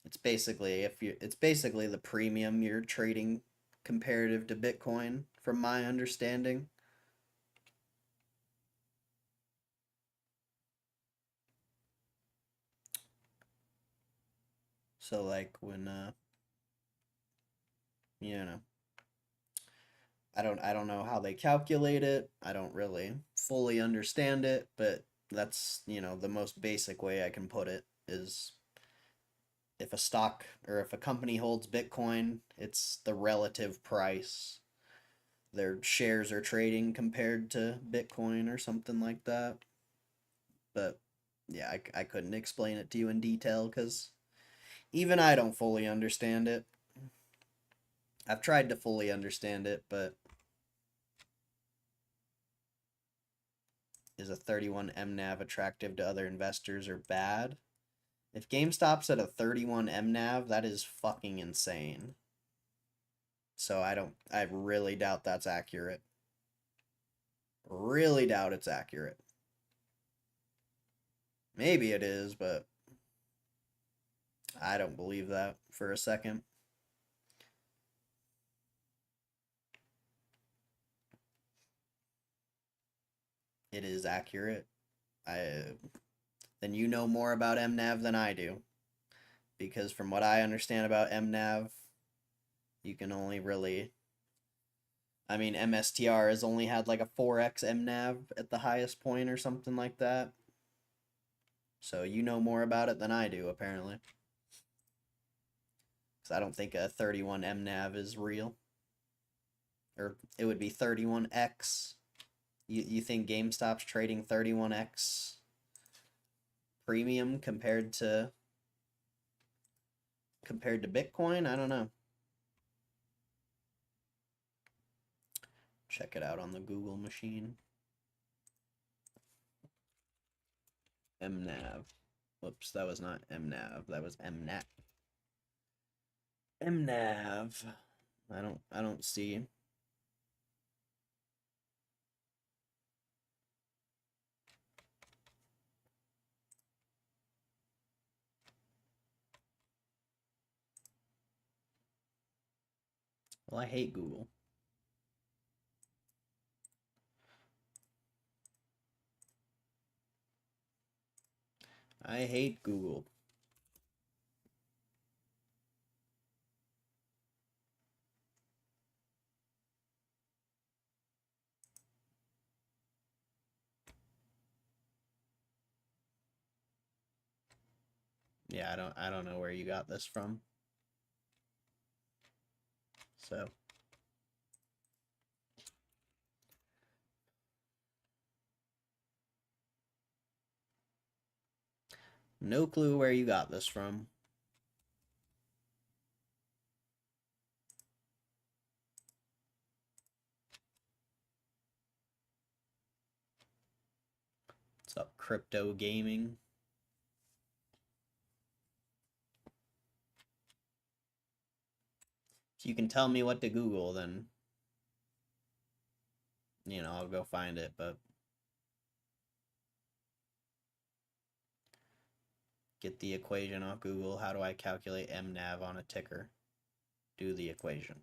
It's basically it's basically the premium you're trading comparative to Bitcoin, from my understanding. So like when you know, I don't know how they calculate it. I don't really fully understand it, but that's, you know, the most basic way I can put it is if a stock or if a company holds Bitcoin, it's the relative price their shares are trading compared to Bitcoin or something like that. But yeah, I couldn't explain it to you in detail because even I don't fully understand it. I've tried to fully understand it, but is a 31 MNAV attractive to other investors or bad? If GameStop's at a 31 MNAV, that is fucking insane. So I really doubt that's accurate. Really doubt it's accurate. Maybe it is, but I don't believe that for a second. It is accurate. Then you know more about MNAV than I do. Because from what I understand about MNAV, you can only really... I mean, MSTR has only had like a 4x MNAV at the highest point or something like that. So you know more about it than I do, apparently. Because I don't think a 31 MNAV is real. Or it would be 31x. You think GameStop's trading 31x premium compared to Bitcoin? I don't know. Check it out on the Google machine. MNAV. Whoops, that was not MNAV. That was MNAT. MNAV. I don't see. Well, I hate Google. I hate Google. Yeah, I don't know where you got this from. So no clue where you got this from. What's up, crypto gaming? If you can tell me what to Google, then you know, I'll go find it, but get the equation off Google. How do I calculate MNAV on a ticker? Do the equation.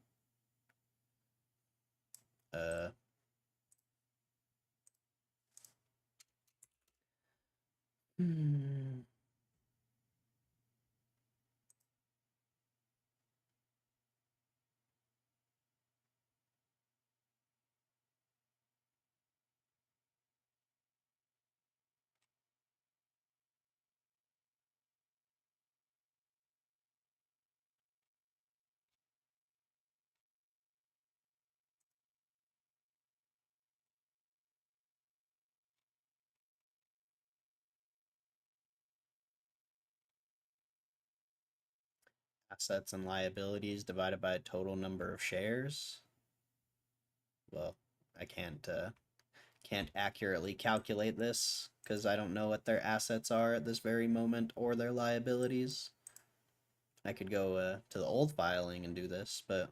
Hmm. assets and liabilities divided by total number of shares. Well, I can't accurately calculate this because I don't know what their assets are at this very moment or their liabilities. I could go to the old filing and do this, but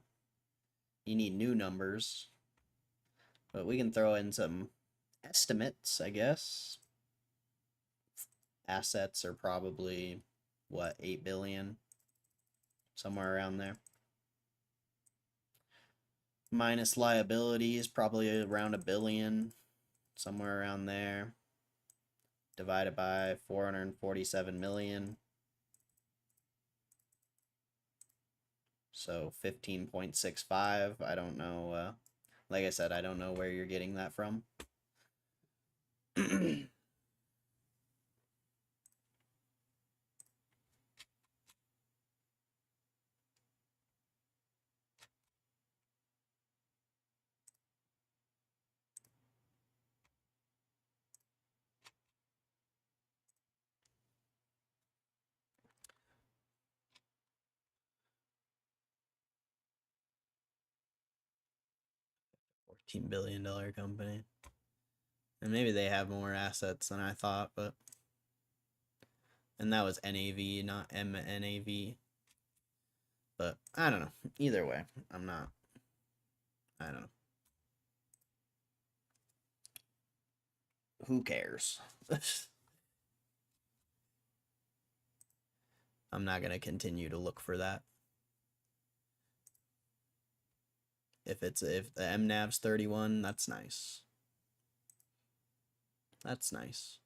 you need new numbers. But we can throw in some estimates, I guess. Assets are probably, what, 8 billion? Somewhere around there. Minus liabilities, probably around 1 billion. Somewhere around there. Divided by 447 million. So 15.65. I don't know. Like I said, I don't know where you're getting that from. $14 billion company. And maybe they have more assets than I thought, but... And that was NAV, not MNAV. But, I don't know. Either way, I don't know. Who cares? I'm not going to continue to look for that. If the MNAV's 31, that's nice. That's nice.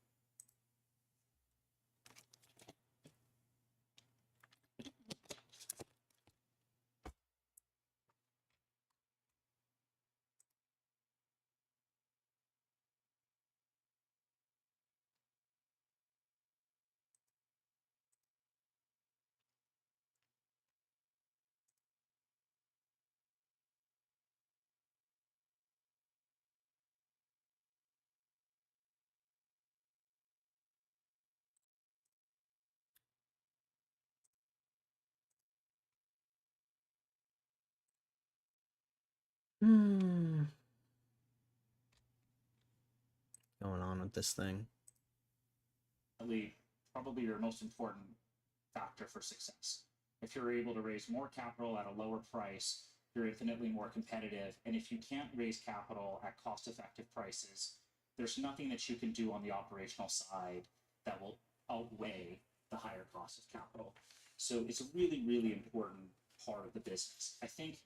Going on with this thing. Probably your most important factor for success. If you're able to raise more capital at a lower price, you're infinitely more competitive. And if you can't raise capital at cost-effective prices, there's nothing that you can do on the operational side that will outweigh the higher cost of capital. So it's a really, really important part of the business. I think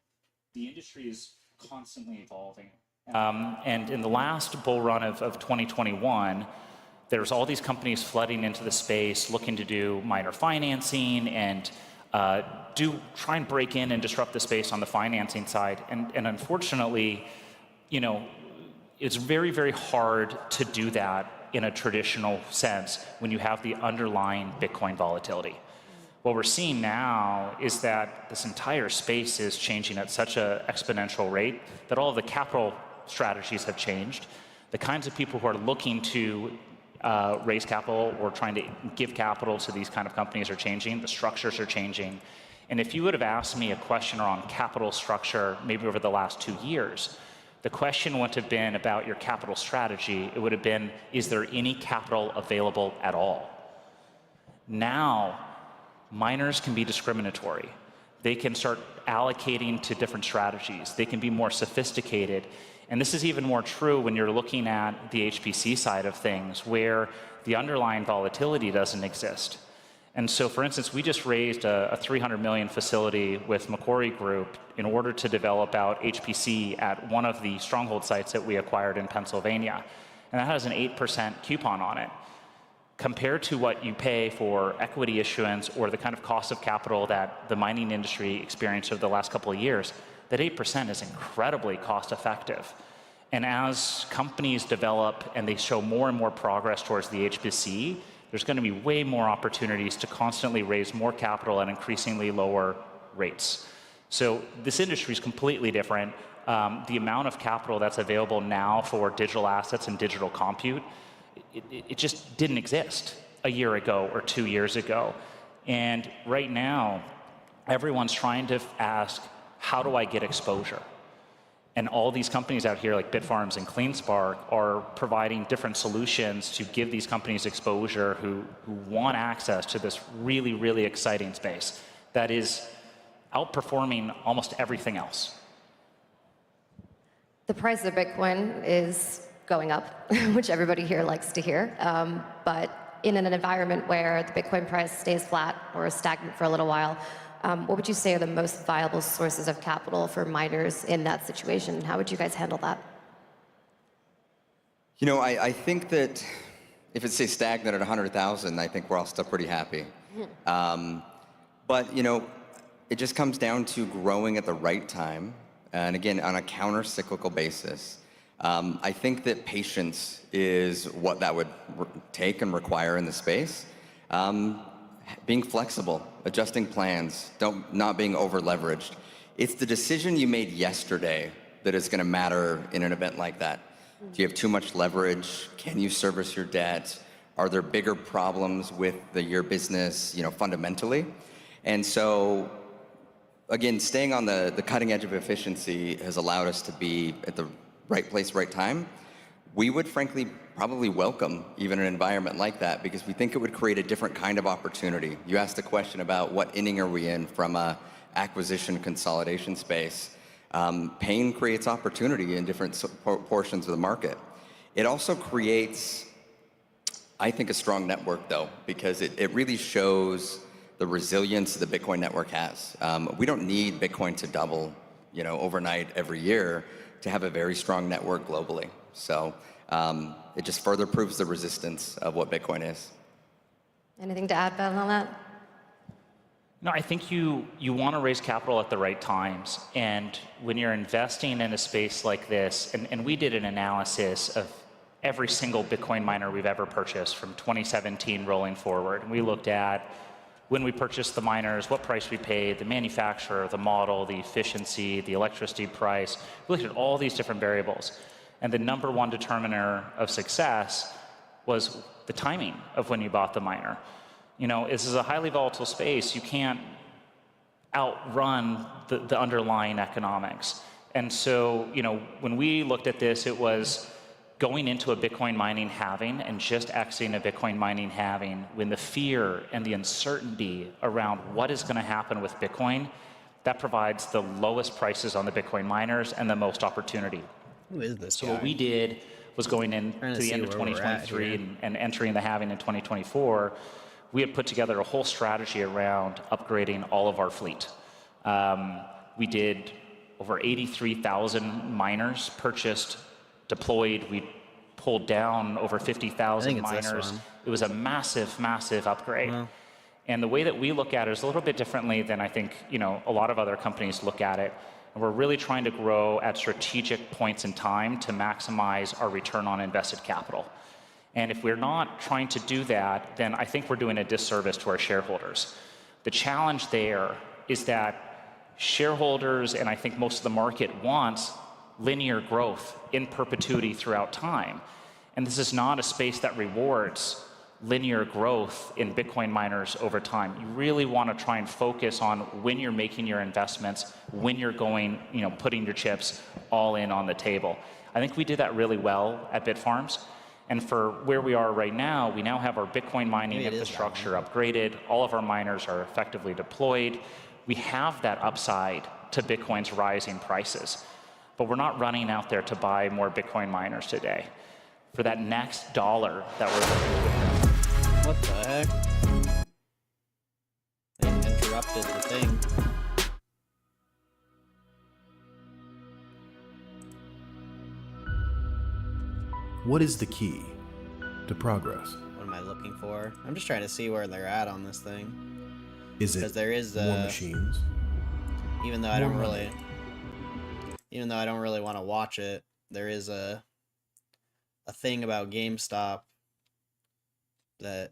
the industry is constantly evolving. And in the last bull run of 2021, there's all these companies flooding into the space looking to do minor financing and try and break in and disrupt the space on the financing side. And unfortunately, you know, it's very, very hard to do that in a traditional sense when you have the underlying Bitcoin volatility. What we're seeing now is that this entire space is changing at such an exponential rate that all of the capital strategies have changed. The kinds of people who are looking to raise capital or trying to give capital to these kind of companies are changing. The structures are changing. And if you would have asked me a question around capital structure maybe over the last 2 years, the question wouldn't have been about your capital strategy. It would have been, is there any capital available at all? Now, miners can be discriminatory. They can start allocating to different strategies. They can be more sophisticated. And this is even more true when you're looking at the HPC side of things, where the underlying volatility doesn't exist. And so, for instance, we just raised a $300 million facility with Macquarie Group in order to develop out HPC at one of the stronghold sites that we acquired in Pennsylvania. And that has an 8% coupon on it. Compared to what you pay for equity issuance or the kind of cost of capital that the mining industry experienced over the last couple of years, that 8% is incredibly cost effective. And as companies develop and they show more and more progress towards the HPC, there's going to be way more opportunities to constantly raise more capital at increasingly lower rates. So this industry is completely different. The amount of capital that's available now for digital assets and digital compute, it just didn't exist a year ago or 2 years ago. And right now, everyone's trying to ask, how do I get exposure? And all these companies out here like Bitfarms and CleanSpark are providing different solutions to give these companies exposure who want access to this really, really exciting space that is outperforming almost everything else. The price of Bitcoin is going up, which everybody here likes to hear. But in an environment where the Bitcoin price stays flat or stagnant for a little while, what would you say are the most viable sources of capital for miners in that situation? How would you guys handle that? You know, I think that if it stays stagnant at 100,000, I think we're all still pretty happy. But, you know, it just comes down to growing at the right time. And again, on a counter-cyclical basis. I think that patience is what that would take and require in the space. Being flexible, adjusting plans, not being over-leveraged. It's the decision you made yesterday that is going to matter in an event like that. Do you have too much leverage? Can you service your debt? Are there bigger problems with your business, you know, fundamentally? And so, again, staying on the cutting edge of efficiency has allowed us to be at the right place, right time. We would frankly probably welcome even an environment like that because we think it would create a different kind of opportunity. You asked a question about what inning are we in from a acquisition consolidation space. Pain creates opportunity in different portions of the market. It also creates, I think, a strong network though, because it really shows the resilience the Bitcoin network has. We don't need Bitcoin to double, you know, overnight every year to have a very strong network globally. So it just further proves the resistance of what Bitcoin is. Anything to add, Ben, on that? No, I think you want to raise capital at the right times. And when you're investing in a space like this, and we did an analysis of every single Bitcoin miner we've ever purchased from 2017 rolling forward. And we looked at when we purchased the miners, what price we paid, the manufacturer, the model, the efficiency, the electricity price. We looked at all these different variables. And the number one determiner of success was the timing of when you bought the miner. You know, this is a highly volatile space. You can't outrun the underlying economics. And so, you know, when we looked at this, it was going into a Bitcoin mining halving and just exiting a Bitcoin mining halving when the fear and the uncertainty around what is going to happen with Bitcoin, that provides the lowest prices on the Bitcoin miners and the most opportunity. Who is this So guy? what we did was going into the end of 2023 and entering the halving in 2024, we had put together a whole strategy around upgrading all of our fleet. We did over 83,000 miners purchased, deployed. We pulled down over 50,000 miners. It was a massive, massive upgrade. Wow. And the way that we look at it is a little bit differently than I think, you know, a lot of other companies look at it. And we're really trying to grow at strategic points in time to maximize our return on invested capital. And if we're not trying to do that, then I think we're doing a disservice to our shareholders. The challenge there is that shareholders, and I think most of the market, wants linear growth in perpetuity throughout time. And this is not a space that rewards linear growth in Bitcoin miners over time. You really want to try and focus on when you're making your investments, when you're going, you know, putting your chips all in on the table. I think we did that really well at Bitfarms. And for where we are right now, we now have our Bitcoin mining infrastructure upgraded. All of our miners are effectively deployed. We have that upside to Bitcoin's rising prices. But we're not running out there to buy more Bitcoin miners today. For that next dollar that we're looking at. What the heck? They interrupted the thing. What is the key to progress? What am I looking for? I'm just trying to see where they're at on this thing. Is it because there is more machines? Even though I don't really want to watch it, there is a thing about GameStop that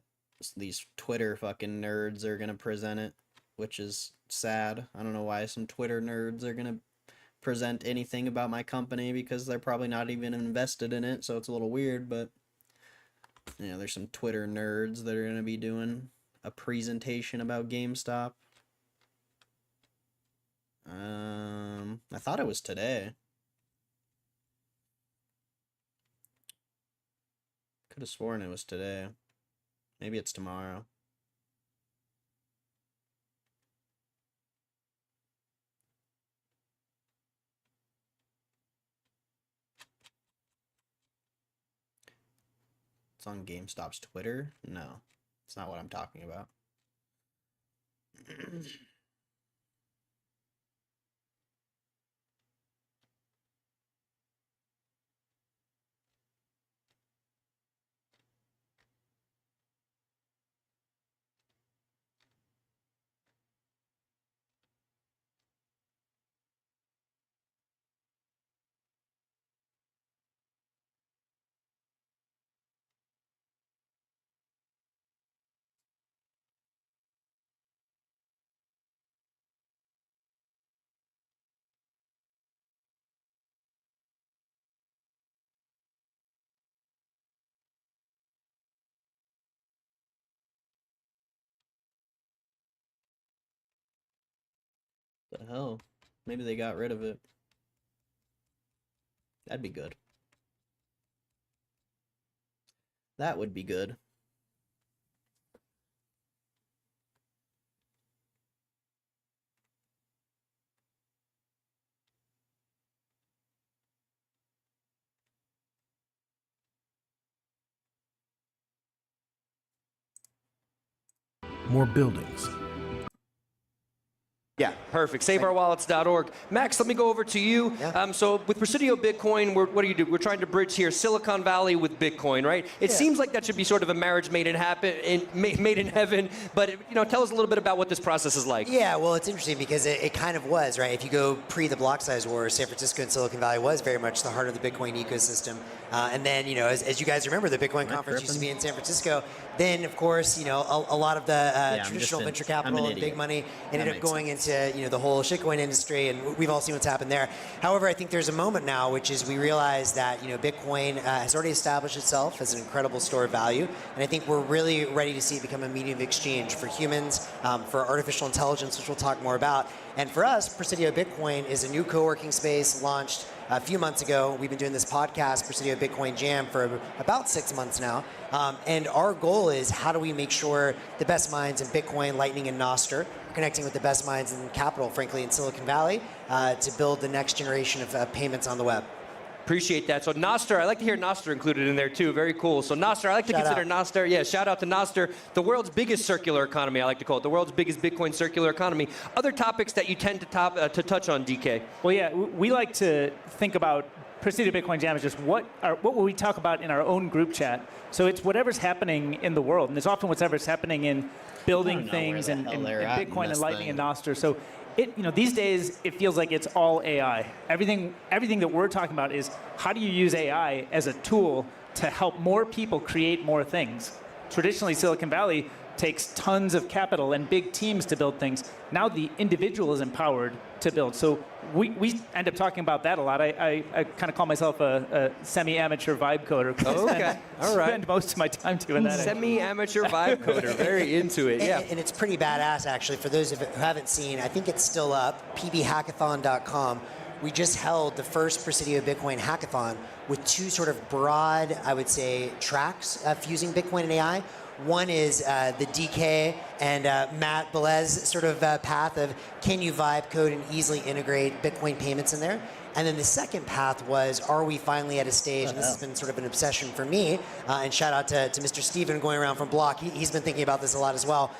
these Twitter fucking nerds are gonna present it, which is sad. I don't know why some Twitter nerds are gonna present anything about my company because they're probably not even invested in it, so it's a little weird, but you know, there's some Twitter nerds that are gonna be doing a presentation about GameStop. I thought it was today. Could have sworn it was today. Maybe it's tomorrow. It's on GameStop's Twitter? No, it's not what I'm talking about. The hell? Maybe they got rid of it. That'd be good. That would be good. More buildings. Yeah, perfect. SaveOurWallets.org. Max, let me go over to you. Yeah. So with Presidio Bitcoin, what do you do? We're trying to bridge here Silicon Valley with Bitcoin, right? It seems like that should be sort of a marriage made in heaven. But tell us a little bit about what this process is like. Yeah, well, it's interesting because it kind of was, right? If you go pre the block size war, San Francisco and Silicon Valley was very much the heart of the Bitcoin ecosystem. And then, as you guys remember, the Bitcoin conference used to be in San Francisco. Then, of course, a lot of the traditional venture capital and big money ended up going into, the whole shitcoin industry, and we've all seen what's happened there. However, I think there's a moment now, which is we realize that, Bitcoin has already established itself as an incredible store of value, and I think we're really ready to see it become a medium of exchange for humans, for artificial intelligence, which we'll talk more about. And for us, Presidio Bitcoin is a new co-working space launched a few months ago. We've been doing this podcast, Presidio Bitcoin Jam, for about 6 months now. And our goal is how do we make sure the best minds in Bitcoin, Lightning, and Nostr are connecting with the best minds in capital, frankly, in Silicon Valley, to build the next generation of payments on the web. Appreciate that. So Nostr, I like to hear Nostr included in there too. Very cool. So Nostr, I like to consider Nostr. Yeah, shout out to Nostr, the world's biggest circular economy. I like to call it the world's biggest Bitcoin circular economy. Other topics that you tend to touch on, DK. Well, yeah, we like to think about Presidio Bitcoin Jam as just what will we talk about in our own group chat. So it's whatever's happening in the world, and it's often whatever's happening in building things and Bitcoin and Lightning and Nostr. So these days, it feels like it's all AI. Everything that we're talking about is how do you use AI as a tool to help more people create more things. Traditionally, Silicon Valley takes tons of capital and big teams to build things. Now the individual is empowered to build. So we end up talking about that a lot. I kind of call myself a semi-amateur vibe coder. Oh, okay, all right. Spend most of my time doing that. Semi-amateur vibe coder, very into it, yeah. And it's pretty badass, actually. For those who haven't seen, I think it's still up, pbhackathon.com. We just held the first Presidio Bitcoin hackathon with two sort of broad, I would say, tracks fusing Bitcoin and AI. One is the DK and Matt Belez sort of path of can you vibe code and easily integrate Bitcoin payments in there? And then the second path was, are we finally at a stage, and this has been sort of an obsession for me, and shout out to Mr. Steven going around from Block, he's been thinking about this a lot as well.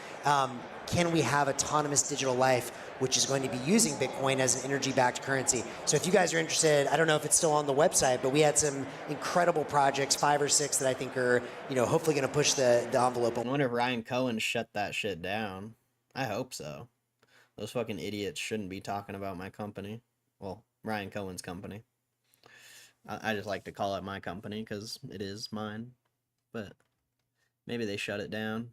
Can we have autonomous digital life, which is going to be using Bitcoin as an energy-backed currency? So if you guys are interested, I don't know if it's still on the website, but we had some incredible projects, 5 or 6, that I think are, hopefully going to push the envelope. I wonder if Ryan Cohen shut that shit down. I hope so. Those fucking idiots shouldn't be talking about my company. Well, Ryan Cohen's company. I just like to call it my company because it is mine. But maybe they shut it down.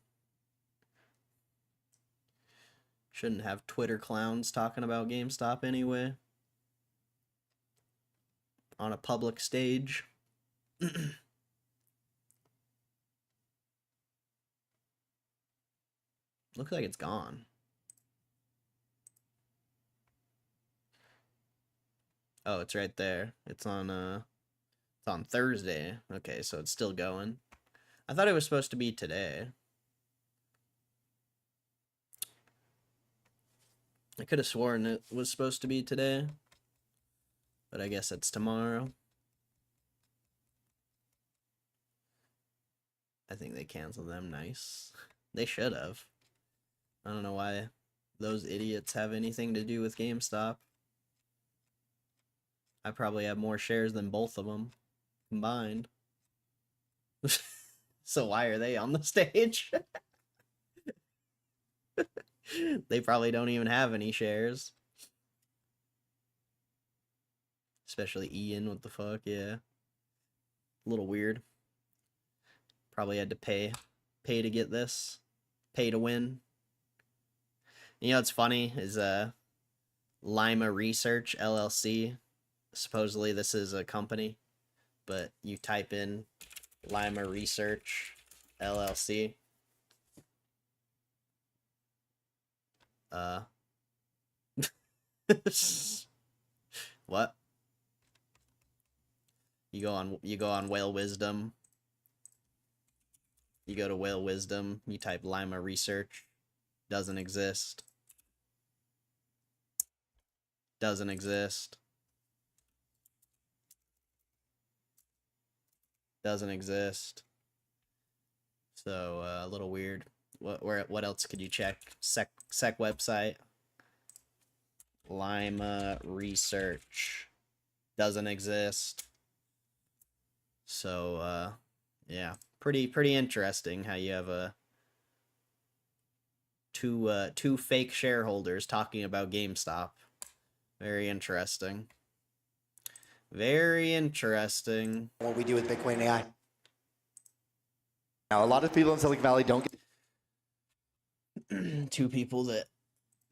Shouldn't have Twitter clowns talking about GameStop anyway. On a public stage. Looks like it's gone. Oh, it's right there. It's on Thursday. Okay, so it's still going. I thought it was supposed to be today. I could have sworn it was supposed to be today, but I guess it's tomorrow. I think they canceled them. Nice. They should have. I don't know why those idiots have anything to do with GameStop. I probably have more shares than both of them combined. So why are they on the stage? They probably don't even have any shares. Especially Ian, what the fuck, yeah. A little weird. Probably had to pay to get this. Pay to win. You know what's funny is Lima Research LLC. Supposedly this is a company, but you type in Lima Research LLC. What? You go on Whale Wisdom. You go to Whale Wisdom, you type Lima Research. Doesn't exist. Doesn't exist. Doesn't exist. So a little weird. What else could you check? Sec website. Lima Research doesn't exist. So yeah, pretty interesting how you have two fake shareholders talking about GameStop. Very interesting. Very interesting. What we do with Bitcoin AI. Now, a lot of people in Silicon Valley don't get two people that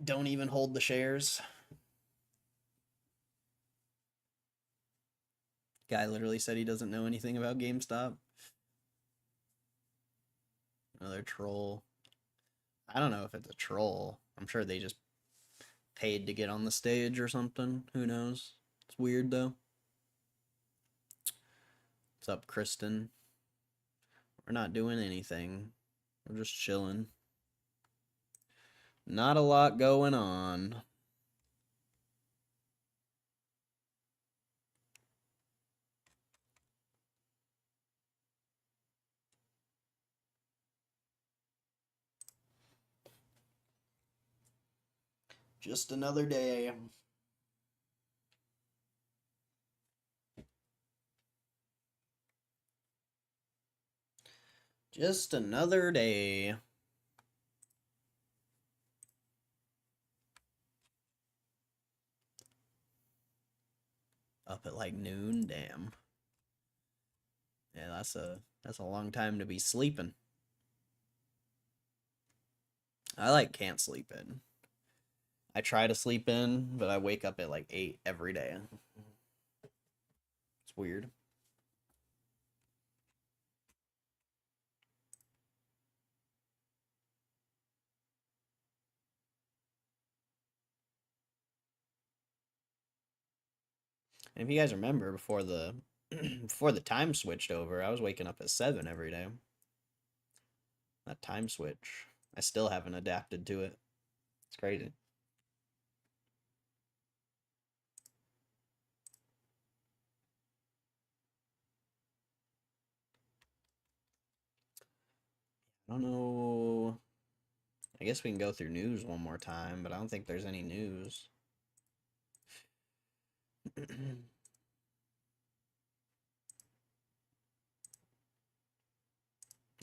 don't even hold the shares. Guy literally said he doesn't know anything about GameStop. Another troll. I don't know if it's a troll. I'm sure they just paid to get on the stage or something. Who knows? It's weird though. What's up, Kristen? We're not doing anything. We're just chilling. Not a lot going on. Just another day. Just another day. Up at like noon, damn. Yeah, that's a long time to be sleeping. I like can't sleep in. I try to sleep in, but I wake up at like 8 every day. It's weird. And if you guys remember, before the before the time switched over, I was waking up at 7 every day. That time switch. I still haven't adapted to it. It's crazy. I don't know. I guess we can go through news one more time, but I don't think there's any news. Oh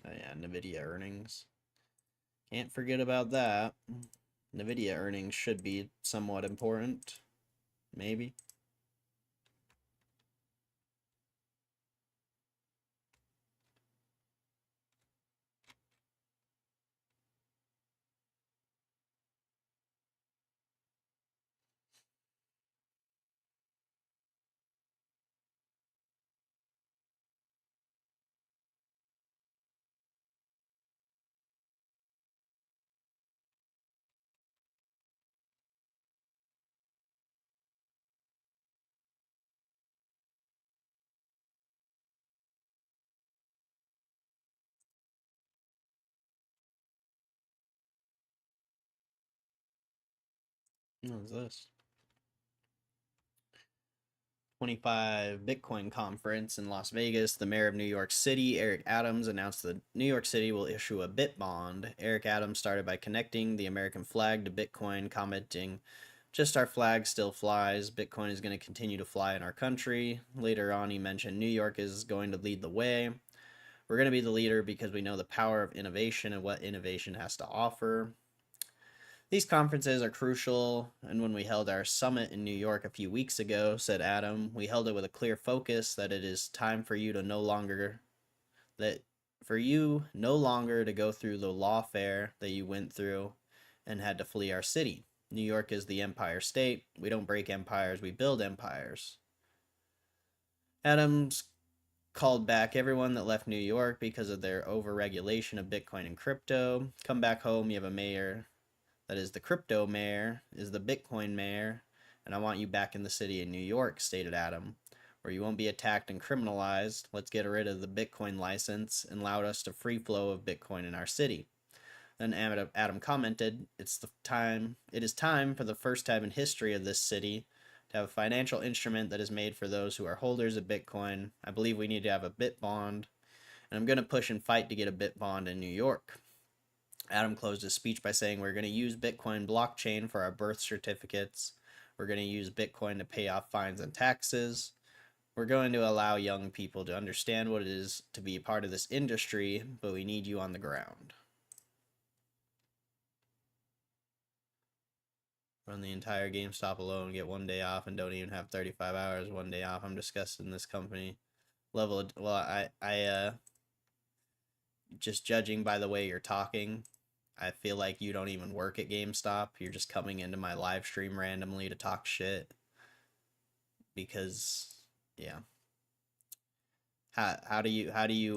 yeah, NVIDIA earnings. Can't forget about that. NVIDIA earnings should be somewhat important. Maybe. What is this? 25 Bitcoin conference in Las Vegas. The mayor of New York City, Eric Adams, announced that New York City will issue a Bit bond. Eric Adams started by connecting the American flag to Bitcoin, commenting, "Just our flag still flies. Bitcoin is going to continue to fly in our country." Later on, he mentioned New York is going to lead the way. "We're going to be the leader because we know the power of innovation and what innovation has to offer." These conferences are crucial, and when we held our summit in New York a few weeks ago, said Adam, we held it with a clear focus that it is time for you to no longer to go through the lawfare that you went through and had to flee our city. New York is the empire state. We don't break empires, we build empires. Adams called back everyone that left New York because of their overregulation of Bitcoin and crypto. Come back home, you have a mayor that is the crypto mayor, is the Bitcoin mayor, and I want you back in the city of New York, stated Adam, where you won't be attacked and criminalized. Let's get rid of the Bitcoin license and allow us to free flow of Bitcoin in our city. Then Adam commented, it is time for the first time in history of this city to have a financial instrument that is made for those who are holders of Bitcoin. I believe we need to have a Bit bond, and I'm going to push and fight to get a Bit bond in New York. Adam closed his speech by saying, we're going to use Bitcoin blockchain for our birth certificates. We're going to use Bitcoin to pay off fines and taxes. We're going to allow young people to understand what it is to be a part of this industry, but we need you on the ground. Run the entire GameStop alone, get 1 day off, and don't even have 35 hours, 1 day off. I'm disgusted in this company. Just judging by the way you're talking, I feel like you don't even work at GameStop. You're just coming into my live stream randomly to talk shit. Because, yeah. How do you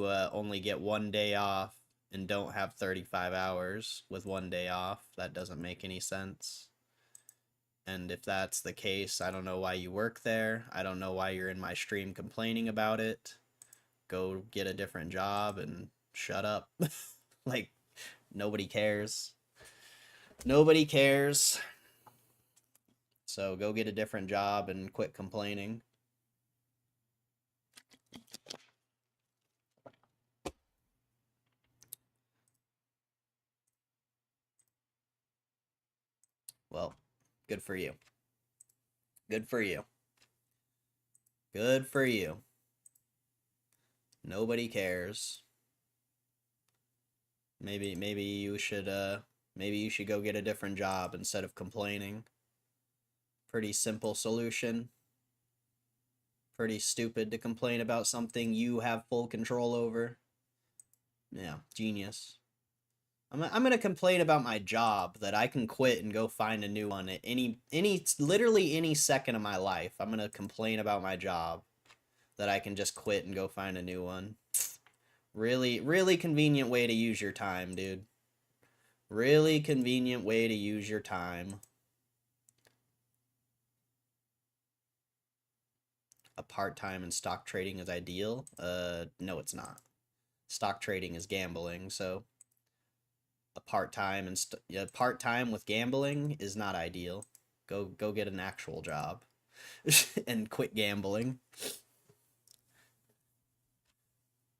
only get 1 day off and don't have 35 hours with 1 day off? That doesn't make any sense. And if that's the case, I don't know why you work there. I don't know why you're in my stream complaining about it. Go get a different job and shut up. Like, nobody cares. Nobody cares. So go get a different job and quit complaining. Well, good for you. Good for you. Good for you. Nobody cares. Maybe you should go get a different job instead of complaining. Pretty simple solution. Pretty stupid to complain about something you have full control over. Yeah, genius. I'm gonna complain about my job that I can quit and go find a new one at literally any second of my life. I'm gonna complain about my job that I can just quit and go find a new one. Really convenient way to use your time, dude. Really convenient way to use your time. A part-time in stock trading is ideal? No, it's not. Stock trading is gambling, so a part-time with gambling is not ideal. Go get an actual job and quit gambling.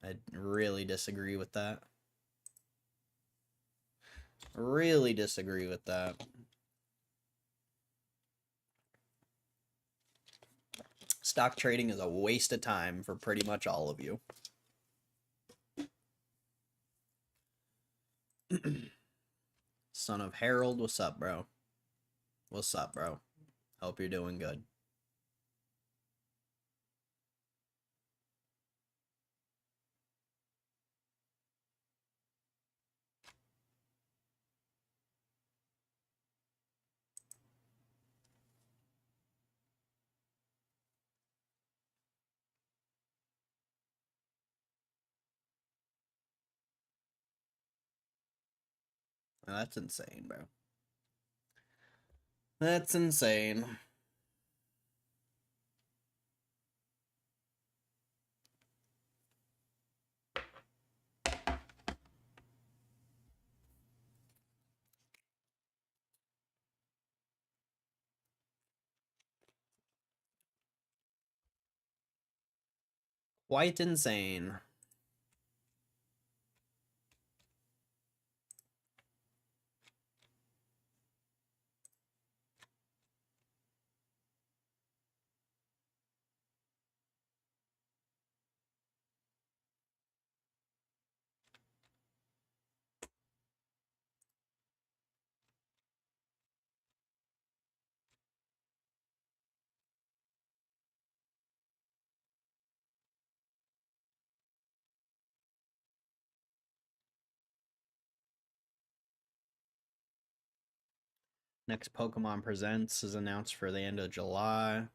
I really disagree with that. Really disagree with that. Stock trading is a waste of time for pretty much all of you. Son of Harold, what's up, bro? What's up, bro? Hope you're doing good. Well, that's insane, bro. That's insane. Quite insane. Next Pokemon Presents is announced for the end of July.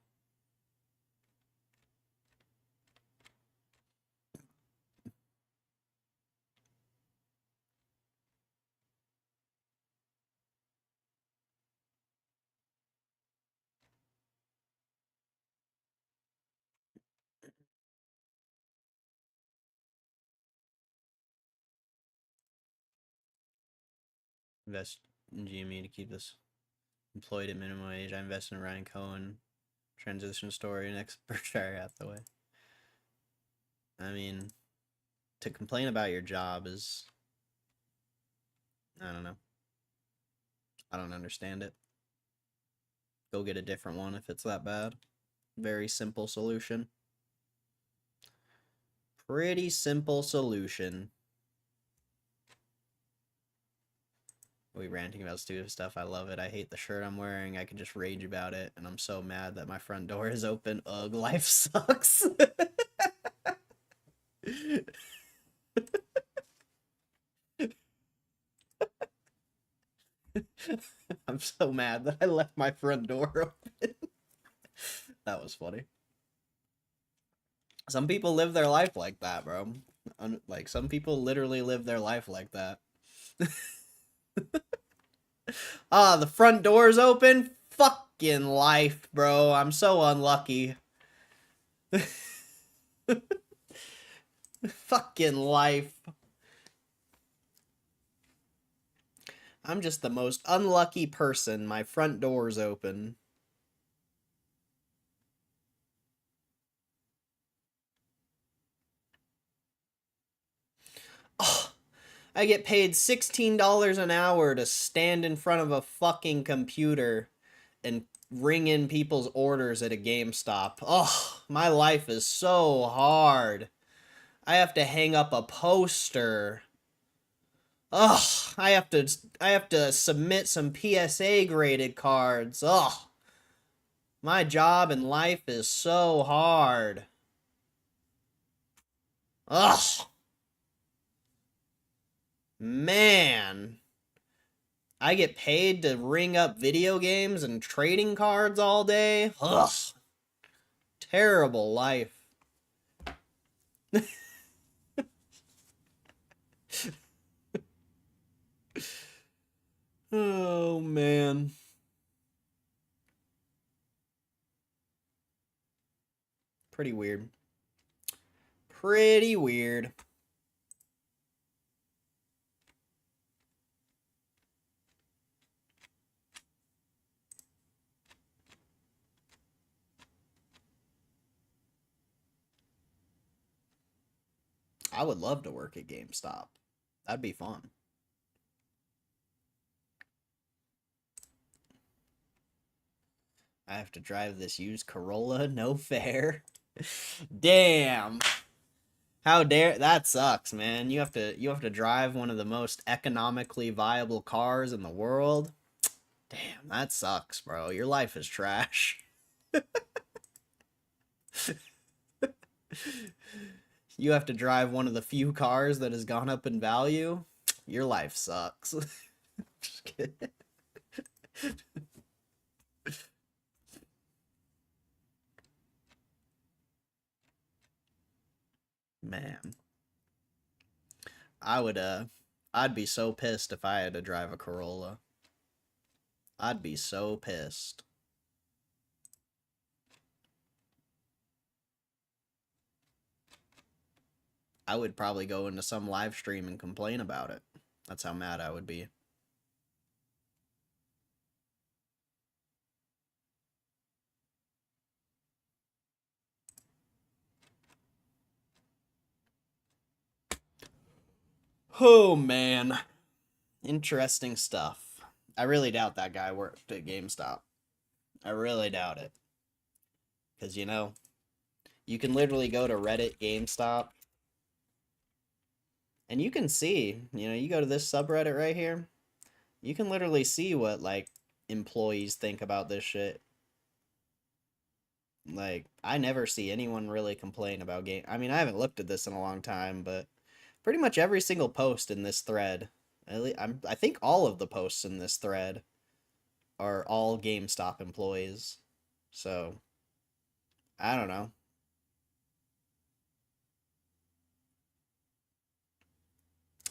Invest in Gme to keep this employed at minimum wage. I invest in Ryan Cohen. Transition story next Berkshire Hathaway. I mean, to complain about your job is, I don't know. I don't understand it. Go get a different one if it's that bad. Very simple solution. Pretty simple solution. We ranting about stupid stuff. I love it. I hate the shirt I'm wearing. I could just rage about it. And I'm so mad that my front door is open. Ugh, life sucks. I'm so mad that I left my front door open. That was funny. Some people live their life like that, bro. Like, some people literally live their life like that. Ah, the front door's open? Fucking life, bro. I'm so unlucky. Fucking life. I'm just the most unlucky person. My front door's open. Oh, I get paid $16 an hour to stand in front of a fucking computer and ring in people's orders at a GameStop. Oh, my life is so hard. I have to hang up a poster. Ugh, I have to submit some PSA graded cards. Ugh. My job and life is so hard. Ugh. Man. I get paid to ring up video games and trading cards all day. Ugh. Terrible life. Oh, man. Pretty weird. Pretty weird. I would love to work at GameStop. That'd be fun. I have to drive this used Corolla, no fair. Damn. How dare that sucks, man. You have to drive one of the most economically viable cars in the world. Damn, that sucks, bro. Your life is trash. You have to drive one of the few cars that has gone up in value. Your life sucks. Just kidding. Man. I'd be so pissed if I had to drive a Corolla. I'd be so pissed. I would probably go into some live stream and complain about it. That's how mad I would be. Oh man, interesting stuff. I really doubt that guy worked at GameStop. I really doubt it. Because, you know, you can literally go to Reddit GameStop and you can see, you know, you go to this subreddit right here, you can literally see what, like, employees think about this shit. Like, I never see anyone really complain about game. I mean, I haven't looked at this in a long time, but pretty much every single post in this thread, I think all of the posts in this thread are all GameStop employees. So, I don't know.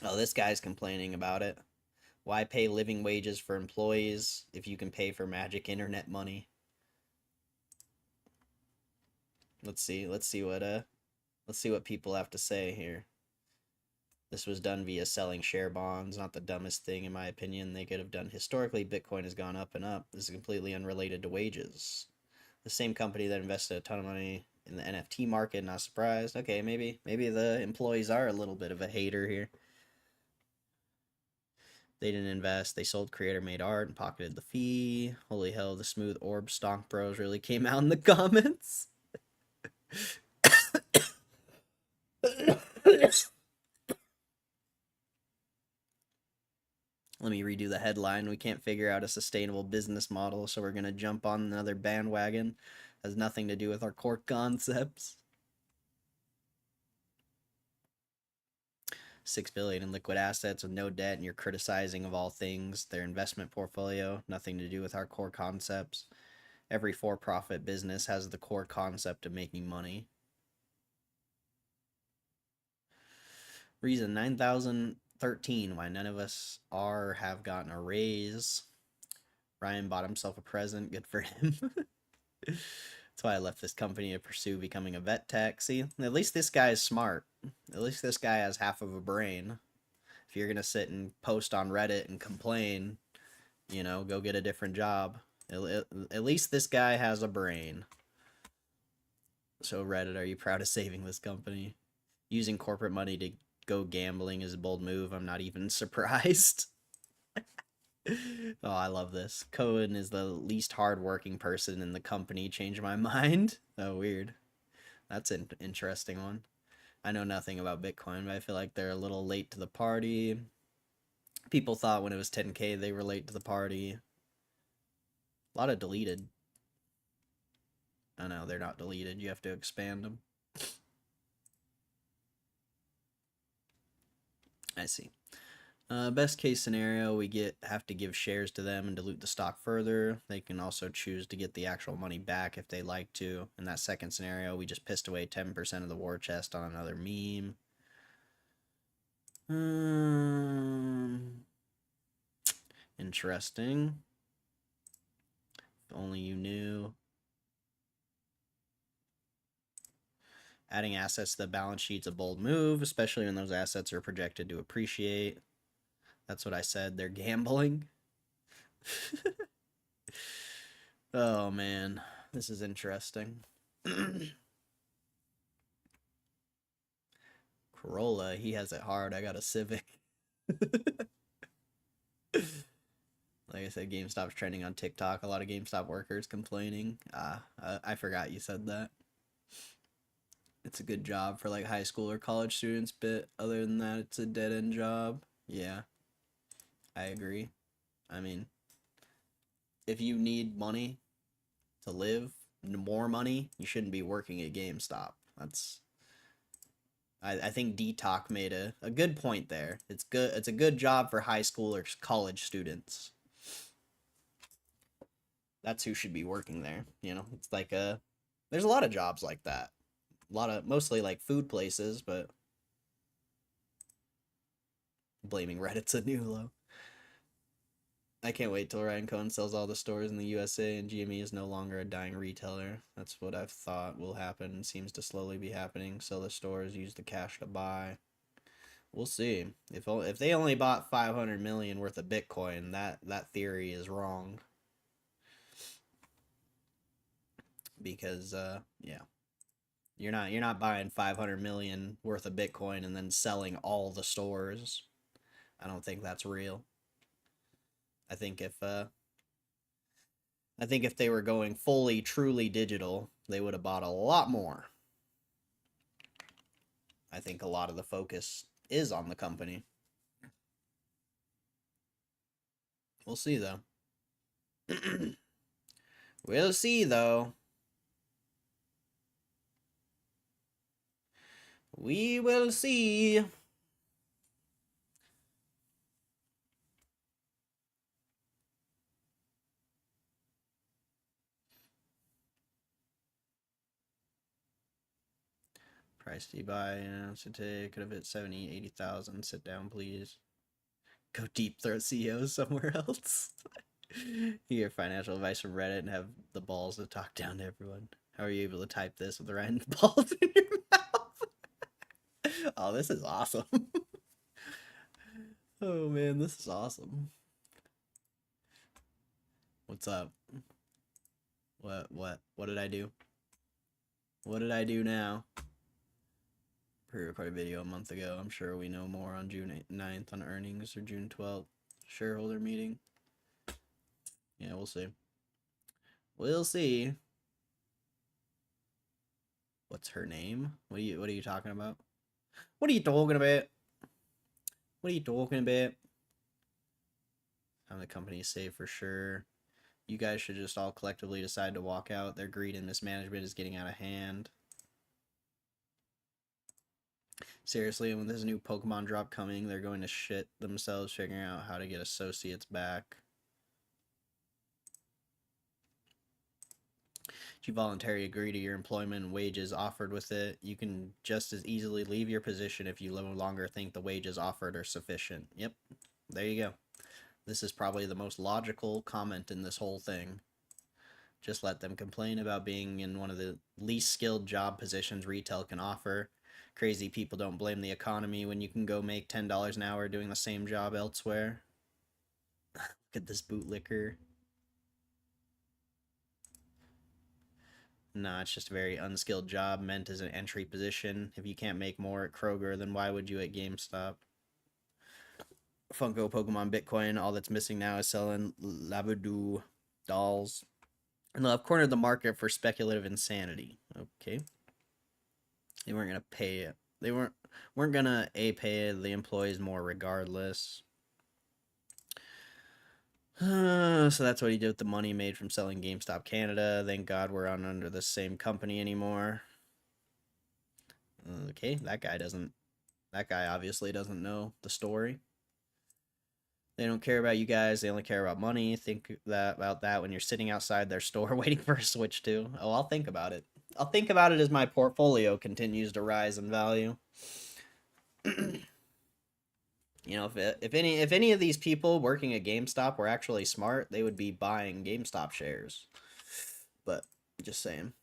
Oh, this guy's complaining about it. Why pay living wages for employees if you can pay for magic internet money? Let's see what people have to say here. This was done via selling share bonds, not the dumbest thing in my opinion they could have done. Historically, Bitcoin has gone up and up. This is completely unrelated to wages. The same company that invested a ton of money in the NFT market, not surprised. Okay, maybe the employees are a little bit of a hater here. They didn't invest. They sold creator-made art and pocketed the fee. Holy hell, the smooth orb stonk bros really came out in the comments. Let me redo the headline. We can't figure out a sustainable business model, so we're going to jump on another bandwagon. Has nothing to do with our core concepts. 6 billion in liquid assets with no debt, and you're criticizing of all things their investment portfolio. Nothing to do with our core concepts. Every for-profit business has the core concept of making money. Reason 9013 why none of us have gotten a raise. Ryan bought himself a present. Good for him. That's why I left this company to pursue becoming a vet tech. See, at least this guy is smart. At least this guy has half of a brain. If you're going to sit and post on Reddit and complain, you know, go get a different job. At least this guy has a brain. So Reddit, are you proud of saving this company? Using corporate money to go gambling is a bold move. I'm not even surprised. Oh, I love this. Cohen is the least hardworking person in the company. Changed my mind. Oh, weird. That's an interesting one. I know nothing about Bitcoin, but I feel like they're a little late to the party. People thought when it was 10K they were late to the party. A lot of deleted. Oh no, they're not deleted. You have to expand them. I see. Best case scenario, we have to give shares to them and dilute the stock further. They can also choose to get the actual money back if they like to. In that second scenario, we just pissed away 10% of the war chest on another meme. Interesting. If only you knew. Adding assets to the balance sheet's a bold move, especially when those assets are projected to appreciate. That's what I said. They're gambling. Oh, man. This is interesting. Corolla, he has it hard. I got a Civic. Like I said, GameStop's trending on TikTok. A lot of GameStop workers complaining. I forgot you said that. It's a good job for like high school or college students, but other than that, it's a dead-end job. Yeah. I agree. I mean, if you need money to live, more money, you shouldn't be working at GameStop. That's... I think D-Talk made a good point there. It's good. It's a good job for high school or college students. That's who should be working there. You know, it's like there's a lot of jobs like that. Mostly like food places, but blaming Reddit's a new low. I can't wait till Ryan Cohen sells all the stores in the USA and GME is no longer a dying retailer. That's what I've thought will happen and seems to slowly be happening. Sell the stores, use the cash to buy. We'll see. If they only bought 500 million worth of Bitcoin, that theory is wrong. Because yeah. You're not buying 500 million worth of Bitcoin and then selling all the stores. I don't think that's real. I think if they were going fully, truly digital, they would have bought a lot more. I think a lot of the focus is on the company. We'll see, though. We'll see, though. We will see. Price do you buy? Today could have hit 70, 80,000. Sit down, please. Go deep throat CEOs somewhere else. You get financial advice from Reddit and have the balls to talk down to everyone. How are you able to type this with the right balls in your mouth? Oh, this is awesome. Oh man, this is awesome. What's up? What did I do? What did I do now? Pre-recorded video a month ago. I'm sure we know more on June 9th on earnings or June 12th shareholder meeting. Yeah, we'll see. We'll see. What's her name? What are you talking about? What are you talking about? What are you talking about? I'm the company safe for sure. You guys should just all collectively decide to walk out. Their greed and mismanagement is getting out of hand. Seriously, when there's a new Pokemon drop coming, they're going to shit themselves figuring out how to get associates back. If you voluntarily agree to your employment and wages offered with it, you can just as easily leave your position if you no longer think the wages offered are sufficient. Yep, there you go. This is probably the most logical comment in this whole thing. Just let them complain about being in one of the least skilled job positions retail can offer. Crazy people don't blame the economy when you can go make $10 an hour doing the same job elsewhere. Look at this bootlicker. Nah, it's just a very unskilled job meant as an entry position. If you can't make more at Kroger, then why would you at GameStop? Funko, Pokemon, Bitcoin, all that's missing now is selling Labubu dolls. And they'll have cornered the market for speculative insanity. Okay. They weren't gonna pay it. They weren't gonna pay the employees more regardless. So that's what he did with the money made from selling GameStop Canada. Thank God we're on under the same company anymore. Okay, that guy obviously doesn't know the story. They don't care about you guys. They only care about money. Think about that when you're sitting outside their store waiting for a Switch 2. Oh, I'll think about it. I'll think about it as my portfolio continues to rise in value. You know, if any of these people working at GameStop were actually smart, they would be buying GameStop shares. But just saying.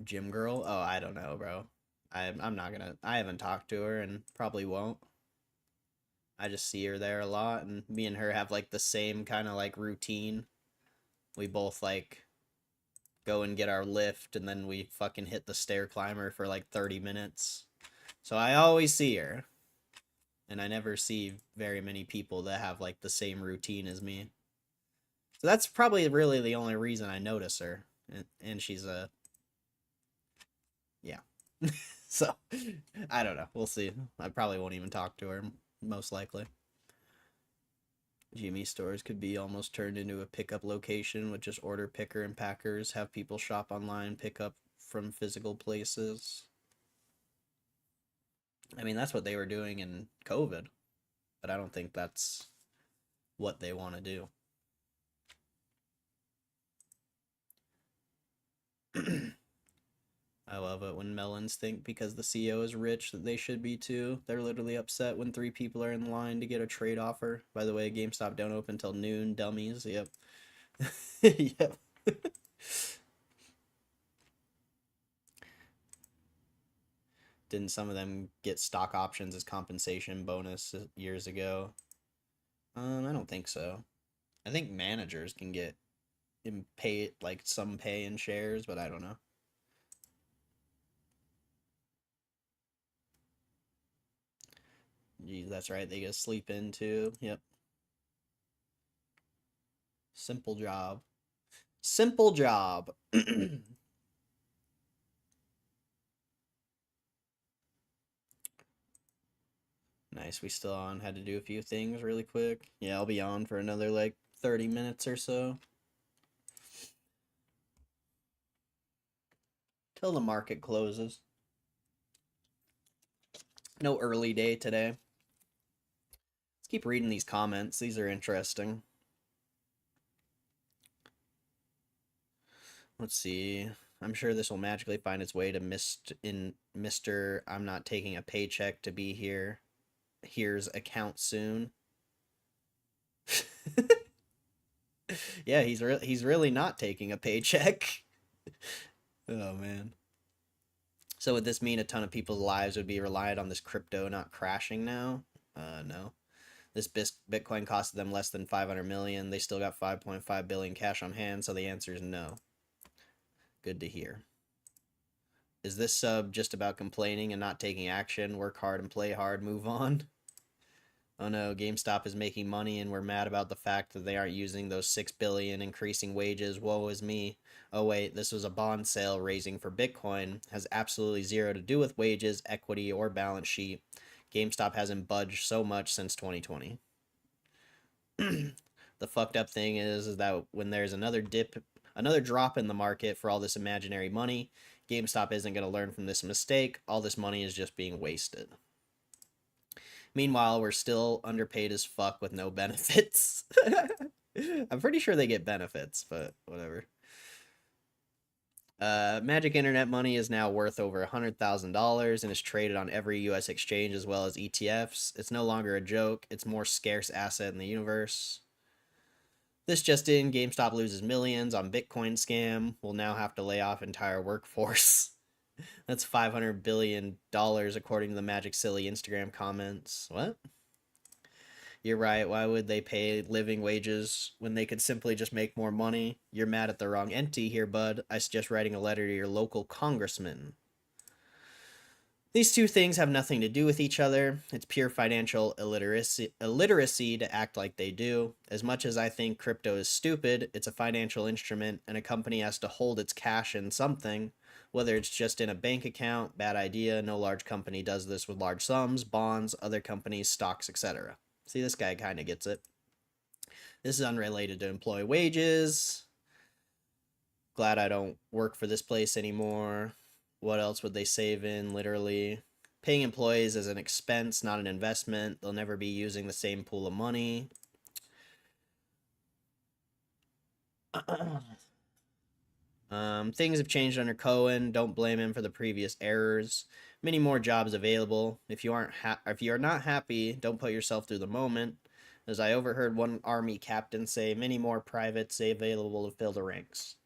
Gym girl? Oh, I don't know, bro. I'm not gonna. I haven't talked to her and probably won't. I just see her there a lot, and me and her have like the same kind of like routine. We both like go and get our lift, and then we fucking hit the stair climber for like 30 minutes. So I always see her. And I never see very many people that have like the same routine as me. So that's probably really the only reason I notice her. And she's a... Yeah. So, I don't know. We'll see. I probably won't even talk to her, most likely. Gme stores could be almost turned into a pickup location with just order picker and packers, have people shop online, pick up from physical places. I mean, that's what they were doing in COVID, but I don't think that's what they want to do. I love it when melons think because the CEO is rich that they should be too. They're literally upset when 3 people are in line to get a trade offer. By the way, GameStop don't open till noon, dummies. Yep. Yep. Didn't some of them get stock options as compensation bonus years ago? I don't think so. I think managers can get pay like some pay in shares, but I don't know. Geez, that's right. They get to sleep in too. Yep. Simple job. Simple job. Nice. We still on. Had to do a few things really quick. Yeah, I'll be on for another like 30 minutes or so. Till the market closes. No early day today. Let's keep reading these comments. These are interesting. Let's see. I'm sure this will magically find its way to Mr. I'm not taking a paycheck to be here. Here's account soon. Yeah, he's really not taking a paycheck. Oh man. So would this mean a ton of people's lives would be reliant on this crypto not crashing now? No. This Bitcoin costed them less than 500 million. They still got 5.5 billion cash on hand, so the answer is no. Good to hear. Is this sub just about complaining and not taking action? Work hard and play hard, move on. Oh no, GameStop is making money and we're mad about the fact that they aren't using those 6 billion increasing wages. Woe is me. Oh wait, this was a bond sale raising for Bitcoin. Has absolutely zero to do with wages, equity, or balance sheet. GameStop hasn't budged so much since 2020. The fucked up thing is that when there's another drop in the market for all this imaginary money, GameStop isn't going to learn from this mistake. All this money is just being wasted. Meanwhile, we're still underpaid as fuck with no benefits. I'm pretty sure they get benefits, but whatever. Magic Internet Money is now worth over $100,000 and is traded on every U.S. exchange as well as ETFs. It's no longer a joke. It's more scarce asset in the universe. This just in, GameStop loses millions on Bitcoin scam. Will now have to lay off entire workforce. That's $500 billion according to the Magic Silly Instagram comments. What? You're right. Why would they pay living wages when they could simply just make more money? You're mad at the wrong entity here, bud. I suggest writing a letter to your local congressman. These two things have nothing to do with each other. It's pure financial illiteracy to act like they do. As much as I think crypto is stupid, it's a financial instrument, and a company has to hold its cash in something. Whether it's just in a bank account, bad idea. No large company does this with large sums, bonds, other companies, stocks, etc. See, this guy kind of gets it. This is unrelated to employee wages. Glad I don't work for this place anymore. What else would they save in? Literally. Paying employees is an expense, not an investment. They'll never be using the same pool of money. Things have changed under Cohen. Don't blame him for the previous errors. Many more jobs available. If you are not happy, don't put yourself through the moment. As I overheard one army captain say, many more privates available to fill the ranks.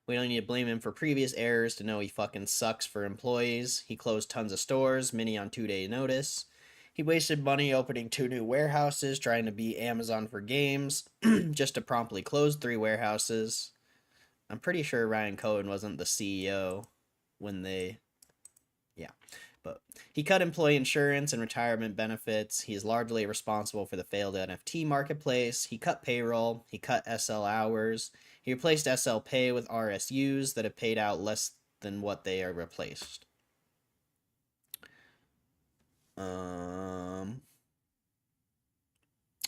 We don't need to blame him for previous errors to know he fucking sucks for employees. He closed tons of stores, many on 2-day notice. He wasted money opening 2 new warehouses, trying to be Amazon for games, just to promptly close 3 warehouses. I'm pretty sure Ryan Cohen wasn't the CEO when they... Yeah. But he cut employee insurance and retirement benefits. He is largely responsible for the failed NFT marketplace. He cut payroll. He cut SL hours. He replaced SL pay with RSUs that have paid out less than what they are replaced.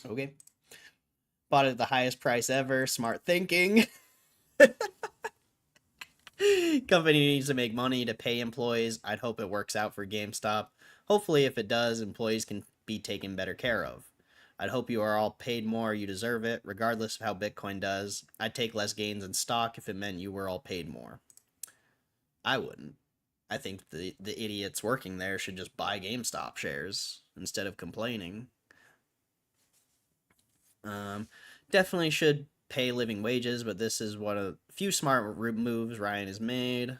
Okay. Bought it at the highest price ever. Smart thinking. Company needs to make money to pay employees. I'd hope it works out for GameStop. Hopefully, if it does, employees can be taken better care of. I'd hope you are all paid more. You deserve it, regardless of how Bitcoin does. I'd take less gains in stock if it meant you were all paid more. I wouldn't. I think the idiots working there should just buy GameStop shares instead of complaining. Definitely should pay living wages, but this is one of the few smart moves Ryan has made.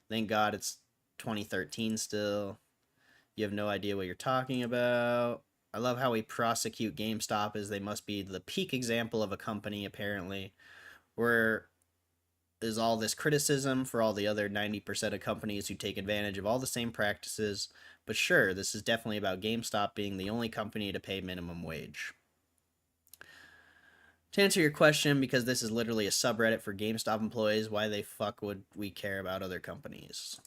Thank God it's 2013 still. You have no idea what you're talking about. I love how we prosecute GameStop as they must be the peak example of a company, apparently. is all this criticism for all the other 90% of companies who take advantage of all the same practices. But sure, this is definitely about GameStop being the only company to pay minimum wage. To answer your question, because this is literally a subreddit for GameStop employees, why the fuck would we care about other companies?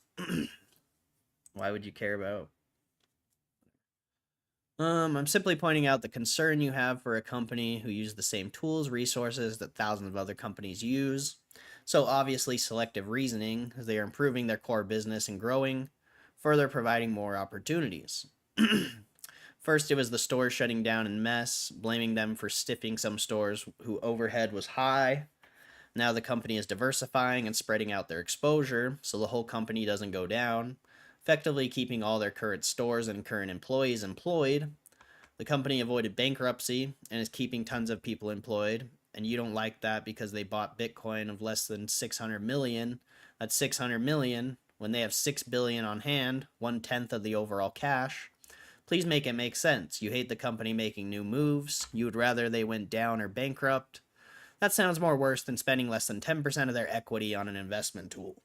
Why would you care about? I'm simply pointing out the concern you have for a company who uses the same tools, resources that thousands of other companies use. So obviously selective reasoning, as they are improving their core business and growing, further providing more opportunities. First, it was the stores shutting down in mess, blaming them for stiffing some stores who overhead was high. Now the company is diversifying and spreading out their exposure, so the whole company doesn't go down, effectively keeping all their current stores and current employees employed. The company avoided bankruptcy and is keeping tons of people employed, and you don't like that because they bought Bitcoin of less than 600 million. That's 600 million when they have 6 billion on hand, 1/10 of the overall cash. Please make it make sense. You hate the company making new moves. You would rather they went down or bankrupt. That sounds more worse than spending less than 10% of their equity on an investment tool.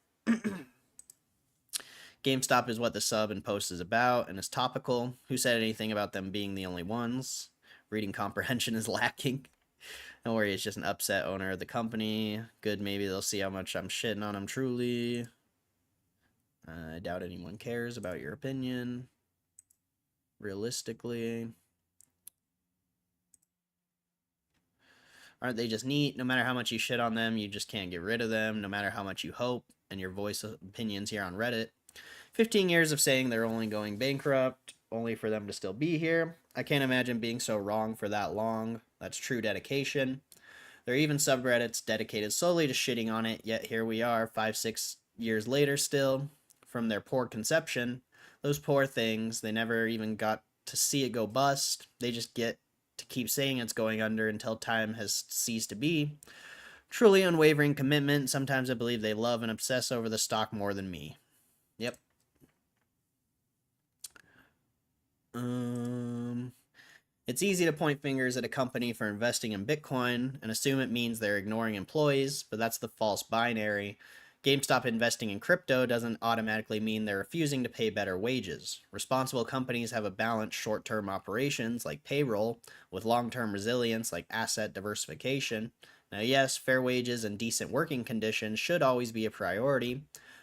GameStop is what the sub and post is about, and is topical. Who said anything about them being the only ones? Reading comprehension is lacking. Don't worry, it's just an upset owner of the company. Good, maybe they'll see how much I'm shitting on them truly. I doubt anyone cares about your opinion. Realistically. Aren't they just neat? No matter how much you shit on them, you just can't get rid of them, no matter how much you hope, and your voice opinions here on Reddit. 15 years of saying they're only going bankrupt, only for them to still be here. I can't imagine being so wrong for that long. That's true dedication. There are even subreddits dedicated solely to shitting on it, yet here we are, 5-6 years later still, from their poor conception. Those poor things, they never even got to see it go bust. They just get to keep saying it's going under until time has ceased to be. Truly unwavering commitment. Sometimes I believe they love and obsess over the stock more than me. Yep. It's easy to point fingers at a company for investing in Bitcoin and assume it means they're ignoring employees, but that's the false binary. GameStop investing in crypto doesn't automatically mean they're refusing to pay better wages. Responsible companies have a balanced short-term operations like payroll with long-term resilience like asset diversification. Now yes, fair wages and decent working conditions should always be a priority.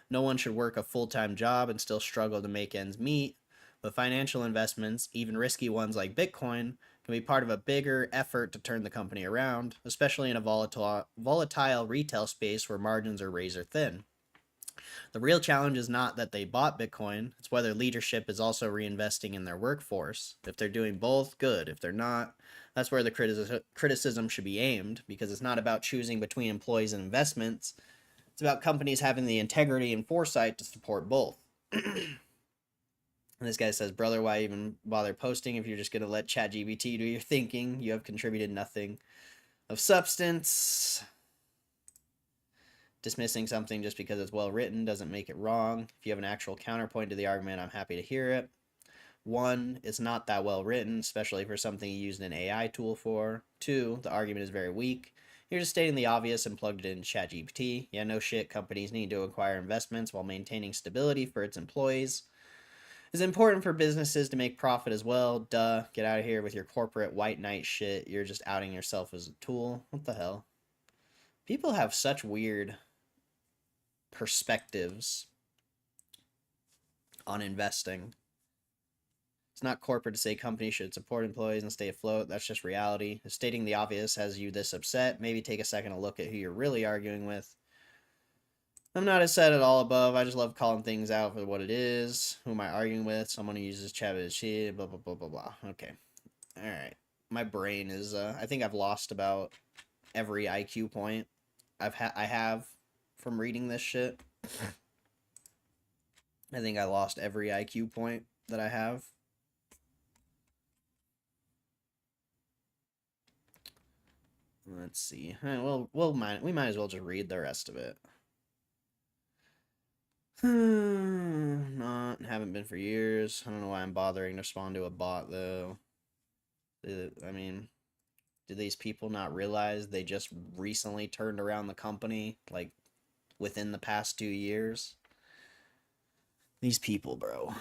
No one should work a full-time job and still struggle to make ends meet. But financial investments, even risky ones like Bitcoin, can be part of a bigger effort to turn the company around, especially in a volatile retail space where margins are razor thin. The real challenge is not that they bought Bitcoin, it's whether leadership is also reinvesting in their workforce. If they're doing both, good. If they're not, that's where the criticism should be aimed, because it's not about choosing between employees and investments. It's about companies having the integrity and foresight to support both. And this guy says, brother, why even bother posting if you're just going to let ChatGPT do your thinking? You have contributed nothing of substance. Dismissing something just because it's well written doesn't make it wrong. If you have an actual counterpoint to the argument, I'm happy to hear it. 1, it's not that well written, especially for something you used an AI tool for. 2, the argument is very weak. You're just stating the obvious and plugged it into ChatGPT. Yeah, no shit, companies need to acquire investments while maintaining stability for its employees. It's important for businesses to make profit as well. Duh. Get out of here with your corporate white knight shit. You're just outing yourself as a tool. What the hell? People have such weird perspectives on investing. It's not corporate to say companies should support employees and stay afloat. That's just reality. If stating the obvious has you this upset, maybe take a second to look at who you're really arguing with. I'm not as said at all above. I just love calling things out for what it is. Who am I arguing with? Someone who uses ChatGPT, blah, blah, blah, blah, blah. Okay. All right. My brain is, I think I've lost about every IQ point I have from reading this shit. I think I lost every IQ point that I have. Let's see. Well, we might as well just read the rest of it. Haven't been for years. I don't know why I'm bothering to respond to a bot though. I mean, do these people not realize they just recently turned around the company? Like, within the past 2 years. These people, bro.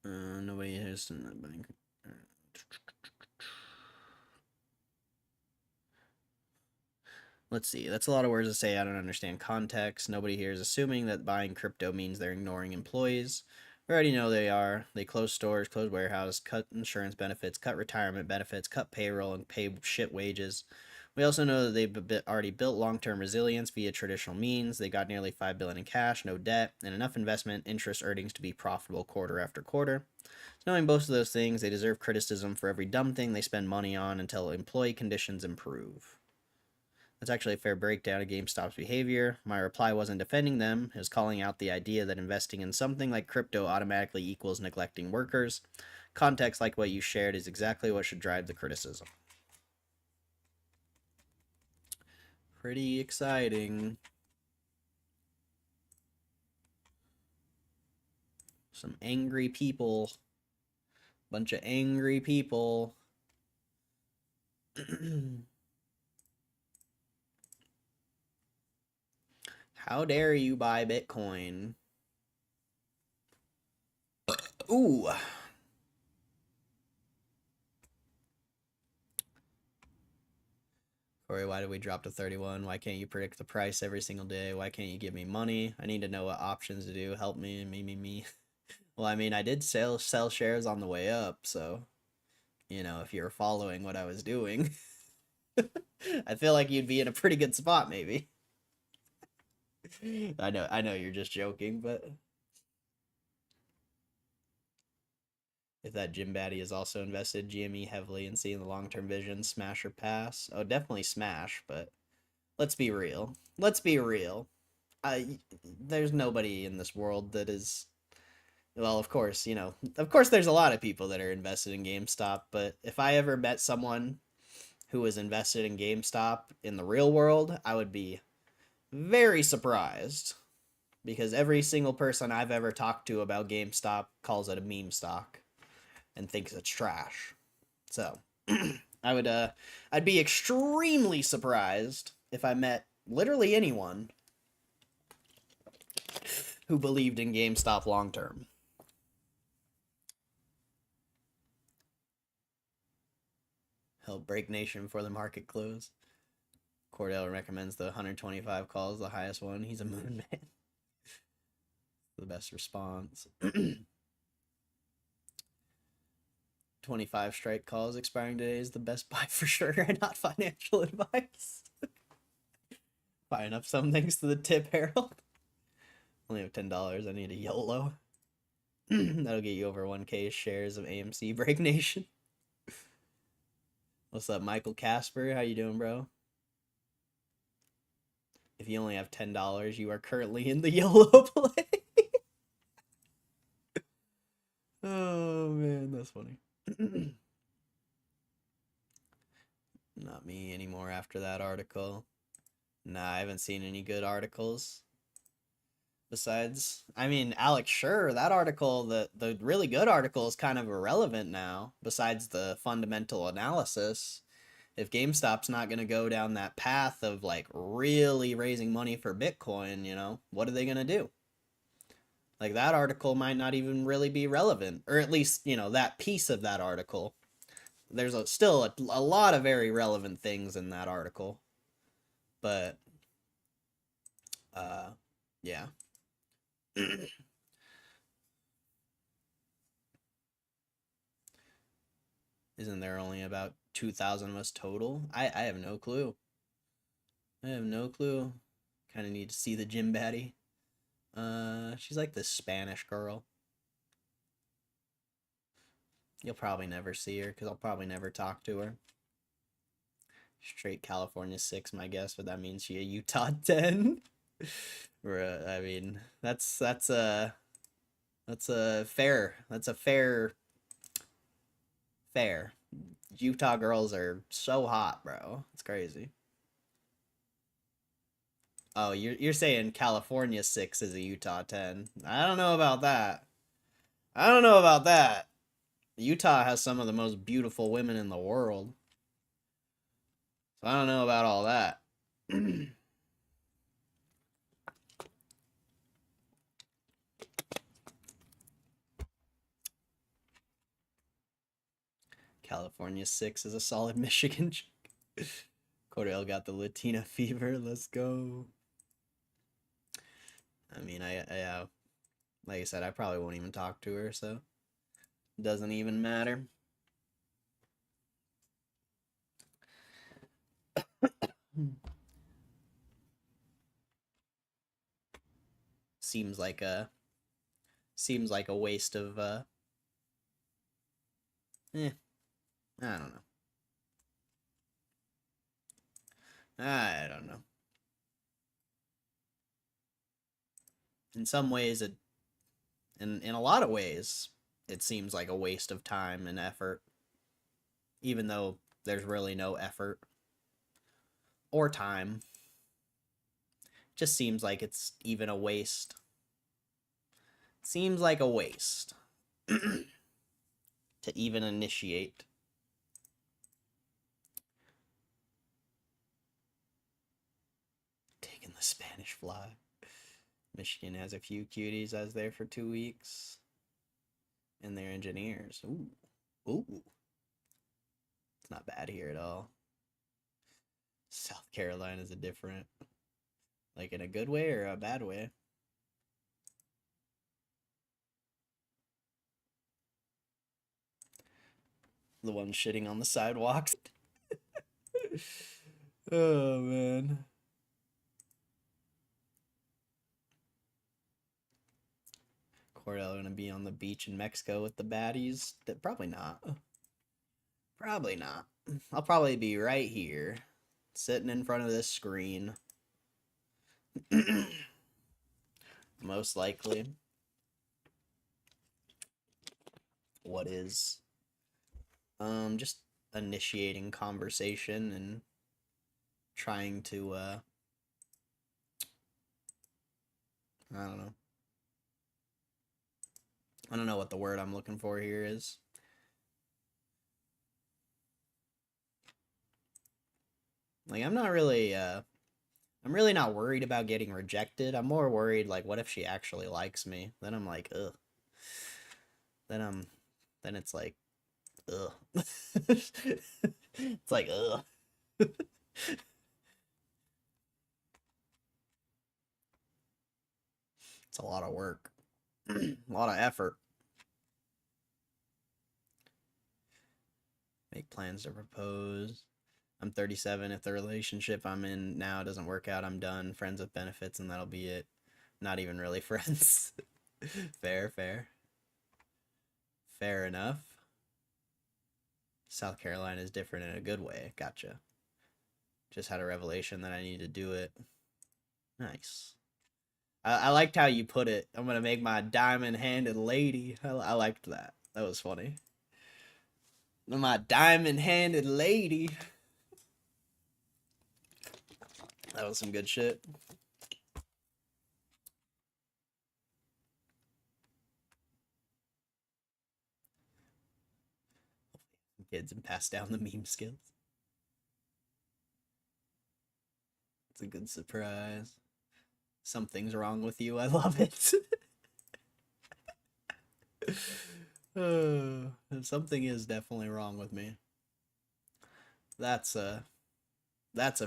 Nobody has that bank. Let's see. That's a lot of words to say. I don't understand context. Nobody here is assuming that buying crypto means they're ignoring employees. We already know they are. They close stores, close warehouse, cut insurance benefits, cut retirement benefits, cut payroll, and pay shit wages. We also know that they've already built long-term resilience via traditional means. They got nearly $5 billion in cash, no debt, and enough investment interest earnings to be profitable quarter after quarter. Knowing both of those things, they deserve criticism for every dumb thing they spend money on until employee conditions improve. That's actually a fair breakdown of GameStop's behavior. My reply wasn't defending them, it was calling out the idea that investing in something like crypto automatically equals neglecting workers. Context like what you shared is exactly what should drive the criticism. Pretty exciting. Some angry people. Bunch of angry people. How dare you buy Bitcoin? Ooh. Corey, why did we drop to 31? Why can't you predict the price every single day? Why can't you give me money? I need to know what options to do. Help me, me. Well, I mean, I did sell shares on the way up, so, you know, if you were following what I was doing, I feel like you'd be in a pretty good spot, maybe. I know you're just joking, but if that Jim Batty is also invested GME heavily in seeing the long-term vision, smash or pass? Oh, definitely smash, but let's be real. Let's be real. There's nobody in this world that is... Well, of course, you know, of course there's a lot of people that are invested in GameStop, but if I ever met someone who was invested in GameStop in the real world, I would be very surprised, because every single person I've ever talked to about GameStop calls it a meme stock and thinks it's trash. So, I'd be extremely surprised if I met literally anyone who believed in GameStop long term. Help break nation before the market close. Cordell recommends the 125 calls, the highest one. He's a moon man. The best response. 25 strike calls expiring today is the best buy for sure, and not financial advice. Buying up some thanks to the tip, Harold. Only have $10. I need a YOLO. That'll get you over 1K shares of AMC Break Nation. What's up, Michael Casper? How you doing, bro? If you only have $10, you are currently in the YOLO play. Oh, man, that's funny. Not me anymore after that article. Nah, I haven't seen any good articles. Besides, I mean, Alex, sure, that article, the really good article is kind of irrelevant now, besides the fundamental analysis. If GameStop's not going to go down that path of, like, really raising money for Bitcoin, you know, what are they going to do? Like, that article might not even really be relevant, or at least, you know, that piece of that article. There's still a lot of very relevant things in that article, but, yeah. Isn't there only about 2,000 of us total? I have no clue. I have no clue. Kind of need to see the Jim Batty. She's like this Spanish girl. You'll probably never see her, because I'll probably never talk to her. Straight California 6, my guess, but that means she a Utah 10. I mean, that's a fair. That's a fair. Utah girls are so hot, bro. It's crazy. Oh, you're saying California 6 is a Utah 10. I don't know about that. I don't know about that. Utah has some of the most beautiful women in the world. So I don't know about all that. California 6 is a solid Michigan. Cordell got the Latina fever. Let's go. I mean, I like I said, I probably won't even talk to her, so it doesn't even matter. Seems like a waste of I don't know. I don't know. In some ways in a lot of ways it seems like a waste of time and effort, even though there's really no effort or time. Just seems like it's even a waste. Seems like a waste to even initiate. Taking the Spanish fly. Michigan has a few cuties. I was there for 2 weeks. And they're engineers. Ooh. Ooh. It's not bad here at all. South Carolina is a different, like in a good way or a bad way? The one shitting on the sidewalks. Oh, man. Cordell gonna be on the beach in Mexico with the baddies? Probably not. Probably not. I'll probably be right here, sitting in front of this screen. Most likely. What is? Just initiating conversation and trying to, I don't know. I don't know what the word I'm looking for here is. Like, I'm really not worried about getting rejected. I'm more worried, like, what if she actually likes me? Then I'm like, ugh. Then it's like, ugh. It's like, ugh. It's a lot of work. A lot of effort. Make plans to propose. I'm 37. If the relationship I'm in now doesn't work out, I'm done. Friends with benefits, and that'll be it. Not even really friends. Fair, fair. Fair enough. South Carolina is different in a good way. Gotcha. Just had a revelation that I need to do it. Nice. I liked how you put it. I'm gonna make my diamond-handed lady. I liked that. That was funny. My diamond-handed lady. That was some good shit. Kids and pass down the meme skills. It's a good surprise. Something's wrong with you. I love it. Something is definitely wrong with me. That's a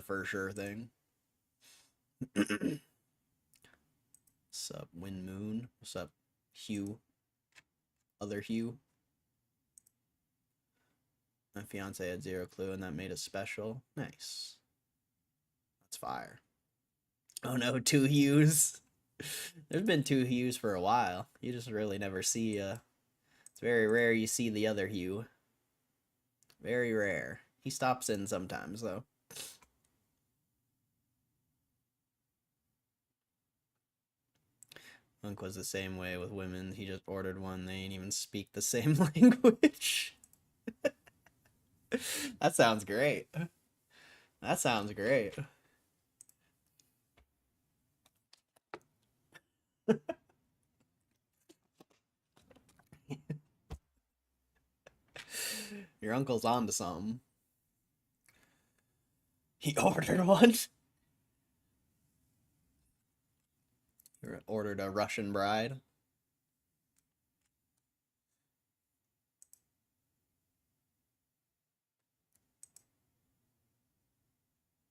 for sure thing. What's up, Wind Moon? What's up, Hugh? Other Hugh? My fiance had zero clue, and that made us special. Nice. That's fire. Oh no, 2 Hughs. There's been 2 Hughs for a while. You just really never see, it's very rare you see the other Hugh. Very rare. He stops in sometimes, though. Monk was the same way with women. He just ordered one. They ain't even speak the same language. That sounds great. That sounds great. Your uncle's onto something. He ordered one. He ordered a Russian bride.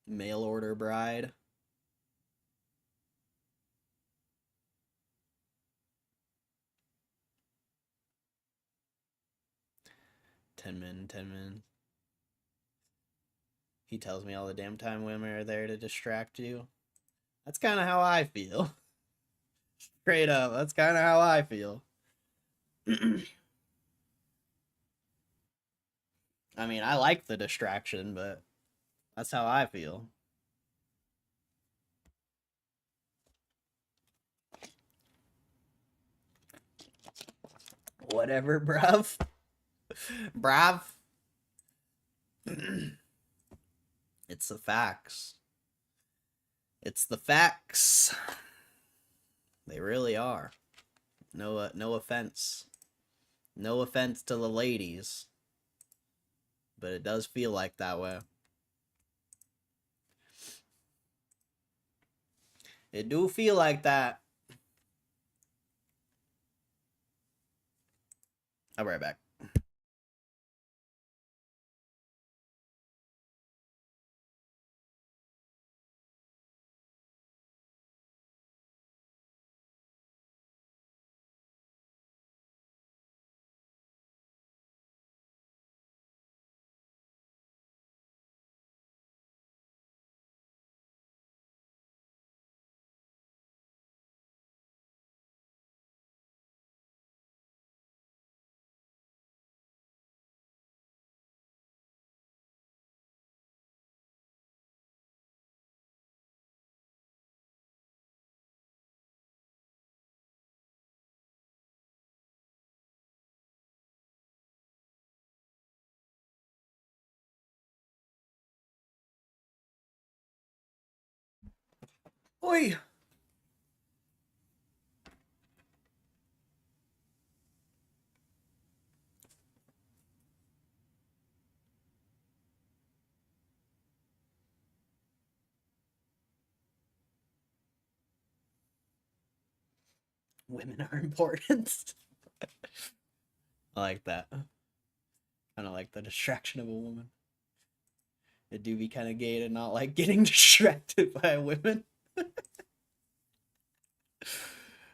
Mail order bride. Ten min. He tells me all the damn time women are there to distract you. That's kind of how I feel. Straight up, that's kind of how I feel. I mean, I like the distraction, but that's how I feel. Whatever, bruv. Brav. It's the facts. It's the facts. They really are. No offense. No offense to the ladies. But it does feel like that way. It do feel like that. I'll be right back. Oi! Women are important. I like that. Kind of like the distraction of a woman. It do be kind of gay to not like getting distracted by women.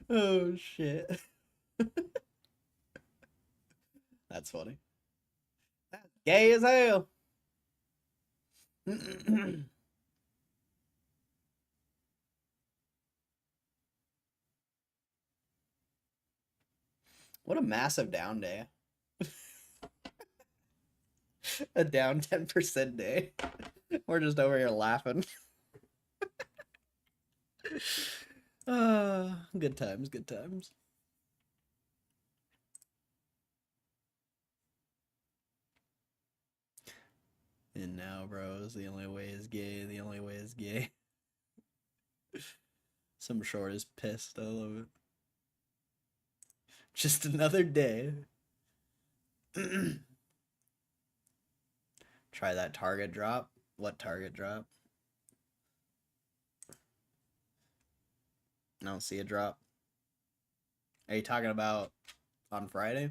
Oh shit. That's funny. That's gay as hell. What a massive down day. A down 10% day. We're just over here laughing. Good times, good times. And now, bros, the only way is gay. The only way is gay. Some short is pissed. I love it. Just another day. Try that target drop. What target drop? I don't see a drop. Are you talking about on Friday?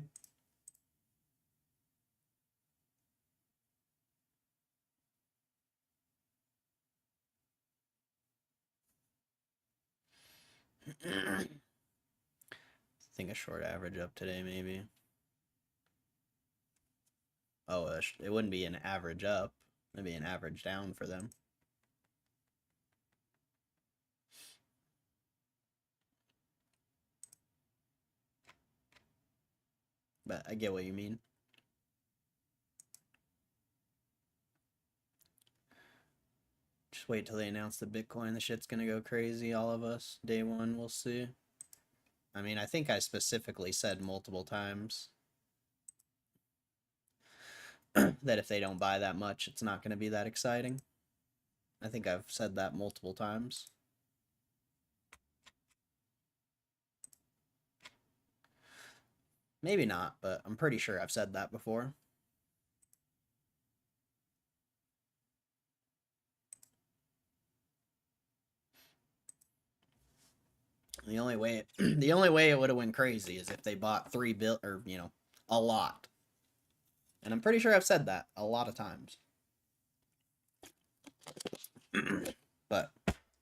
I think a short average up today, maybe. Oh, it wouldn't be an average up. It'd be an average down for them. But I get what you mean. Just wait till they announce the Bitcoin. The shit's gonna go crazy, all of us. Day one, we'll see. I mean, I think I specifically said multiple times that if they don't buy that much, it's not gonna be that exciting. I think I've said that multiple times. Maybe not, but I'm pretty sure I've said that before. The only way the only way it would have went crazy is if they bought 3 bill or, you know, a lot. And I'm pretty sure I've said that a lot of times. But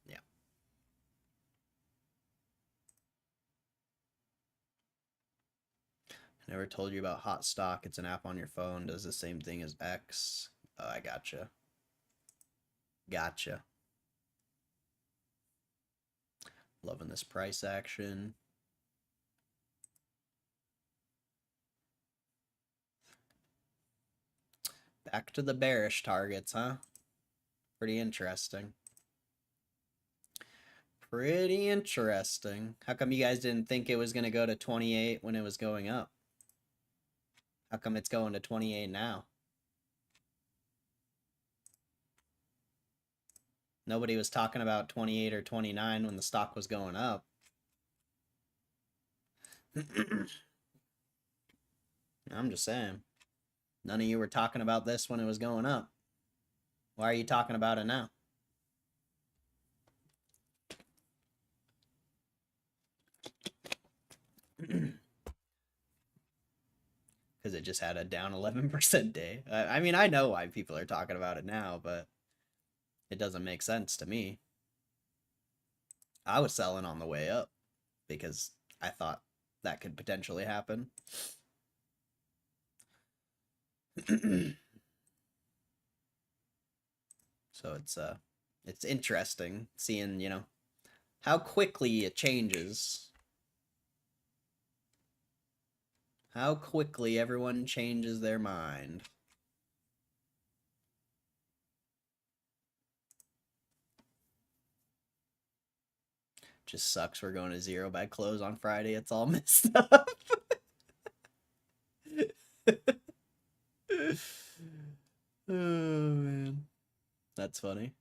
yeah. I never told you about Hot Stock. It's an app on your phone, does the same thing as X. Oh, I gotcha. Gotcha. Loving this price action. Back to the bearish targets, huh? Pretty interesting. Pretty interesting. How come you guys didn't think it was going to go to 28 when it was going up? How come it's going to 28 now? Nobody was talking about 28 or 29 when the stock was going up. I'm just saying. None of you were talking about this when it was going up. Why are you talking about it now? Because it just had a down 11% day. I mean, I know why people are talking about it now, but it doesn't make sense to me. I was selling on the way up because I thought that could potentially happen. So it's interesting seeing, you know, how quickly it changes. How quickly everyone changes their mind. Just sucks we're going to zero by close on Friday. It's all messed up. Oh, man. That's funny.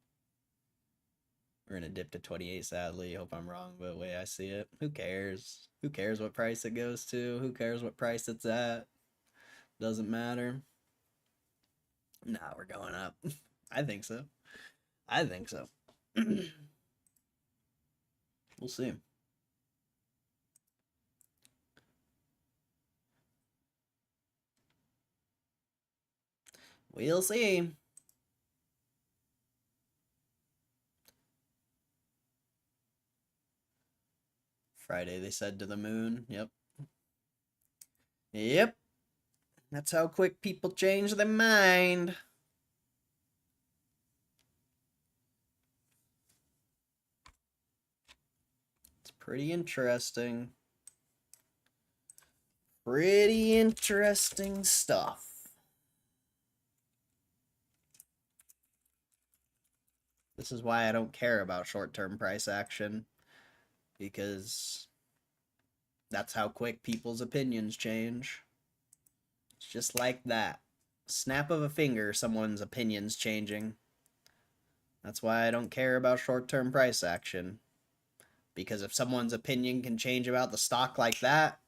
We're going to dip to 28, sadly. Hope I'm wrong, but the way I see it, who cares? Who cares what price it goes to? Who cares what price it's at? Doesn't matter. Nah, we're going up. I think so. I think so. We'll see. We'll see. Friday, they said to the moon. Yep. Yep. That's how quick people change their mind. It's pretty interesting. Pretty interesting stuff. This is why I don't care about short-term price action, because that's how quick people's opinions change. It's just like that. Snap of a finger, someone's opinion's changing. That's why I don't care about short-term price action. Because if someone's opinion can change about the stock like that,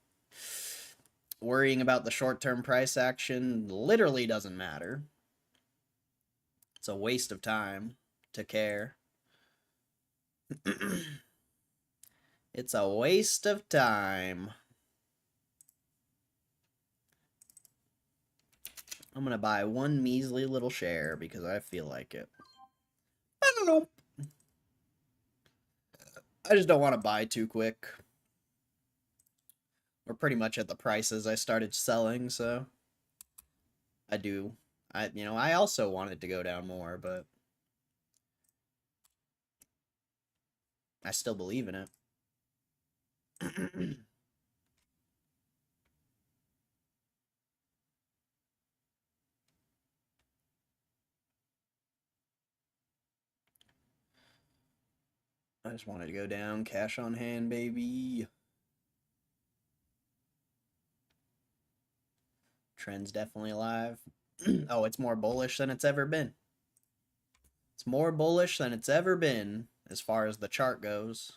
worrying about the short-term price action literally doesn't matter. It's a waste of time to care. It's a waste of time. I'm going to buy one measly little share because I feel like it. I don't know. I just don't want to buy too quick. We're pretty much at the prices I started selling, so I also want it to go down more, but I still believe in it. I just wanted to go down, cash on hand, baby. Trend's definitely alive. Oh, it's more bullish than it's ever been. It's more bullish than it's ever been as far as the chart goes.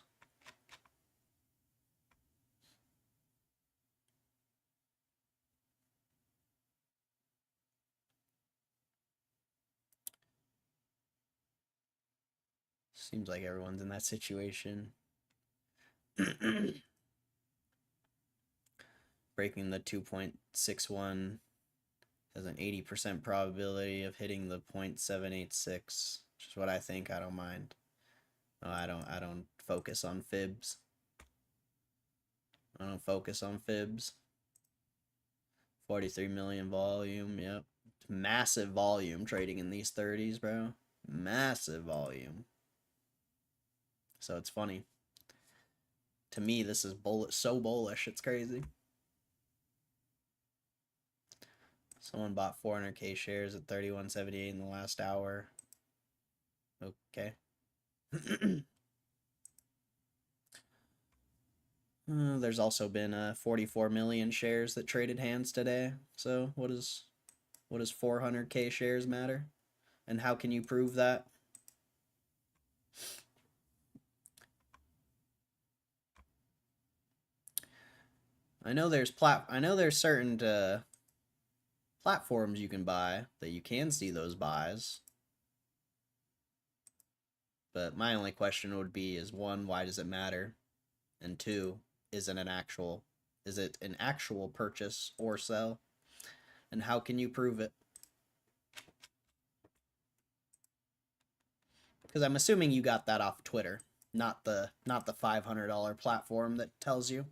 Seems like everyone's in that situation. Breaking the 2.61 has an 80% probability of hitting the 0.786, which is what I think. I don't mind. No, I don't focus on fibs. I don't focus on fibs. 43 million volume, yep. Massive volume trading in these 30s, bro. Massive volume. So it's funny. To me, this is so bullish, it's crazy. Someone bought 400k shares at 31.78 in the last hour. Okay. There's also been 44 million shares that traded hands today. So what does 400k shares matter? And how can you prove that? I know there's certain platforms you can buy that you can see those buys. But my only question would be is, one, why does it matter? And two, is it an actual purchase or sell? And how can you prove it? Because I'm assuming you got that off Twitter, not the $500 platform that tells you.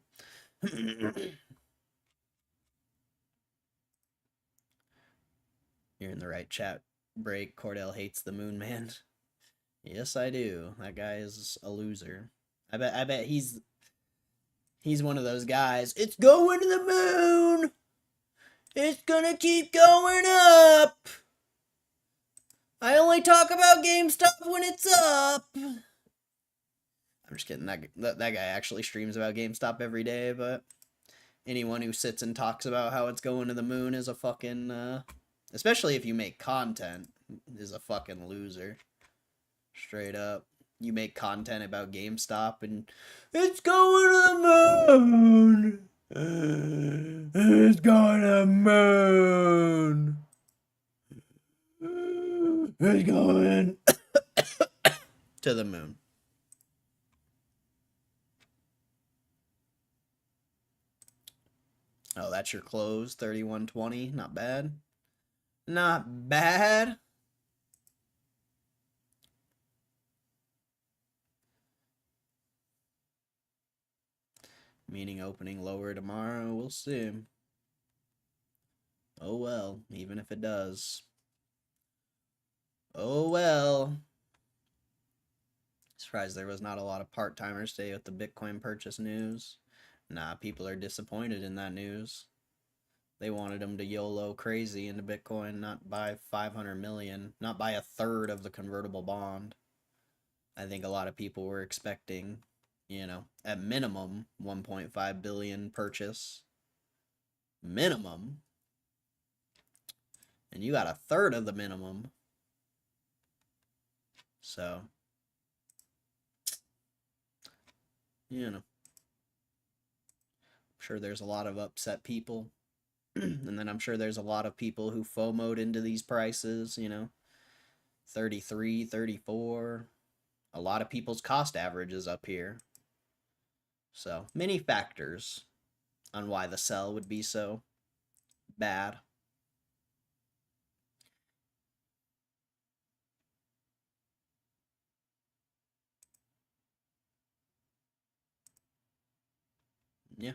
You're in the right chat break. Cordell hates the moon man. Yes, I do. That guy is a loser. I bet he's one of those guys. It's going to the moon. It's gonna keep going up. I only talk about GameStop when it's up. I'm just kidding. That guy actually streams about GameStop every day, but anyone who sits and talks about how it's going to the moon is a fucking, especially if you make content, is a fucking loser. Straight up. You make content about GameStop and it's going to the moon. It's going to the moon. It's going to the moon. Oh, that's your close, 31.20. Not bad. Not bad. Meaning opening lower tomorrow. We'll see. Oh well, even if it does. Oh well. Surprised there was not a lot of part-timers today with the Bitcoin purchase news. Nah, people are disappointed in that news. They wanted them to YOLO crazy into Bitcoin, not buy 500 million, not buy a third of the convertible bond. I think a lot of people were expecting, you know, at minimum 1.5 billion purchase. Minimum. And you got a third of the minimum. So, you know, I'm sure there's a lot of upset people. And then I'm sure there's a lot of people who FOMO'd into these prices, you know, 33, 34. A lot of people's cost average is up here. So, many factors on why the sell would be so bad. Yeah.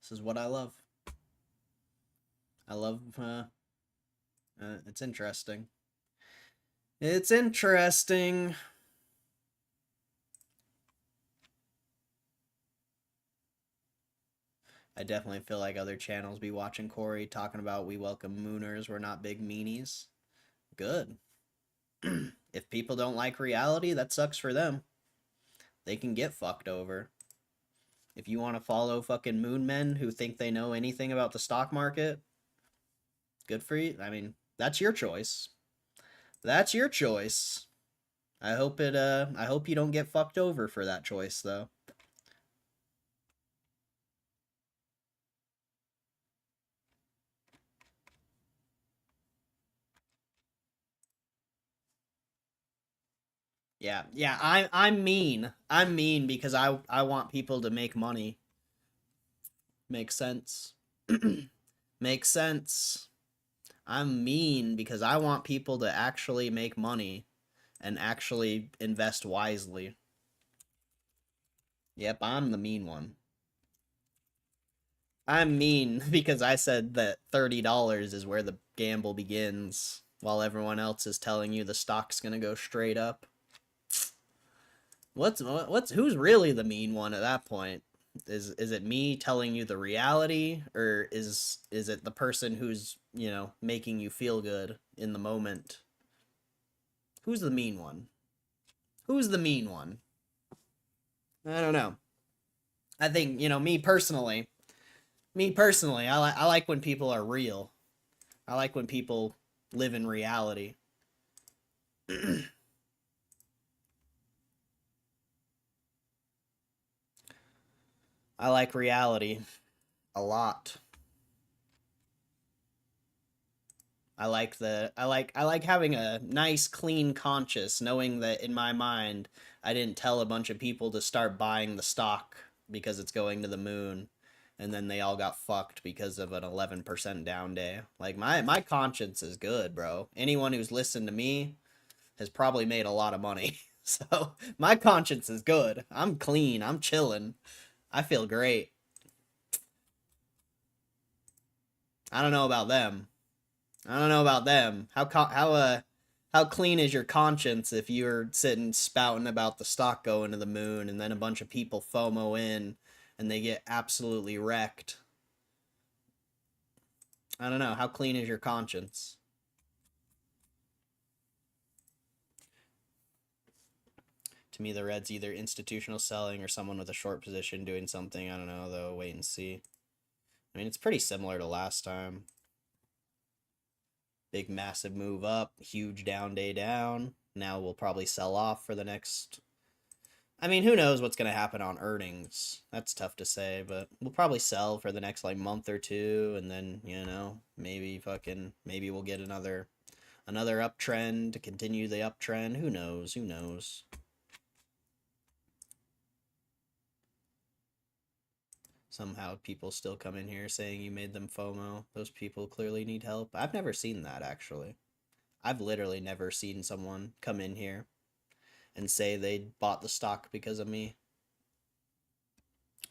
This is what I love. I love, it's interesting. It's interesting. I definitely feel like other channels be watching Corey talking about we welcome mooners, we're not big meanies. Good. If people don't like reality, that sucks for them. They can get fucked over. If you want to follow fucking moon men who think they know anything about the stock market, good for you. I mean, that's your choice. That's your choice. I hope you don't get fucked over for that choice, though. Yeah, I'm mean. I'm mean because I want people to make money. Makes sense. Makes sense. I'm mean because I want people to actually make money and actually invest wisely. Yep, I'm the mean one. I'm mean because I said that $30 is where the gamble begins, while everyone else is telling you the stock's gonna go straight up. Who's really the mean one at that point? Is it me telling you the reality, or is it the person who's, you know, making you feel good in the moment? Who's the mean one? Who's the mean one? I don't know. I think, you know, me personally, I like when people are real. I like when people live in reality. I like reality a lot. I like having a nice clean conscience, knowing that in my mind I didn't tell a bunch of people to start buying the stock because it's going to the moon, and then they all got fucked because of an 11% down day. Like my conscience is good, bro. Anyone who's listened to me has probably made a lot of money. So my conscience is good. I'm clean. I'm chilling. I feel great. I don't know about them. I don't know about them. How clean is your conscience if you're sitting spouting about the stock going to the moon and then a bunch of people FOMO in and they get absolutely wrecked? I don't know. How clean is your conscience? To me, the red's either institutional selling or someone with a short position doing something. I don't know, though. Wait and see. I mean, it's pretty similar to last time. Big, massive move up. Huge down day down. Now we'll probably sell off for the next... I mean, who knows what's going to happen on earnings. That's tough to say, but we'll probably sell for the next, like, month or two, and then, you know, maybe we'll get another uptrend to continue the uptrend. Who knows? Who knows? Somehow people still come in here saying you made them FOMO. Those people clearly need help. I've never seen that, actually. I've literally never seen someone come in here and say they bought the stock because of me.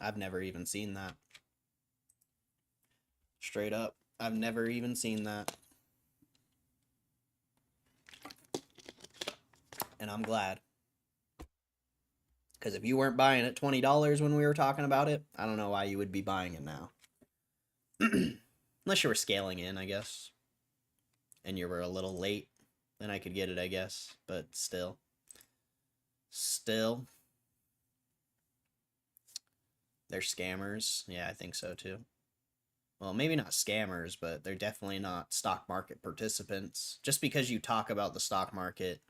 I've never even seen that. Straight up. I've never even seen that. And I'm glad. Because if you weren't buying at $20 when we were talking about it, I don't know why you would be buying it now. Unless you were scaling in, I guess. And you were a little late, then I could get it, I guess. But still. Still. They're scammers. Yeah, I think so too. Well, maybe not scammers, but they're definitely not stock market participants. Just because you talk about the stock market,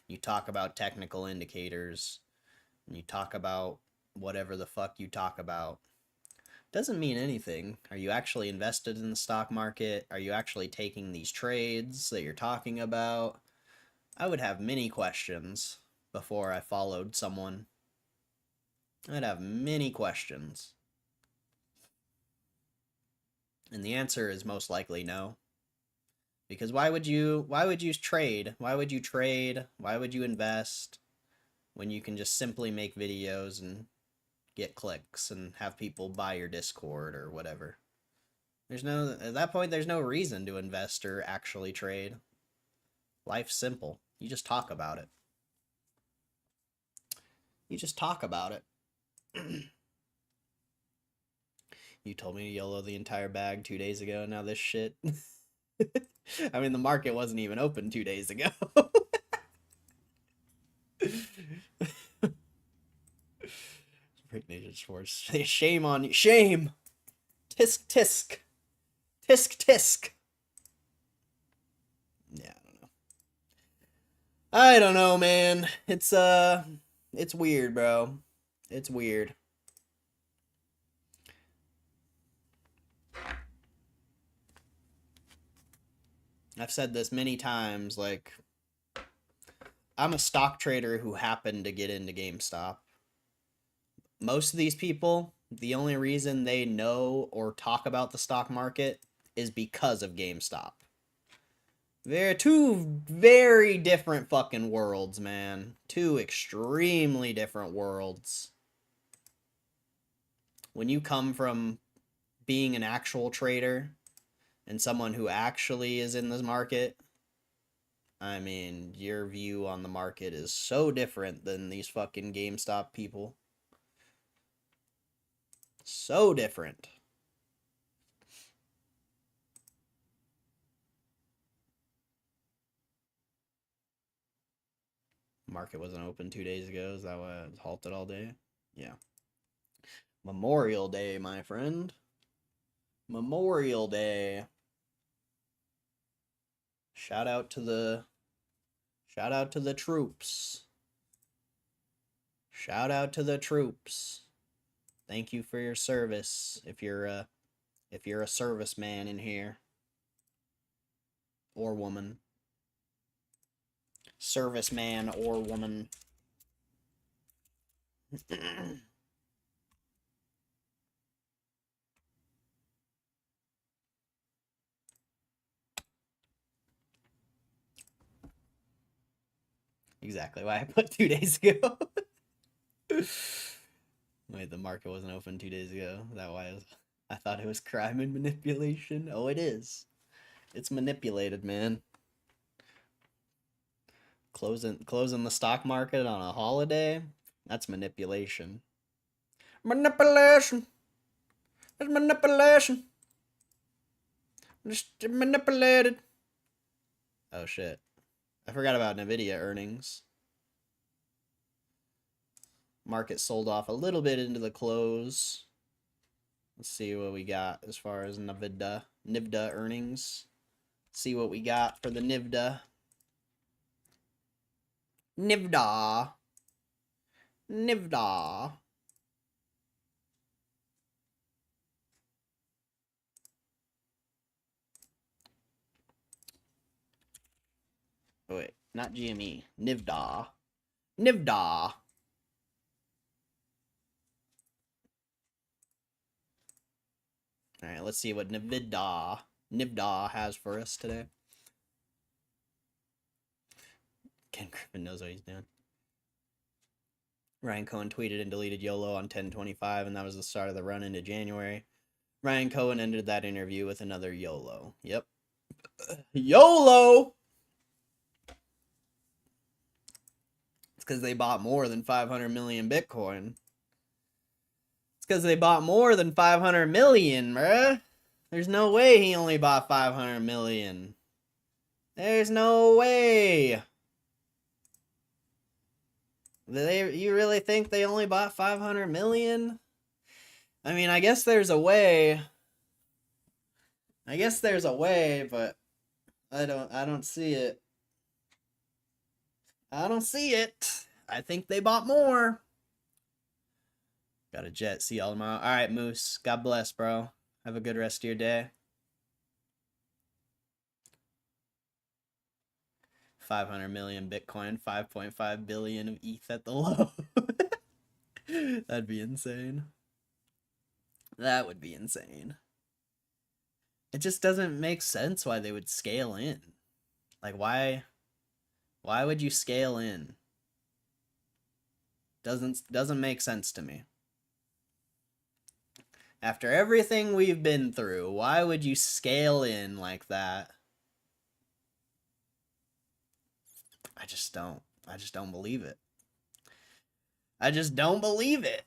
you talk about technical indicators, and you talk about whatever the fuck you talk about, doesn't mean anything. Are you actually invested in the stock market? Are you actually taking these trades that you're talking about? I would have many questions before I followed someone. I'd have many questions. And the answer is most likely no. Because why would you trade? Why would you trade? Why would you invest when you can just simply make videos and get clicks and have people buy your Discord or whatever? At that point, there's no reason to invest or actually trade. Life's simple. You just talk about it. You just talk about it. You told me to YOLO the entire bag 2 days ago, and now this shit. I mean, the market wasn't even open 2 days ago. Shame on you. Shame! Tisk tisk. Tisk tisk. Yeah, I don't know. I don't know, man. It's weird, bro. It's weird. I've said this many times, like, I'm a stock trader who happened to get into GameStop. Most of these people, the only reason they know or talk about the stock market is because of GameStop. They're two very different fucking worlds, man. Two extremely different worlds. When you come from being an actual trader and someone who actually is in this market, I mean, your view on the market is so different than these fucking GameStop people. So different. Market wasn't open 2 days ago. Is that why it was halted all day? Yeah. Memorial Day, my friend. Memorial Day. Shout out to the troops. Shout out to the troops. Thank you for your service. If you're a serviceman in here or woman. Serviceman or woman. Exactly why I put 2 days ago. Wait, the market wasn't open 2 days ago. Is that why I thought it was crime and manipulation? Oh, it is. It's manipulated, man. Closing the stock market on a holiday? That's manipulation. Manipulation. It's manipulation. Just manipulated. Oh shit. I forgot about Nvidia earnings. Market sold off a little bit into the close. Let's see what we got as far as NVIDIA earnings. See what we got for the NVIDIA. NVIDIA. Oh, wait, not GME. NVIDIA. Alright, let's see what NVIDIA has for us today. Ken Griffin knows what he's doing. Ryan Cohen tweeted and deleted YOLO on 10/25, and that was the start of the run into January. Ryan Cohen ended that interview with another YOLO. Yep. YOLO! It's because they bought more than 500 million Bitcoin. It's because they bought more than 500 million, bruh. There's no way he only bought 500 million. There's no way. You really think they only bought 500 million? I mean, I guess there's a way. But I don't see it. I don't see it. I think they bought more. Got a jet. See y'all tomorrow. All right, Moose. God bless, bro. Have a good rest of your day. 500 million Bitcoin, 5.5 billion of ETH at the low. That'd be insane. That would be insane. It just doesn't make sense why they would scale in. Like, why would you scale in? Doesn't make sense to me. After everything we've been through, why would you scale in like that? I just don't believe it. I just don't believe it.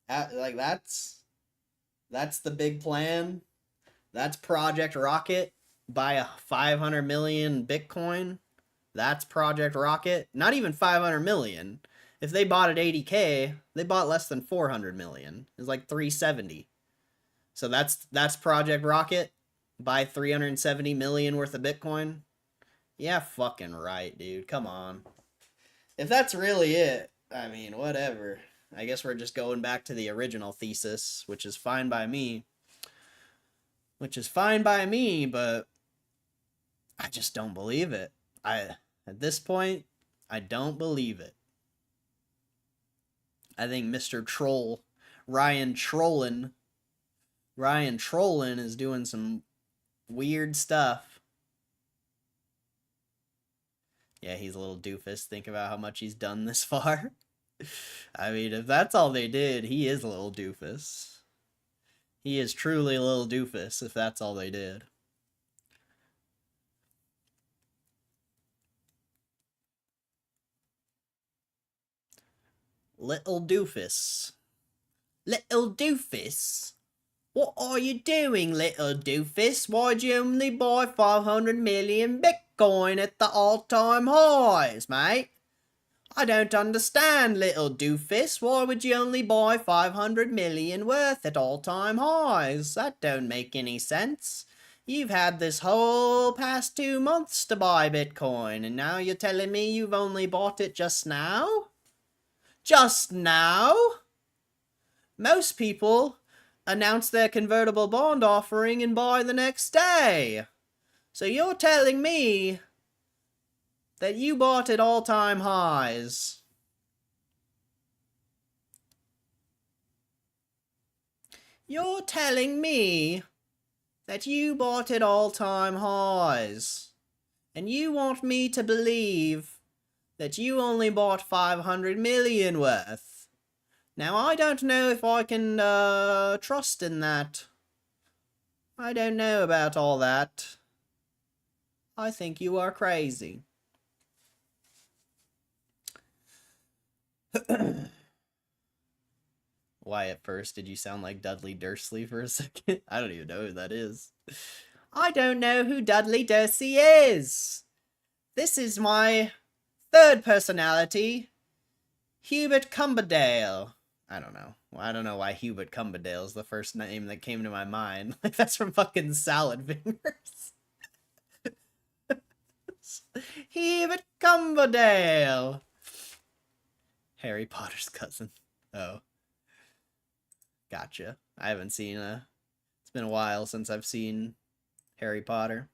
Like, that's the big plan. That's Project Rocket. Buy a 500 million Bitcoin. That's Project Rocket. Not even 500 million. If they bought at 80K, they bought less than 400 million. It's like 370. So that's Project Rocket. Buy 370 million worth of Bitcoin. Yeah, fucking right, dude. Come on. If that's really it, I mean, whatever. I guess we're just going back to the original thesis, which is fine by me. But I just don't believe it. At this point, I don't believe it. I think Mr. Troll, Ryan Trollin is doing some weird stuff. Yeah, he's a little doofus. Think about how much he's done this far. I mean, if that's all they did, he is a little doofus. He is truly a little doofus if that's all they did. Little doofus. Little doofus? What are you doing, little doofus? Why'd you only buy 500 million Bitcoin at the all-time highs, mate? I don't understand, little doofus. Why would you only buy 500 million worth at all-time highs? That don't make any sense. You've had this whole past 2 months to buy Bitcoin, and now you're telling me you've only bought it just now? Just now? Most people announce their convertible bond offering and buy the next day. So you're telling me that you bought at all-time highs. You're telling me that you bought at all-time highs. And you want me to believe that you only bought 500 million worth. Now, I don't know if I can trust in that. I don't know about all that. I think you are crazy. Why at first did you sound like Dudley Dursley for a second? I don't even know who that is. I don't know who Dudley Dursley is. This is my third personality, Hubert Cumberdale. I don't know. Well, I don't know why Hubert Cumberdale is the first name that came to my mind. Like, that's from fucking Salad Fingers. Hubert Cumberdale. Harry Potter's cousin. Oh. Gotcha. I haven't seen it's been a while since I've seen Harry Potter.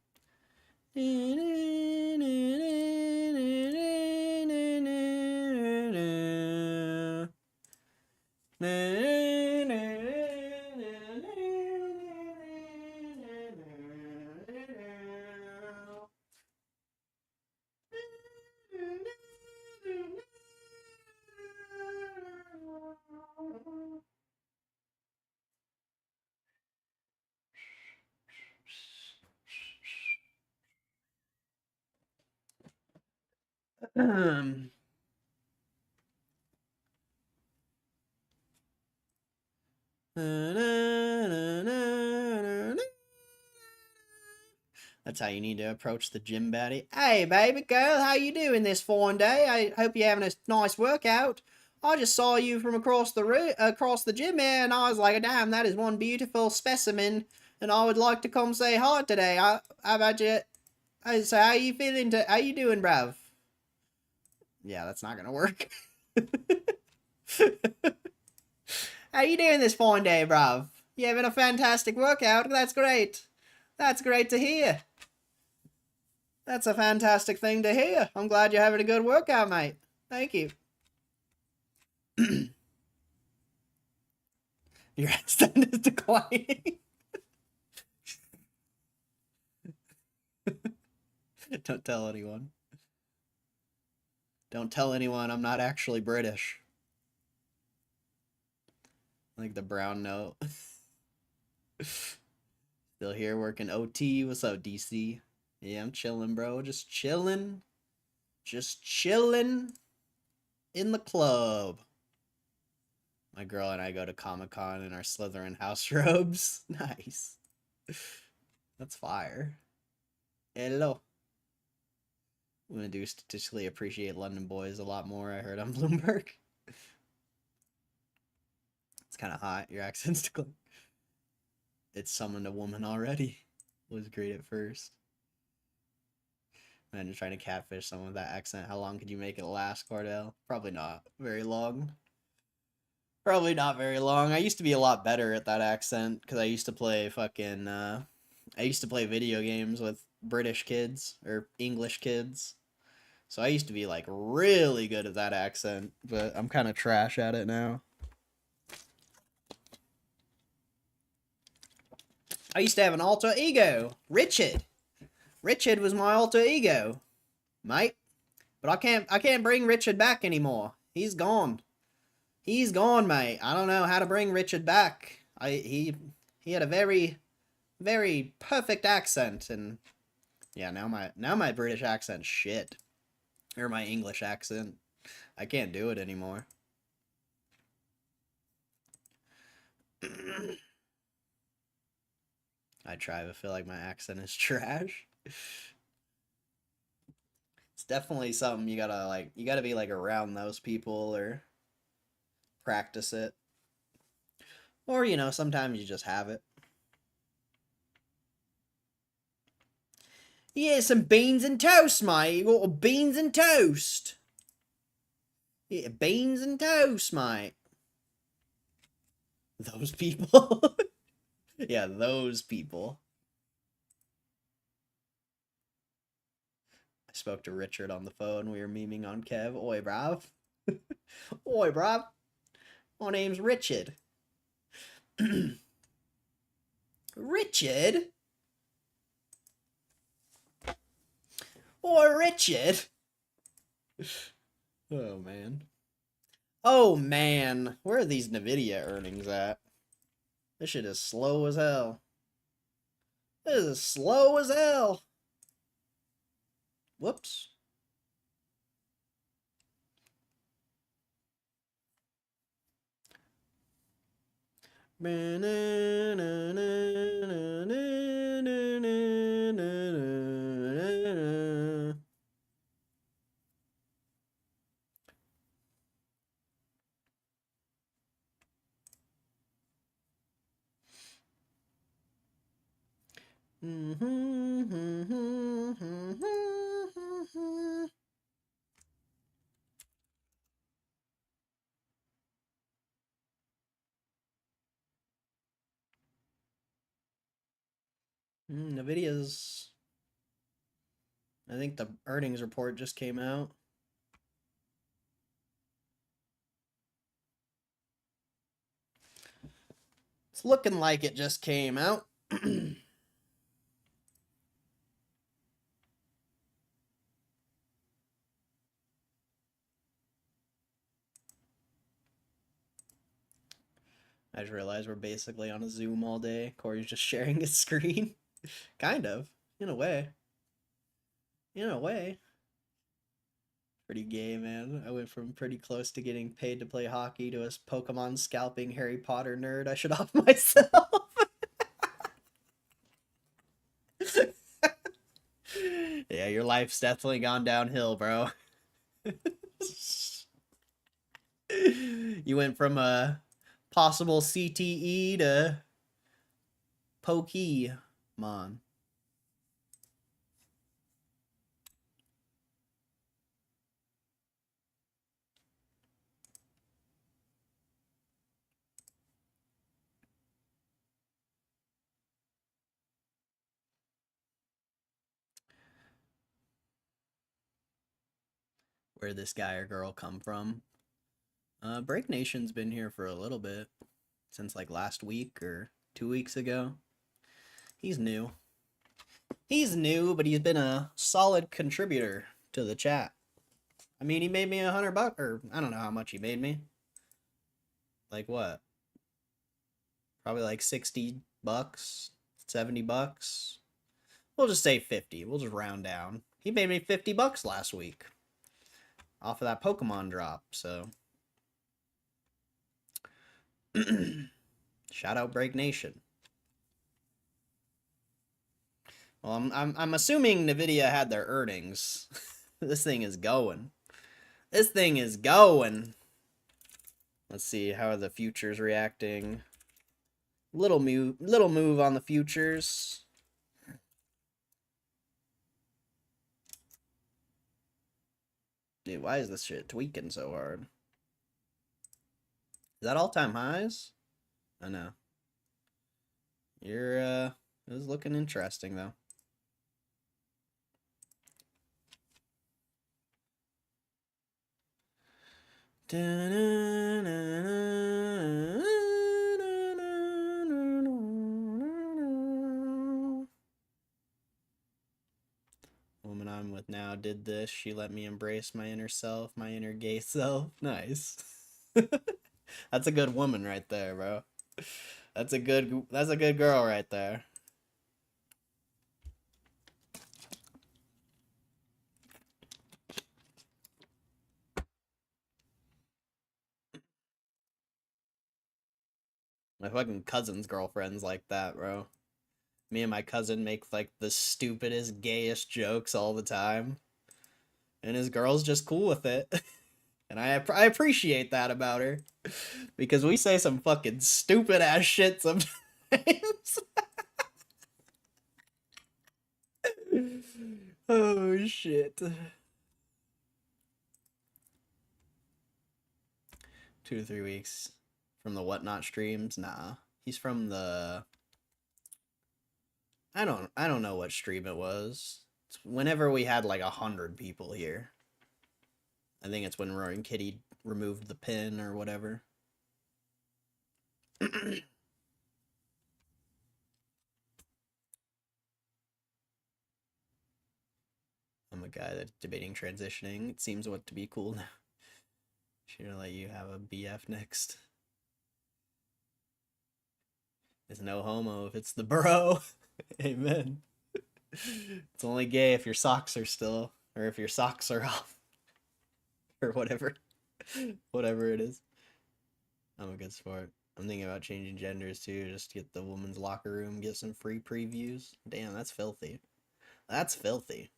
That's how you need to approach the gym baddie. Hey, baby girl, how you doing this fine day? I hope you're having a nice workout. I just saw you from across the gym here, and I was like, damn, that is one beautiful specimen, and I would like to come say hi today. How about you? So how you feeling? How you doing, bruv? Yeah, that's not gonna work. How you doing this fine day, bruv? You having a fantastic workout? That's great. That's great to hear. That's a fantastic thing to hear. I'm glad you're having a good workout, mate. Thank you. Your accent is declining. Don't tell anyone. Don't tell anyone I'm not actually British. Like the brown note. Still here working OT. What's up, DC? Yeah, I'm chilling, bro. Just chilling. Just chilling in the club. My girl and I go to Comic-Con in our Slytherin house robes. Nice. That's fire. Hello. I'm gonna do statistically appreciate London boys a lot more, I heard on Bloomberg. It's kind of hot. Your accent's declining. It's summoned a woman already. It was great at first. And trying to catfish someone with that accent. How long could you make it last, Cordell? Probably not very long. Probably not very long. I used to be a lot better at that accent because I used to play fucking I used to play video games with British kids or English kids. So I used to be like really good at that accent, but I'm kind of trash at it now. I used to have an alter ego, Richard. Richard was my alter ego, mate. But I can't bring Richard back anymore. He's gone. He's gone, mate. I don't know how to bring Richard back. He had a very, very perfect accent, and yeah, now my British accent's shit. Or my English accent. I can't do it anymore. I try to feel like my accent is trash. It's definitely something you gotta be like around those people or practice it. Or, you know, sometimes you just have it. Yeah, some beans and toast, mate. You got beans and toast. Yeah, beans and toast, mate. Those people. Yeah, those people. I spoke to Richard on the phone. We were memeing on Kev. Oi, bruv. Oi, bruv. My name's Richard. Richard? Oi, Richard. Oh, man. Oh, man. Where are these NVIDIA earnings at? This shit is slow as hell. This is slow as hell. Whoops. NVIDIA's... I think the earnings report just came out. It's looking like it just came out. I just realized we're basically on a Zoom all day. Corey's just sharing his screen. Kind of, in a way. In a way. Pretty gay, man. I went from pretty close to getting paid to play hockey to a Pokemon scalping Harry Potter nerd. I should off myself. Yeah, your life's definitely gone downhill, bro. You went from a possible CTE to Pokemon. Where this guy or girl come from? Break Nation's been here for a little bit. Since like last week or 2 weeks ago. He's new. He's new, but he's been a solid contributor to the chat. I mean, he made me $100, or I don't know how much he made me. Like what? Probably like 60 bucks, 70 bucks. We'll just say 50. We'll just round down. He made me 50 bucks last week off of that Pokemon drop, so shout out Break Nation. Well, I'm assuming NVIDIA had their earnings. This thing is going. This thing is going. Let's see, how are the futures reacting? Little move on the futures. Dude, why is this shit tweaking so hard? Is that all-time highs? I know. You're, it was looking interesting, though. Woman I'm with now did this. She let me embrace my inner self, my inner gay self. Nice. That's a good woman right there, bro. That's a good girl right there. My fucking cousin's girlfriend's like that, bro. Me and my cousin make like the stupidest, gayest jokes all the time. And his girl's just cool with it. And I appreciate that about her. Because we say some fucking stupid ass shit sometimes. Oh shit. 2 to 3 weeks from the Whatnot streams? Nah. He's from the I don't know what stream it was. It's whenever we had like 100 people here. I think it's when Roaring Kitty removed the pin or whatever. I'm a guy that's debating transitioning. It seems what to be cool now. Should I let you have a BF next? It's no homo if it's the bro. Amen. It's only gay if your socks are still, or if your socks are off. Or whatever. Whatever it is. I'm a good sport. I'm thinking about changing genders too, just to get the women's locker room, get some free previews. Damn, that's filthy. That's filthy.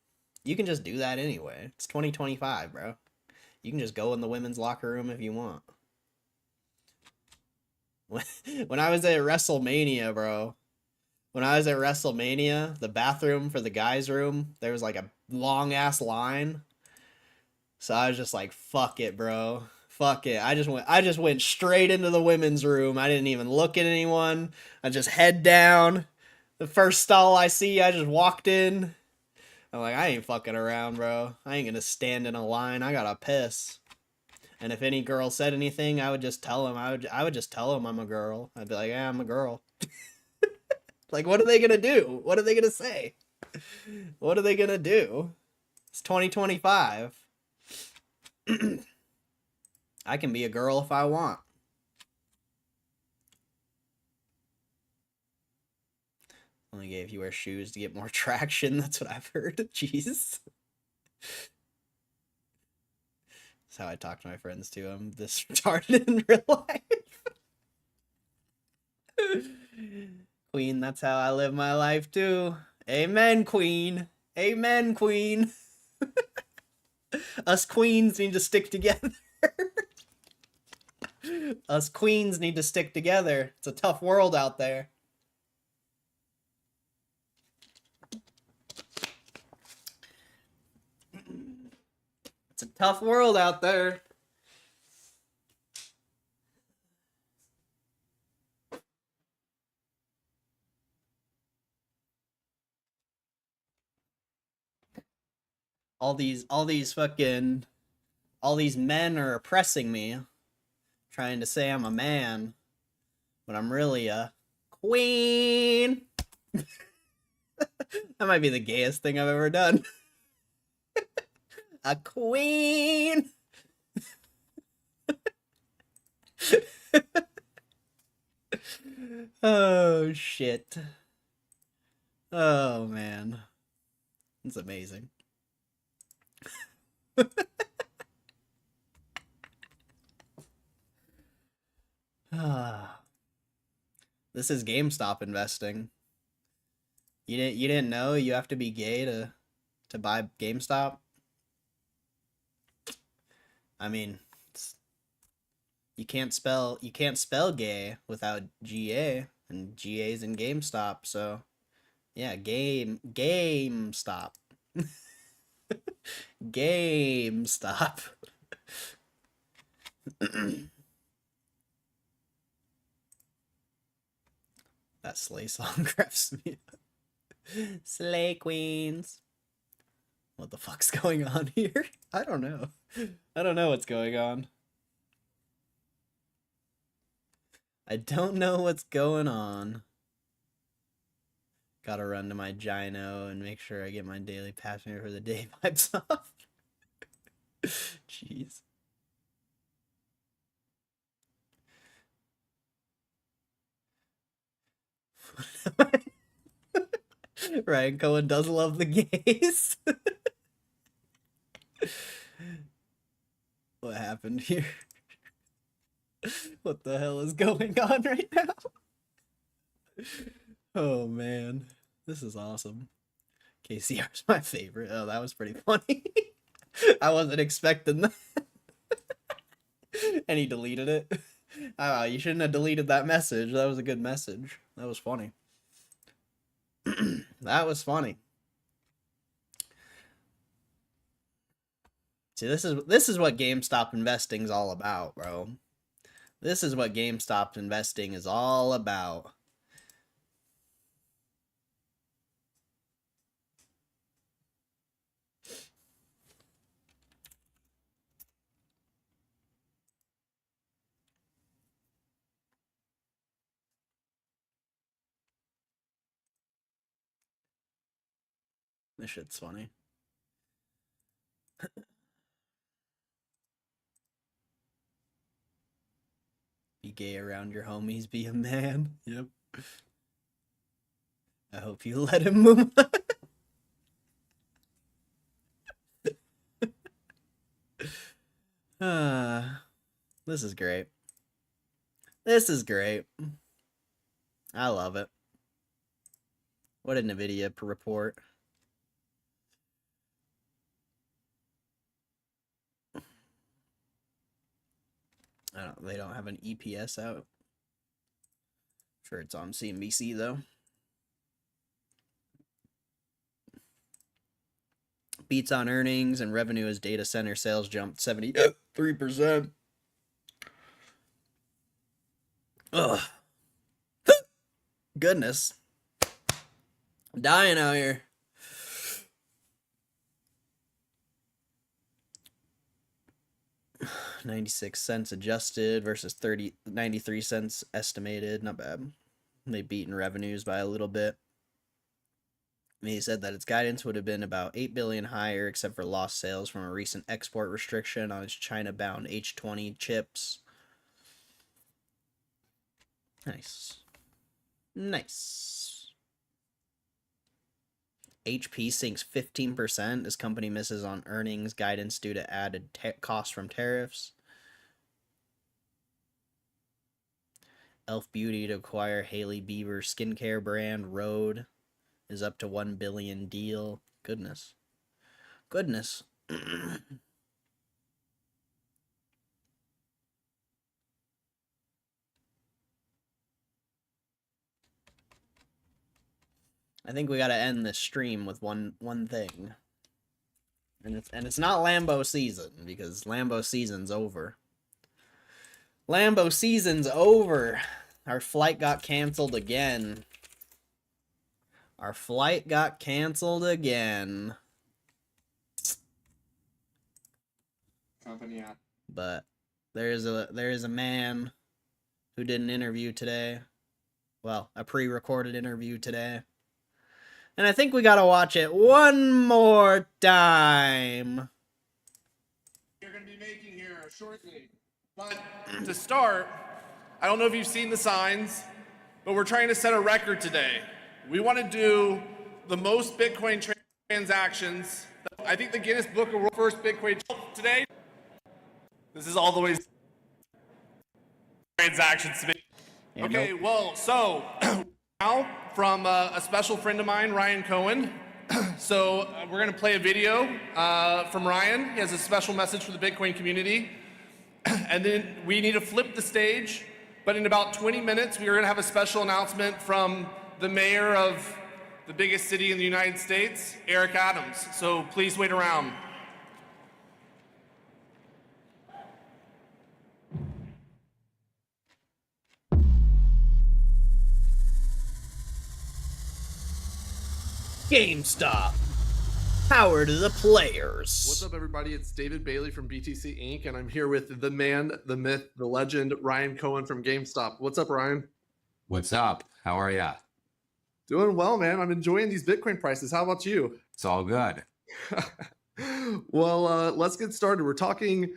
You can just do that anyway. It's 2025, bro. You can just go in the women's locker room if you want. When I was at WrestleMania, bro. When I was at WrestleMania, the bathroom for the guys' room, there was like a long ass line. So I was just like, fuck it, bro. Fuck it. I just went straight into the women's room. I didn't even look at anyone. I just head down. The first stall I see, I just walked in. I'm like, I ain't fucking around, bro. I ain't gonna stand in a line. I gotta piss. And if any girl said anything, I would just tell them. I would just tell them I'm a girl. I'd be like, yeah, I'm a girl. Like, what are they gonna do? What are they gonna say? What are they gonna do? It's 2025. I can be a girl if I want. Only gay if you wear shoes to get more traction. That's what I've heard. Jeez. That's how I talk to my friends too. I'm this retarded in real life. Queen, that's how I live my life too. Amen, queen. Amen, queen. Us queens need to stick together. Us queens need to stick together. It's a tough world out there. It's a tough world out there. All these men are oppressing me, trying to say I'm a man, but I'm really a queen. That might be the gayest thing I've ever done. A queen. Oh shit. Oh man. It's amazing. This is GameStop investing. You didn't know you have to be gay to buy GameStop? I mean, you can't spell gay without GA, and GA's in GameStop, so yeah, GameStop. GameStop. That Slay song grabs me. Slay Queens. What the fuck's going on here? I don't know. I don't know what's going on. I don't know what's going on. Gotta run to my gyno and make sure I get my daily passenger for the day vibes off. Jeez. Ryan Cohen does love the gays. What happened here? What the hell is going on right now? Oh man, this is awesome. KCR's my favorite. Oh, that was pretty funny. I wasn't expecting that. And he deleted it. Oh, you shouldn't have deleted that message. That was a good message. That was funny. That was funny. See, this is what GameStop investing's all about, bro. This is what GameStop investing is all about. This shit's funny. Be gay around your homies, be a man. Yep. I hope you let him move. This is great. This is great. I love it. What a NVIDIA report. They don't have an EPS out. Sure, it's on CNBC though. Beats on earnings and revenue as data center sales jumped 73%. Ugh. Goodness. I'm dying out here. $0.96 adjusted versus 93 cents estimated. Not bad. They beat in revenues by a little bit. He said that its guidance would have been about $8 billion higher, except for lost sales from a recent export restriction on its China-bound H20 chips. Nice. Nice. HP sinks 15%. This company misses on earnings guidance due to added costs from tariffs. Elf Beauty to acquire Hailey Bieber skincare brand Rhode is up to $1 billion deal. Goodness. Goodness. I think we gotta end this stream with one thing. And it's not Lambo season, because Lambo season's over. Lambo season's over. Our flight got canceled again. Our flight got canceled again. Company app. But there is a man who did an interview today. Well, a pre-recorded interview today. And I think we gotta watch it one more time. You're going to be making here shortly. But to start, I don't know if you've seen the signs, but we're trying to set a record today. We want to do the most Bitcoin transactions. I think the Guinness Book of World first Bitcoin today. This is all the way transactions to be. Okay, well, so now from a special friend of mine, Ryan Cohen. So we're going to play a video from Ryan. He has a special message for the Bitcoin community. And then we need to flip the stage. But in about 20 minutes, we are going to have a special announcement from the mayor of the biggest city in the United States, Eric Adams. So please wait around. GameStop. Power to the players. What's up, everybody? It's David Bailey from BTC Inc., and I'm here with the man, the myth, the legend, Ryan Cohen from GameStop. What's up, Ryan? What's up? How are ya? Doing well, man. I'm enjoying these Bitcoin prices. How about you? It's all good. Well, let's get started. We're talking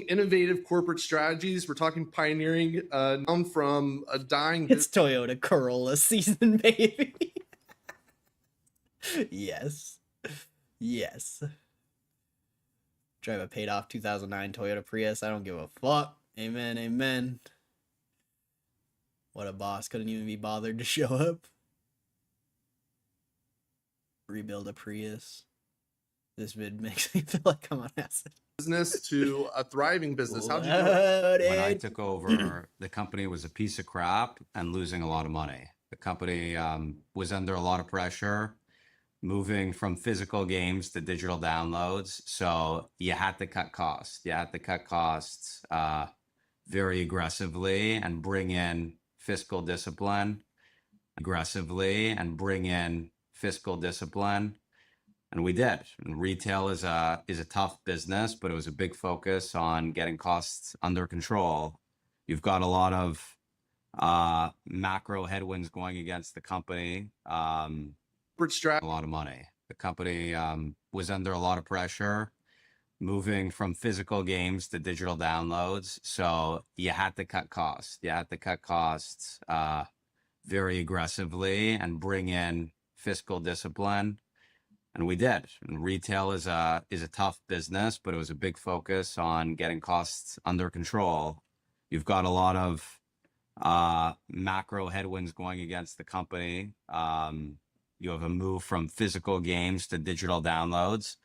innovative corporate strategies. We're talking pioneering from a dying. It's Toyota Corolla season, baby. Yes. Yes. Drive a paid off 2009 Toyota Prius. I don't give a fuck. Amen, amen. What a boss. Couldn't even be bothered to show up. Rebuild a Prius. This vid makes me feel like I'm on acid. Business to a thriving business. How'd you do it? When I took over, the company was a piece of crap and losing a lot of money. The company was under a lot of pressure, moving from physical games to digital downloads. So you had to cut costs. You had to cut costs very aggressively and bring in fiscal discipline. And we did. And retail is a tough business, but it was a big focus on getting costs under control. You've got a lot of macro headwinds going against the company. A lot of money. The company was under a lot of pressure, moving from physical games to digital downloads. So you had to cut costs. You had to cut costs very aggressively and bring in fiscal discipline. And we did. And retail is a tough business, but it was a big focus on getting costs under control. You've got a lot of macro headwinds going against the company. You have a move from physical games to digital downloads,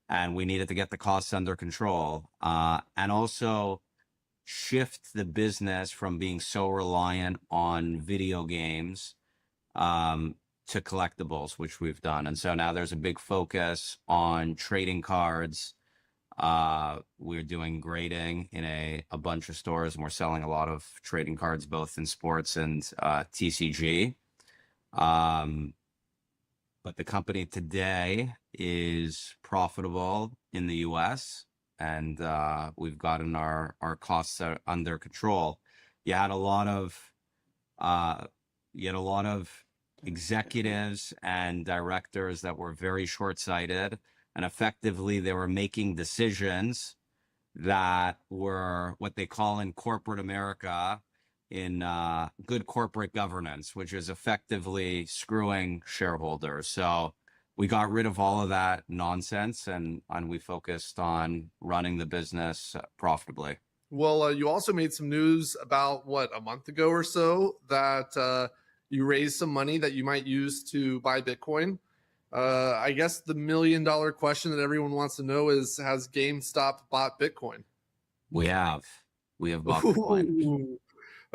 and we needed to get the costs under control and also shift the business from being so reliant on video games to collectibles, which we've done. And so now there's a big focus on trading cards. We're doing grading in a bunch of stores, and we're selling a lot of trading cards, both in sports and TCG. But the company today is profitable in the US, and we've gotten our costs under control. You had a lot of executives and directors that were very short-sighted, and effectively they were making decisions that were what they call in corporate America in good corporate governance, which is effectively screwing shareholders. So we got rid of all of that nonsense, and we focused on running the business profitably. Well, you also made some news about, a month ago or so, that you raised some money that you might use to buy Bitcoin. I guess the $1 million question that everyone wants to know is, has GameStop bought Bitcoin? We have bought Bitcoin. Ooh.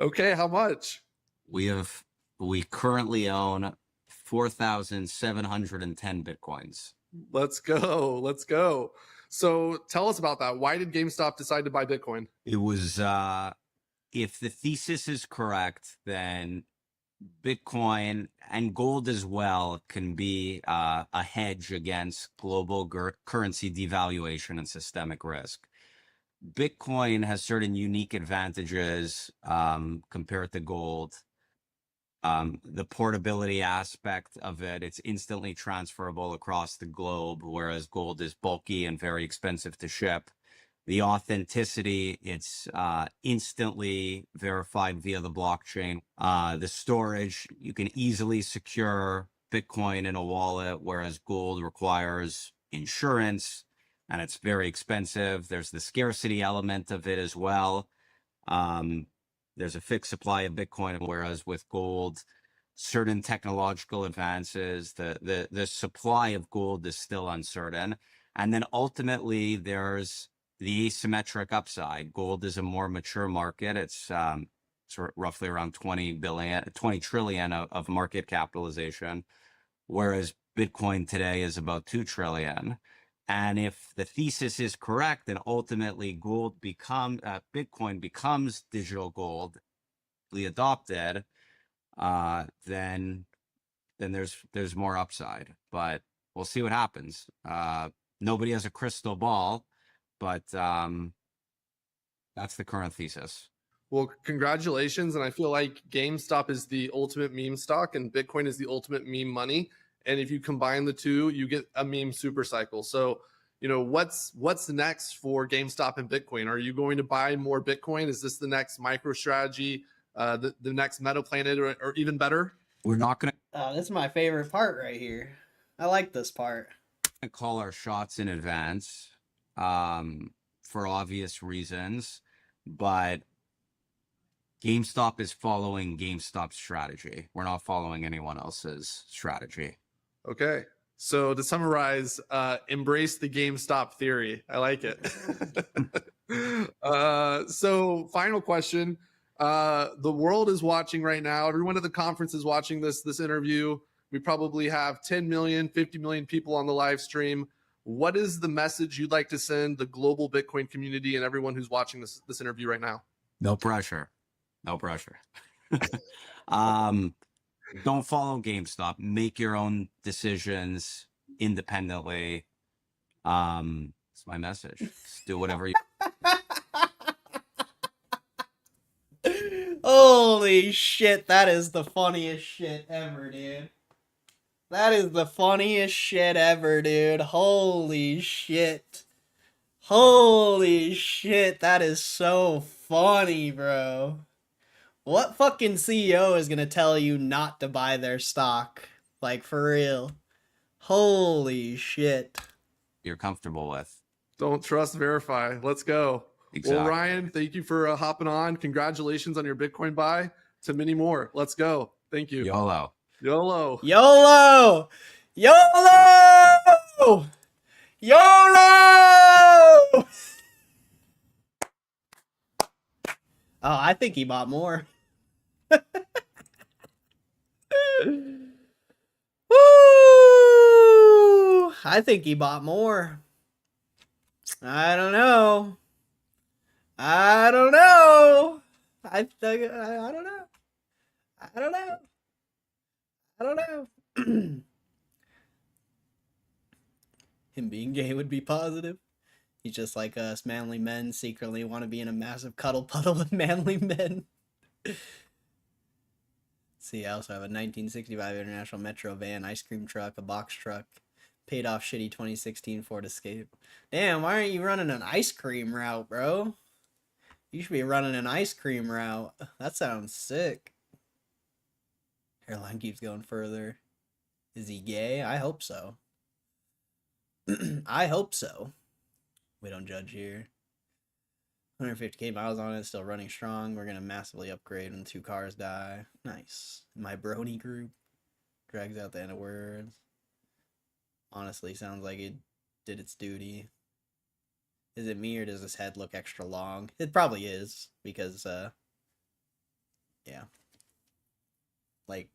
Okay, how much? We currently own 4,710 Bitcoins. Let's go. So tell us about that. Why did GameStop decide to buy Bitcoin? It was, if the thesis is correct, then Bitcoin and gold as well can be a hedge against global currency devaluation and systemic risk. Bitcoin has certain unique advantages compared to gold. The portability aspect of it, it's instantly transferable across the globe, whereas gold is bulky and very expensive to ship. The authenticity, it's instantly verified via the blockchain. The storage, you can easily secure Bitcoin in a wallet, whereas gold requires insurance and it's very expensive. There's the scarcity element of it as well. There's a fixed supply of Bitcoin, whereas with gold, certain technological advances, the supply of gold is still uncertain. And then ultimately, there's the asymmetric upside. Gold is a more mature market. It's roughly around 20 trillion of market capitalization, whereas Bitcoin today is about 2 trillion. And if the thesis is correct, then ultimately Bitcoin becomes digital gold, adopted, then there's more upside. But we'll see what happens. Nobody has a crystal ball, but that's the current thesis. Well, congratulations. And I feel like GameStop is the ultimate meme stock and Bitcoin is the ultimate meme money. And if you combine the two, you get a meme super cycle. So, you know, what's next for GameStop and Bitcoin? Are you going to buy more Bitcoin? Is this the next MicroStrategy, the next Meta Planet, or even better? We're not going Oh, this is my favorite part right here. I like this part. to call our shots in advance for obvious reasons, but GameStop is following GameStop's strategy. We're not following anyone else's strategy. Okay. So to summarize, embrace the GameStop theory. I like it. So final question. The world is watching right now. Everyone at the conference is watching this interview. We probably have 10 million, 50 million people on the live stream. What is the message you'd like to send the global Bitcoin community and everyone who's watching this interview right now? No pressure. No pressure. Don't follow GameStop. Make your own decisions independently. It's my message. Just do whatever you Holy shit, that is the funniest shit ever, dude. That is the funniest shit ever, dude. Holy shit. Holy shit, that is so funny, bro. What fucking CEO is gonna tell you not to buy their stock? Like, for real. Holy shit. you're comfortable with. Don't trust, verify. Let's go. Exactly. Well, Ryan, thank you for hopping on. Congratulations on your Bitcoin buy. To many more. Let's go. Thank you. YOLO. YOLO. YOLO! YOLO! YOLO! Oh, I think he bought more. Woo! I think he bought more. I don't know. I don't know. I don't know. I don't know. I don't know. Him being gay would be positive. He's just like us, manly men secretly want to be in a massive cuddle puddle with manly men. See, I also have a 1965 International Metro van, ice cream truck, a box truck, paid off shitty 2016 Ford Escape. Damn, why aren't you running an ice cream route, bro? You should be running an ice cream route. That sounds sick. Hairline keeps going further. Is he gay? I hope so. I hope so. We don't judge here. 150k miles on it, still running strong. We're gonna massively upgrade when 2 cars die. Nice. My brony group drags out the end of words. Honestly, sounds like it did its duty. Is it me or does this head look extra long? It probably is because yeah. Like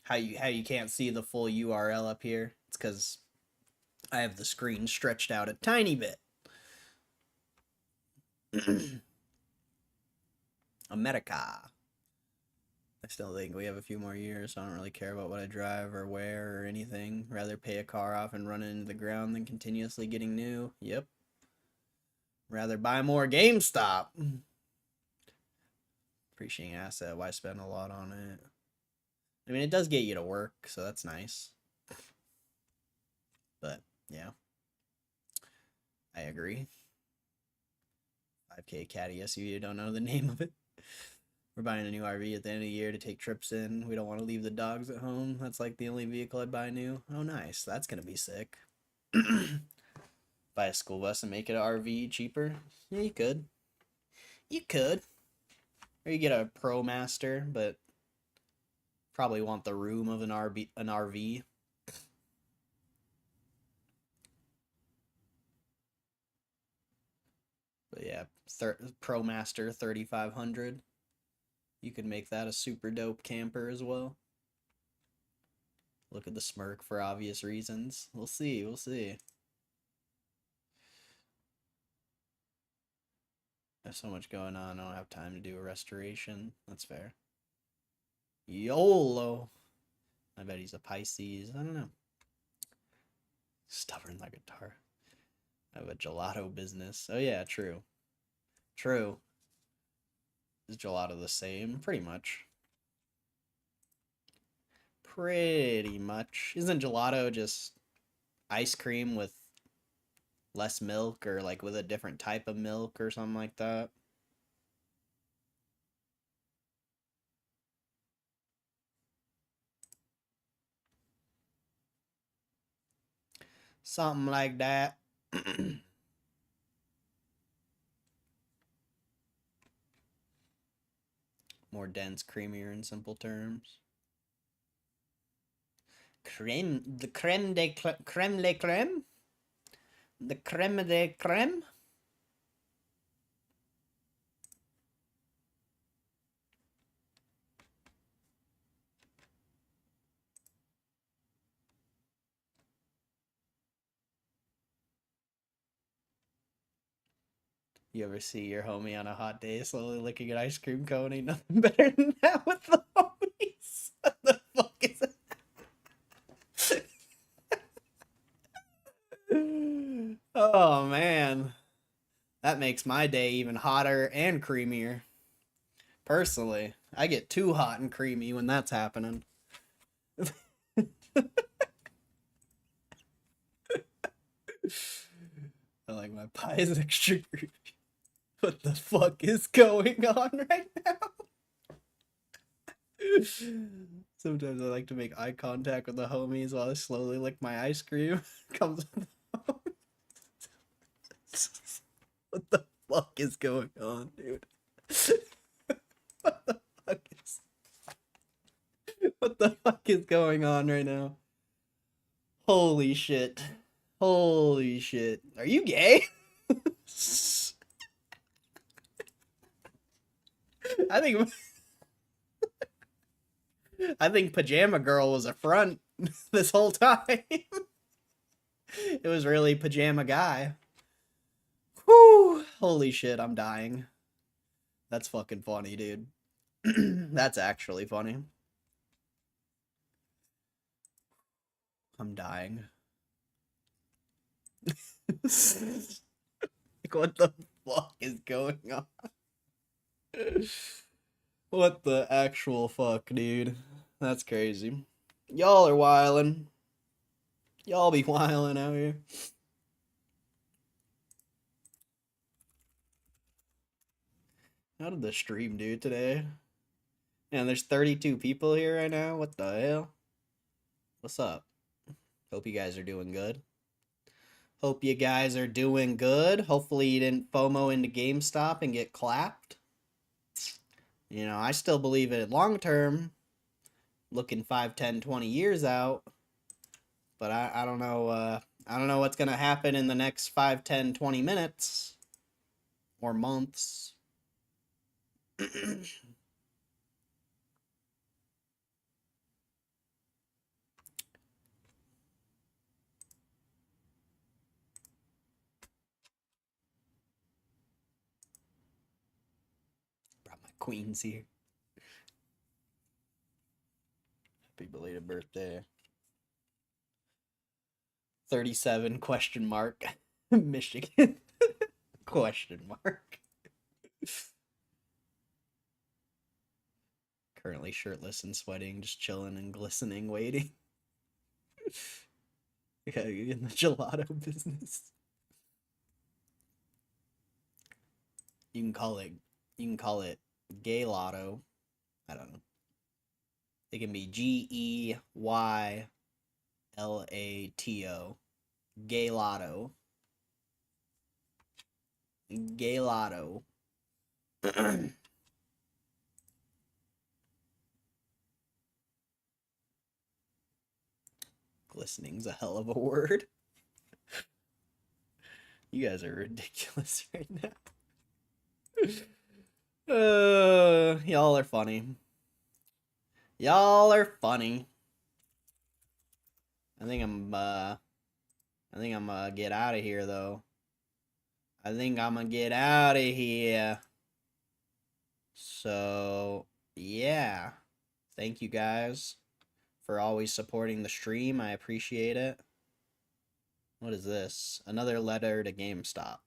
how you can't see the full URL up here. It's because I have the screen stretched out a tiny bit. America. I still think we have a few more years, so I don't really care about what I drive or where or anything. Rather pay a car off and run it into the ground than continuously getting new. Yep. Rather buy more GameStop. Appreciating asset. Why spend a lot on it? I mean, it does get you to work, so that's nice. But, yeah. I agree. 5K caddy SUV, you don't know the name of it. We're buying a new RV at the end of the year to take trips in. We don't want to leave the dogs at home. That's like the only vehicle I'd buy new. Oh, nice. That's going to be sick. Buy a school bus and make it an RV cheaper? Yeah, you could. You could. Or you get a Pro Master, but probably want the room of an RV. But yeah, Pro Master 3500. You could make that a super dope camper as well. Look at the smirk for obvious reasons. We'll see, we'll see. I have so much going on, I don't have time to do a restoration. That's fair. YOLO! I bet he's a Pisces. I don't know. Stubborn like a tar. I have a gelato business. Oh yeah, true. True. Is gelato the same? Pretty much. Pretty much. Isn't gelato just ice cream with less milk, or like with a different type of milk or something like that? Something like that. More dense, creamier in simple terms. Creme, the creme de creme de creme? The creme de creme? You ever see your homie on a hot day slowly licking an ice cream cone? Ain't nothing better than that with the homies. What the fuck is that? Oh man. That makes my day even hotter and creamier. Personally, I get too hot and creamy when that's happening. I like my pies extra creamy. What the fuck is going on right now? Sometimes I like to make eye contact with the homies while I slowly lick my ice cream. Comes with the homies. What the fuck is going on, dude? What the fuck is... What the fuck is going on right now? Holy shit. Holy shit. Are you gay? I think Pajama Girl was a front this whole time. It was really Pajama Guy. Whew. Holy shit, I'm dying. That's fucking funny, dude. That's actually funny. I'm dying. Like, what the fuck is going on? What the actual fuck, dude? That's crazy. Y'all are wildin'. Y'all be wildin' out here. How did the stream do today? And there's 32 people here right now. What the hell? What's up? Hope you guys are doing good. Hope you guys are doing good. Hopefully you didn't FOMO into GameStop and get clapped. You know, I still believe it long term. Looking 5, 10, 20 years out. But I don't know, I don't know what's going to happen in the next 5, 10, 20 minutes. Or months. Brought my queens here. Happy belated birthday. 37 question mark. Michigan. Question mark. Currently shirtless and sweating, just chilling and glistening, waiting. Yeah, in the gelato business. You can call it gay lotto. I don't know. It can be GEYLATO. Gay lotto. Gay lotto. Glistening's a hell of a word. You guys are ridiculous right now. Y'all are funny. Y'all are funny. I think I'm gonna get out of here though. I think I'm gonna get out of here. So, yeah. Thank you guys for always supporting the stream. I appreciate it. What is this? Another letter to GameStop.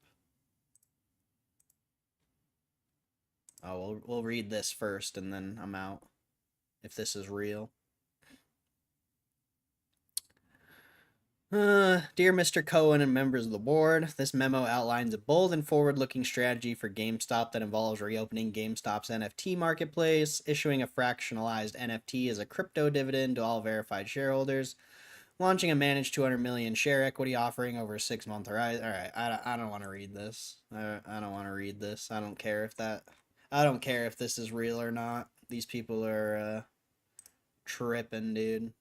Oh, we'll read this first and then I'm out. If this is real. Dear Mr. Cohen and members of the board, this memo outlines a bold and forward-looking strategy for GameStop that involves reopening GameStop's NFT marketplace, issuing a fractionalized NFT as a crypto dividend to all verified shareholders, launching a managed 200 million share equity offering over a 6-month horizon. All right, I don't want to read this. I don't want to read this. I don't care if this is real or not. These people are tripping, dude.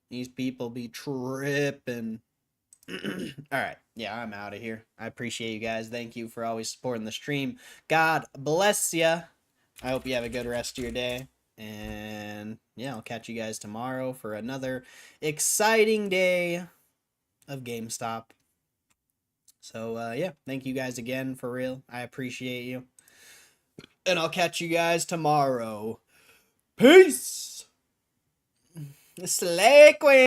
These people be tripping. Alright, yeah, I'm out of here. I appreciate you guys. Thank you for always supporting the stream. God bless ya. I hope you have a good rest of your day. And yeah, I'll catch you guys tomorrow for another exciting day of GameStop. So yeah, thank you guys again, for real. I appreciate you. And I'll catch you guys tomorrow. Peace! Slay Queen!